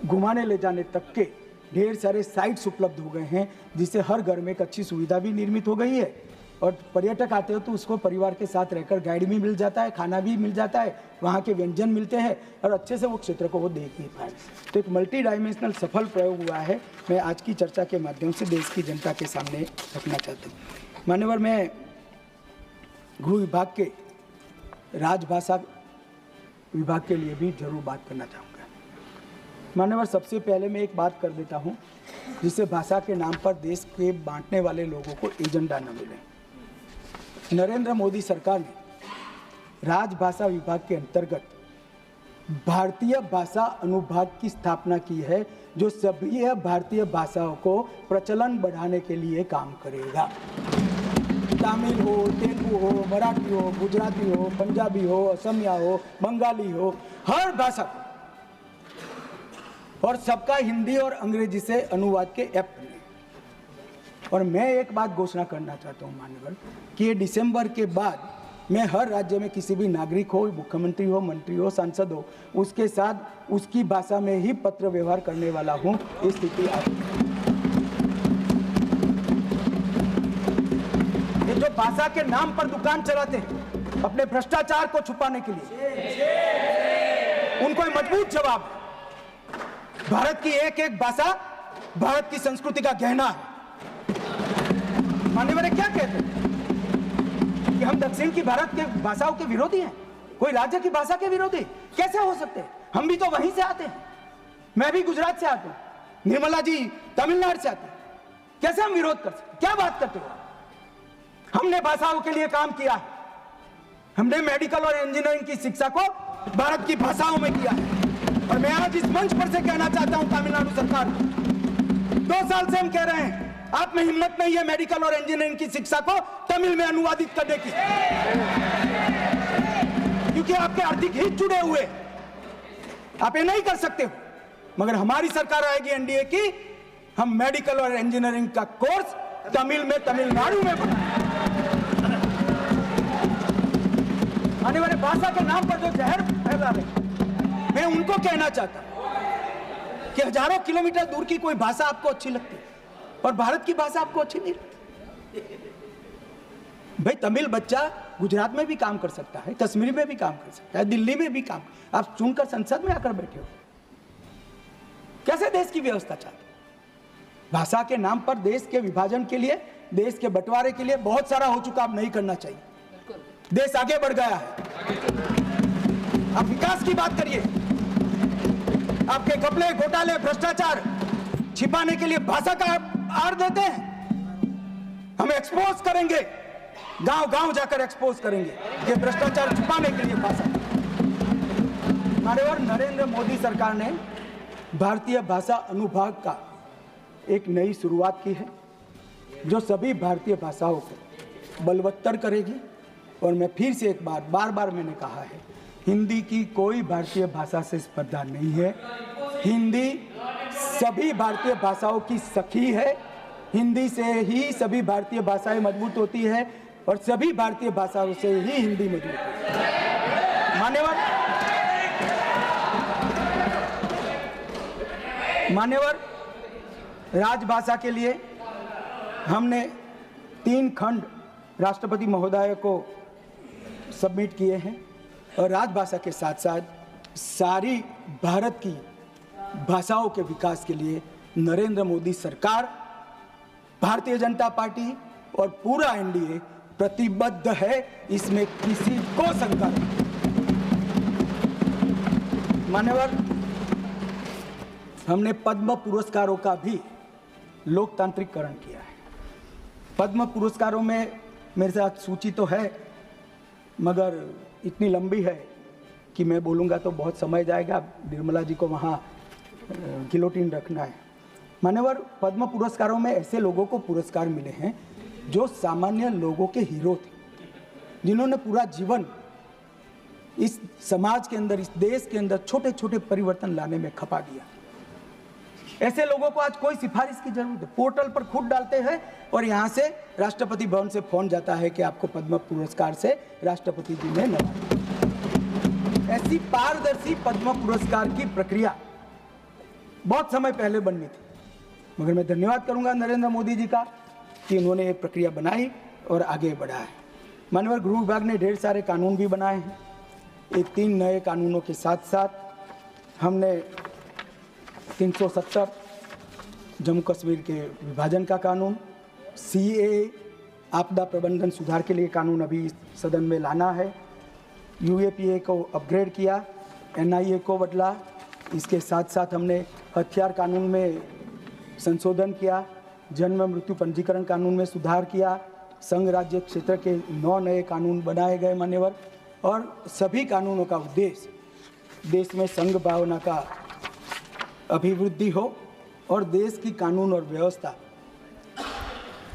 घुमाने ले जाने तक के ढेर सारे साइट्स उपलब्ध हो गए हैं, जिससे हर घर में एक अच्छी सुविधा भी निर्मित हो गई है। और पर्यटक आते हो तो उसको परिवार के साथ रहकर गाइड भी मिल जाता है, खाना भी मिल जाता है, वहाँ के व्यंजन मिलते हैं और अच्छे से वो क्षेत्र को वो देख नहीं पाए। तो एक मल्टी डायमेंशनल सफल प्रयोग हुआ है, मैं आज की चर्चा के माध्यम से देश की जनता के सामने रखना चाहता हूँ। मान्यवर, मैं गृह विभाग के राजभाषा विभाग के लिए भी जरूर बात करना चाहूँगा। मान्यवर, सबसे पहले मैं एक बात कर देता हूँ जिससे भाषा के नाम पर देश के बांटने वाले लोगों को एजेंडा न मिले। नरेंद्र मोदी सरकार ने राजभाषा विभाग के अंतर्गत भारतीय भाषा अनुभाग की स्थापना की है, जो सभी भारतीय भाषाओं को प्रचलन बढ़ाने के लिए काम करेगा। तमिल हो, तेलुगु हो, मराठी हो, गुजराती हो, पंजाबी हो, असमिया हो, बंगाली हो, हर भाषा और सबका हिंदी और अंग्रेजी से अनुवाद के ऐप बने। और मैं एक बात घोषणा करना चाहता हूँ मान्यवर कि ये दिसंबर के बाद मैं हर राज्य में किसी भी नागरिक हो, मुख्यमंत्री हो, मंत्री हो, सांसद हो, उसके साथ उसकी भाषा में ही पत्र व्यवहार करने वाला हूँ। इस स्थिति भाषा के नाम पर दुकान चलाते हैं अपने भ्रष्टाचार को छुपाने के लिए, उनको मजबूत जवाब है। भारत की एक एक भाषा भारत की संस्कृति का गहना है। माननीय क्या कहते हैं कि हम दक्षिण की भारत के भाषाओं के विरोधी हैं, कोई राज्य की भाषा के विरोधी? कैसे हो सकते हैं? हम भी तो वहीं से आते हैं, मैं भी गुजरात से आता हूं, निर्मला जी तमिलनाडु से आते हैं। कैसे हम विरोध कर सकते? क्या बात करते हो? हमने भाषाओं के लिए काम किया है, हमने मेडिकल और इंजीनियरिंग की शिक्षा को भारत की भाषाओं में किया है। और मैं आज इस मंच पर से कहना चाहता हूं तमिलनाडु सरकार, 2 साल से हम कह रहे हैं आप में हिम्मत नहीं है मेडिकल और इंजीनियरिंग की शिक्षा को तमिल में अनुवादित करने की, क्योंकि आपके आर्थिक हित जुड़े हुए, आप ये नहीं कर सकते हो। मगर हमारी सरकार आएगी एनडीए की, हम मेडिकल और इंजीनियरिंग का कोर्स तमिल में तमिलनाडु में बनाएंगे। आने वाले भाषा के नाम पर जो जहर फैला रहे, मैं उनको कहना चाहता हूं कि हजारों किलोमीटर दूर की कोई भाषा आपको अच्छी लगती है और भारत की भाषा आपको अच्छी नहीं लगती। भाई तमिल बच्चा गुजरात में भी काम कर सकता है, कश्मीर में भी काम कर सकता है, दिल्ली में भी काम, आप चुनकर संसद में आकर बैठे हो। कैसे देश की व्यवस्था चाहते? भाषा के नाम पर देश के विभाजन के लिए, देश के बंटवारे के लिए बहुत सारा हो चुका, अब नहीं करना चाहिए। देश आगे बढ़ गया है, आप विकास की बात करिए। आपके घपले, घोटाले, भ्रष्टाचार छिपाने के लिए भाषा का आड़ देते हैं। हम एक्सपोज करेंगे, गांव-गांव जाकर एक्सपोज करेंगे ये भ्रष्टाचार छिपाने के लिए भाषा। माननीय नरेंद्र मोदी सरकार ने भारतीय भाषा अनुभाग का एक नई शुरुआत की है, जो सभी भारतीय भाषाओं को बलवत्तर करेगी। और मैं फिर से एक बार मैंने कहा है, हिंदी की कोई भारतीय भाषा से स्पर्धा नहीं है। हिंदी सभी भारतीय भाषाओं की सखी है। हिंदी से ही सभी भारतीय भाषाएं मजबूत होती है और सभी भारतीय भाषाओं से ही हिंदी मजबूत होती है। मान्यवर राजभाषा के लिए हमने 3 खंड राष्ट्रपति महोदय को सबमिट किए हैं और राजभाषा के साथ साथ सारी भारत की भाषाओं के विकास के लिए नरेंद्र मोदी सरकार, भारतीय जनता पार्टी और पूरा एनडीए प्रतिबद्ध है। इसमें किसी को शंका नहीं। मान्यवर, हमने पद्म पुरस्कारों का भी लोकतांत्रिकरण किया है। पद्म पुरस्कारों में मेरे साथ सूची तो है, मगर इतनी लंबी है कि मैं बोलूँगा तो बहुत समय जाएगा। निर्मला जी को वहाँ गिलोटिन रखना है। मान्यवर, पद्म पुरस्कारों में ऐसे लोगों को पुरस्कार मिले हैं जो सामान्य लोगों के हीरो थे, जिन्होंने पूरा जीवन इस समाज के अंदर, इस देश के अंदर छोटे छोटे परिवर्तन लाने में खपा दिया। ऐसे लोगों को आज कोई सिफारिश की जरूरत है, पोर्टल पर खुद डालते हैं और यहाँ से राष्ट्रपति भवन से फोन जाता है कि आपको पद्म पुरस्कार से राष्ट्रपति जी ने नवाजा। ऐसी पारदर्शी पद्म पुरस्कार की प्रक्रिया बहुत समय पहले बननी थी, मगर मैं धन्यवाद करूंगा नरेंद्र मोदी जी का कि उन्होंने ये प्रक्रिया बनाई और आगे बढ़ा है। माननीय गृह विभाग ने ढेर सारे कानून भी बनाए हैं। ये 3 नए कानूनों के साथ साथ हमने 370 जम्मू कश्मीर के विभाजन का कानून, CAA आपदा प्रबंधन सुधार के लिए कानून अभी सदन में लाना है, UAPA को अपग्रेड किया, NIA को बदला। इसके साथ साथ हमने हथियार कानून में संशोधन किया, जन्म मृत्यु पंजीकरण कानून में सुधार किया, संघ राज्य क्षेत्र के 9 नए कानून बनाए गए मान्यवर। और सभी कानूनों का उद्देश्य देश में संघ भावना का अभिवृद्धि हो और देश की कानून और व्यवस्था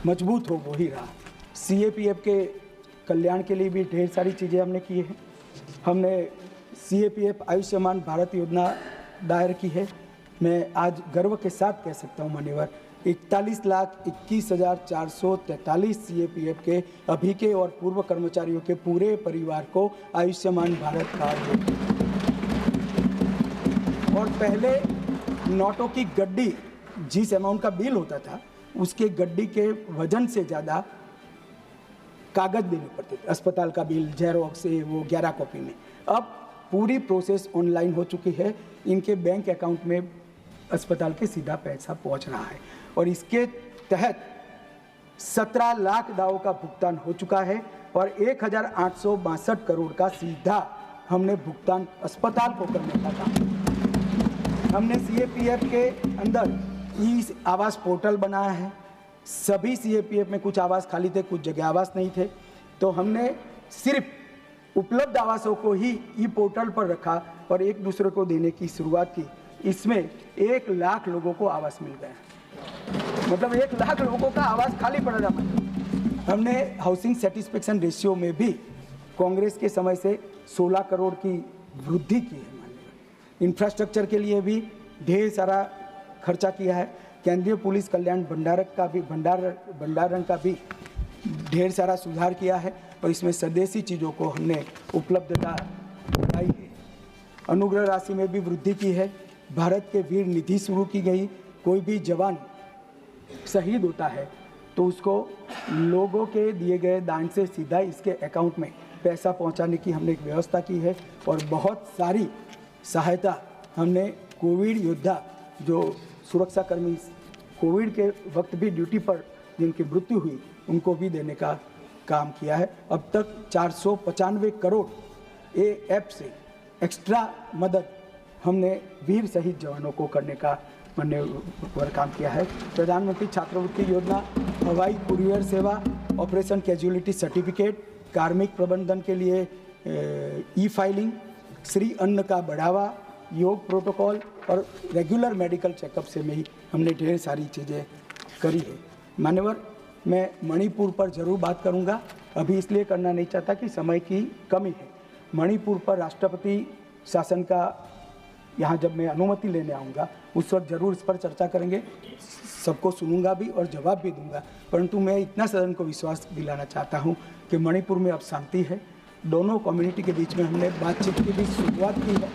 मजबूत हो, वो ही रहा। CAPF के कल्याण के लिए भी ढेर सारी चीज़ें हमने की हैं। हमने CAPF आयुष्मान भारत योजना दायर की है। मैं आज गर्व के साथ कह सकता हूँ मान्यवर, 41,21,443 CAPF के अभी के और पूर्व कर्मचारियों के पूरे परिवार को आयुष्मान भारत कार्ड। और पहले नोटों की गड्डी, जिस अमाउंट का बिल होता था उसके गड्डी के वजन से ज़्यादा कागज देने पड़ते थे, अस्पताल का बिल, जेरोक्स, वो 11 कॉपी में। अब पूरी प्रोसेस ऑनलाइन हो चुकी है, इनके बैंक अकाउंट में अस्पताल के सीधा पैसा पहुंच रहा है और इसके तहत 17 लाख दावों का भुगतान हो चुका है और 1862 करोड़ का सीधा हमने भुगतान अस्पताल को करने का काम। हमने CAPF के अंदर ई आवास पोर्टल बनाया है। सभी CAPF में कुछ आवास खाली थे, कुछ जगह आवास नहीं थे, तो हमने सिर्फ उपलब्ध आवासों को ही ई पोर्टल पर रखा और एक दूसरे को देने की शुरुआत की। इसमें 1 लाख लोगों को आवास मिल गया, मतलब 1 लाख लोगों का आवास खाली पड़ा था। हमने हाउसिंग सेटिस्फेक्शन रेशियो में भी कांग्रेस के समय से 16 करोड़ की वृद्धि की है। इंफ्रास्ट्रक्चर के लिए भी ढेर सारा खर्चा किया है। केंद्रीय पुलिस कल्याण भंडारण का भी ढेर सारा सुधार किया है और इसमें स्वदेशी चीज़ों को हमने उपलब्धता बढ़ाई है। अनुग्रह राशि में भी वृद्धि की है। भारत के वीर निधि शुरू की गई। कोई भी जवान शहीद होता है तो उसको लोगों के दिए गए दान से सीधा इसके अकाउंट में पैसा पहुंचाने की हमने एक व्यवस्था की है और बहुत सारी सहायता हमने कोविड योद्धा, जो सुरक्षाकर्मी कोविड के वक्त भी ड्यूटी पर जिनकी मृत्यु हुई, उनको भी देने का काम किया है। अब तक 495 करोड़ ऐप से एक्स्ट्रा मदद हमने वीर शहीद जवानों को करने का हमने काम किया है। प्रधानमंत्री छात्रवृत्ति योजना, हवाई कुरियर सेवा, ऑपरेशन कैजुअलिटी सर्टिफिकेट, कार्मिक प्रबंधन के लिए ई-फाइलिंग, श्री अन्न का बढ़ावा, योग प्रोटोकॉल और रेगुलर मेडिकल चेकअप से में ही हमने ढेर सारी चीज़ें करी है। मान्यवर, मैं मणिपुर पर ज़रूर बात करूंगा, अभी इसलिए करना नहीं चाहता कि समय की कमी है। मणिपुर पर राष्ट्रपति शासन का यहाँ जब मैं अनुमति लेने आऊँगा उस वक्त ज़रूर इस पर चर्चा करेंगे, सबको सुनूंगा भी और जवाब भी दूंगा। परंतु मैं इतना सदन को विश्वास दिलाना चाहता हूँ कि मणिपुर में अब शांति है। दोनों कम्युनिटी के बीच में हमने बातचीत की भी शुरुआत की है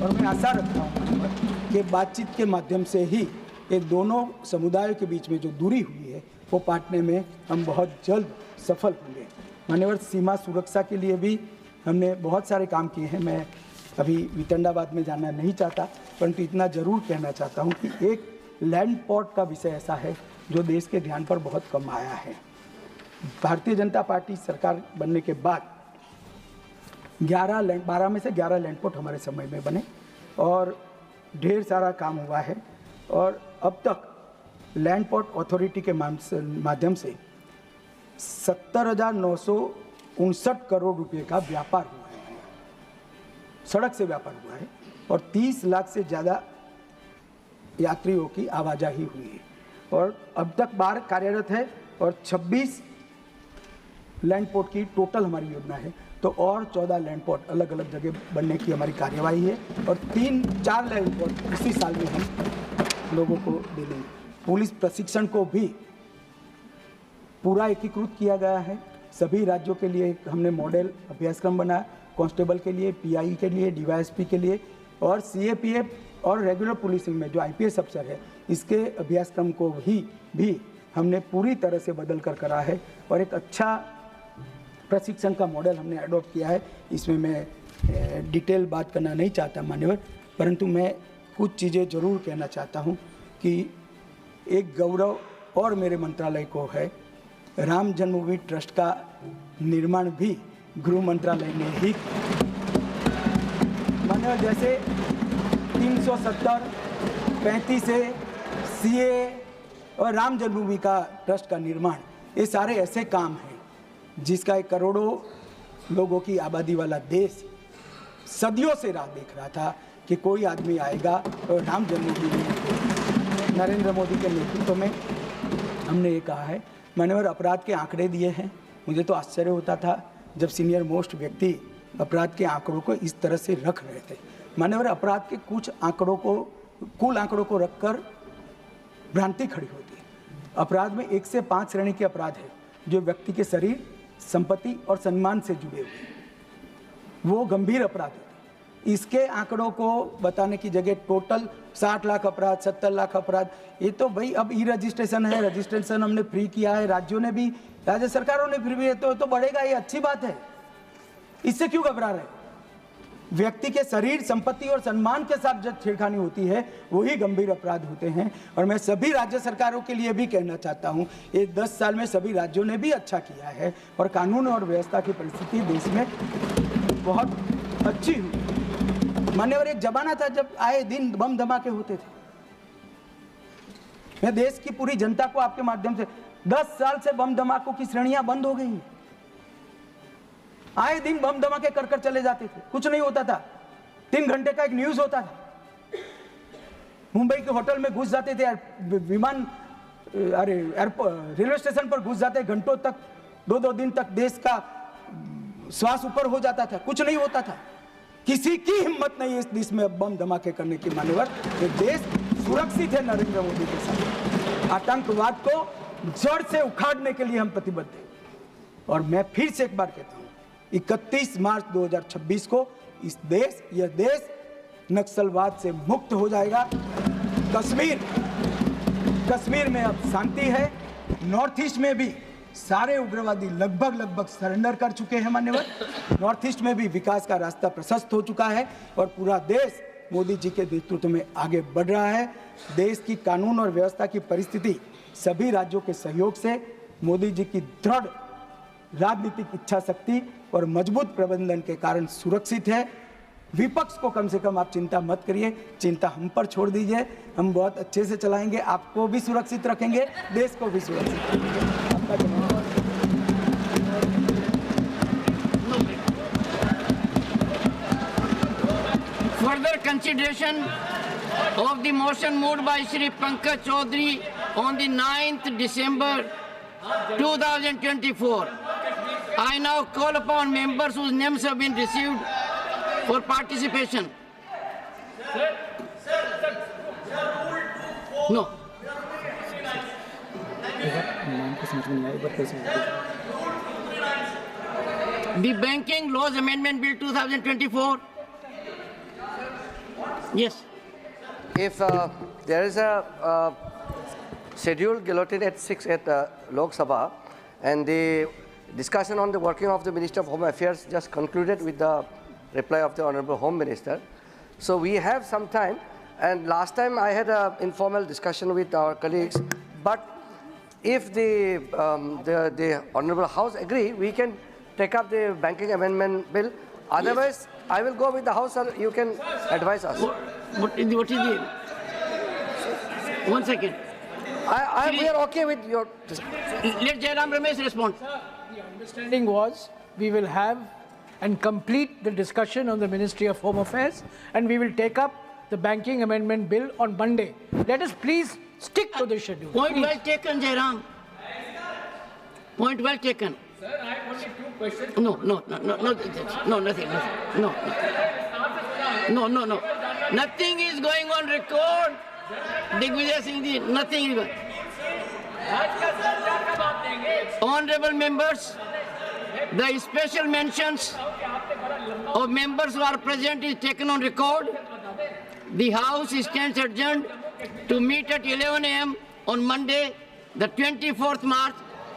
और मैं आशा रखता हूँ कि बातचीत के माध्यम से ही ये दोनों समुदायों के बीच में जो दूरी हुई है वो पाटने में हम बहुत जल्द सफल होंगे। मान्यवर, सीमा सुरक्षा के लिए भी हमने बहुत सारे काम किए हैं। मैं अभी वितंडाबाद में जाना नहीं चाहता, परंतु इतना ज़रूर कहना चाहता हूँ कि एक लैंड पोर्ट का विषय ऐसा है जो देश के ध्यान पर बहुत कम आया है। भारतीय जनता पार्टी सरकार बनने के बाद 12 में से 11 लैंड पोर्ट हमारे समय में बने और ढेर सारा काम हुआ है और अब तक लैंड पोर्ट अथॉरिटी के माध्यम से 70,959 करोड़ रुपए का व्यापार हुआ है, सड़क से व्यापार हुआ है और 30 लाख से ज़्यादा यात्रियों की आवाजाही हुई है और अब तक 12 कार्यरत है और 26 लैंड पोर्ट की टोटल हमारी योजना है। तो और 14 लैंड पोर्ट अलग अलग जगह बनने की हमारी कार्यवाही है और 3-4 लैंड पोर्ट इसी साल में हम लोगों को दे देंगे। पुलिस प्रशिक्षण को भी पूरा एकीकृत किया गया है। सभी राज्यों के लिए हमने मॉडल अभ्यासक्रम बनाया, कांस्टेबल के लिए, PI के लिए, DYSP के लिए और CAPF और रेगुलर पुलिसिंग में जो IPS अफसर है इसके अभ्यासक्रम को भी हमने पूरी तरह से बदल कर करा है और एक अच्छा प्रशिक्षण का मॉडल हमने अडॉप्ट किया है। इसमें मैं डिटेल बात करना नहीं चाहता मान्यवर, परंतु मैं कुछ चीज़ें ज़रूर कहना चाहता हूं कि एक गौरव और मेरे मंत्रालय को है, राम जन्मभूमि ट्रस्ट का निर्माण भी गृह मंत्रालय ने ही मान्यवर, जैसे 370, 35 CA और राम जन्मभूमि का ट्रस्ट का निर्माण, ये सारे ऐसे काम हैं जिसका एक करोड़ों लोगों की आबादी वाला देश सदियों से राह देख रहा था कि कोई आदमी आएगा और राम जन्मभूमि नरेंद्र मोदी के नेतृत्व में हमने ये कहा है। मान्यवर, अपराध के आंकड़े दिए हैं। मुझे तो आश्चर्य होता था जब सीनियर मोस्ट व्यक्ति अपराध के आंकड़ों को इस तरह से रख रहे थे। मान्यवर, अपराध के कुछ आंकड़ों को, कुल आंकड़ों को रखकर भ्रांति खड़ी होती है। अपराध में 1 से 5 श्रेणी के अपराध है जो व्यक्ति के शरीर, संपत्ति और सम्मान से जुड़े हुए, वो गंभीर अपराध होते हैं। इसके आंकड़ों को बताने की जगह टोटल 60 लाख अपराध, 70 लाख अपराध, ये तो भाई अब ई रजिस्ट्रेशन है, रजिस्ट्रेशन हमने फ्री किया है, राज्यों ने भी, राज्य सरकारों ने फ्री भी, तो बढ़ेगा, ये अच्छी बात है। इससे क्यों घबरा रहे? व्यक्ति के शरीर, संपत्ति और सम्मान के साथ जब छेड़खानी होती है वही गंभीर अपराध होते हैं। और मैं सभी राज्य सरकारों के लिए भी कहना चाहता हूं, ये 10 साल में सभी राज्यों ने भी अच्छा किया है और कानून और व्यवस्था की परिस्थिति देश में बहुत अच्छी हुई। मान्यवर, एक जमाना था जब आए दिन बम धमाके होते थे। मैं देश की पूरी जनता को आपके माध्यम से, 10 साल से बम धमाकों की श्रेणियां बंद हो गई। आए दिन बम धमाके कर कर चले जाते थे, कुछ नहीं होता था। 3 घंटे का एक न्यूज होता था। मुंबई के होटल में घुस जाते थे, विमान, अरे रेलवे स्टेशन पर घुस जाते, घंटों तक, 2-2 दिन तक देश का श्वास ऊपर हो जाता था, कुछ नहीं होता था। किसी की हिम्मत नहीं है इस देश में बम धमाके करने की। मान्यवर, ये देश सुरक्षित है नरेंद्र मोदी के साथ। आतंकवाद को जड़ से उखाड़ने के लिए हम प्रतिबद्ध हैं। और मैं फिर से एक बार कहता हूं, 31 मार्च 2026 को यह देश नक्सलवाद से मुक्त हो जाएगा। कश्मीर में अब शांति है। नॉर्थ ईस्ट में भी सारे उग्रवादी लगभग सरेंडर कर चुके हैं। मान्यवर, नॉर्थ ईस्ट में भी विकास का रास्ता प्रशस्त हो चुका है और पूरा देश मोदी जी के नेतृत्व में आगे बढ़ रहा है। देश की कानून और व्यवस्था की परिस्थिति सभी राज्यों के सहयोग से, मोदी जी की दृढ़ राजनीतिक इच्छा शक्ति और मजबूत प्रबंधन के कारण सुरक्षित है। विपक्ष को कम से कम आप चिंता मत करिए, चिंता हम पर छोड़ दीजिए। हम बहुत अच्छे से चलाएंगे, आपको भी सुरक्षित रखेंगे, देश को भी सुरक्षित रखेंगे। आपका धन्यवाद। Further consideration of the motion moved by Shri Pankaj Chaudhary on the 9th December 2024. I now call upon members whose names have been received for participation. No. The Banking Laws Amendment Bill 2024. Yes. If there is a scheduled guillotine at 6 at Lok Sabha, and the discussion on the working of the Minister of Home Affairs just concluded with the reply of the Honorable Home Minister. So we have some time, and last time I had an informal discussion with our colleagues, but if the Honorable House agree, we can take up the Banking Amendment Bill. Otherwise, yes, I will go with the House, or you can advise us. What is the... One second. We are okay with your... Let Jairam Ramesh respond. The understanding was we will have and complete the discussion on the Ministry of Home Affairs, and we will take up the Banking Amendment Bill on Monday. Let us please stick to the schedule. Point well taken, Jairam. Point well taken. Sir, I have only 2 questions. No, nothing. No. Nothing is going on record. Digvijay Singh ji, nothing is going. Honorable members, the special mentions of members who are present is taken on record. The House stands adjourned to meet at 11 a.m. on Monday, the 24th March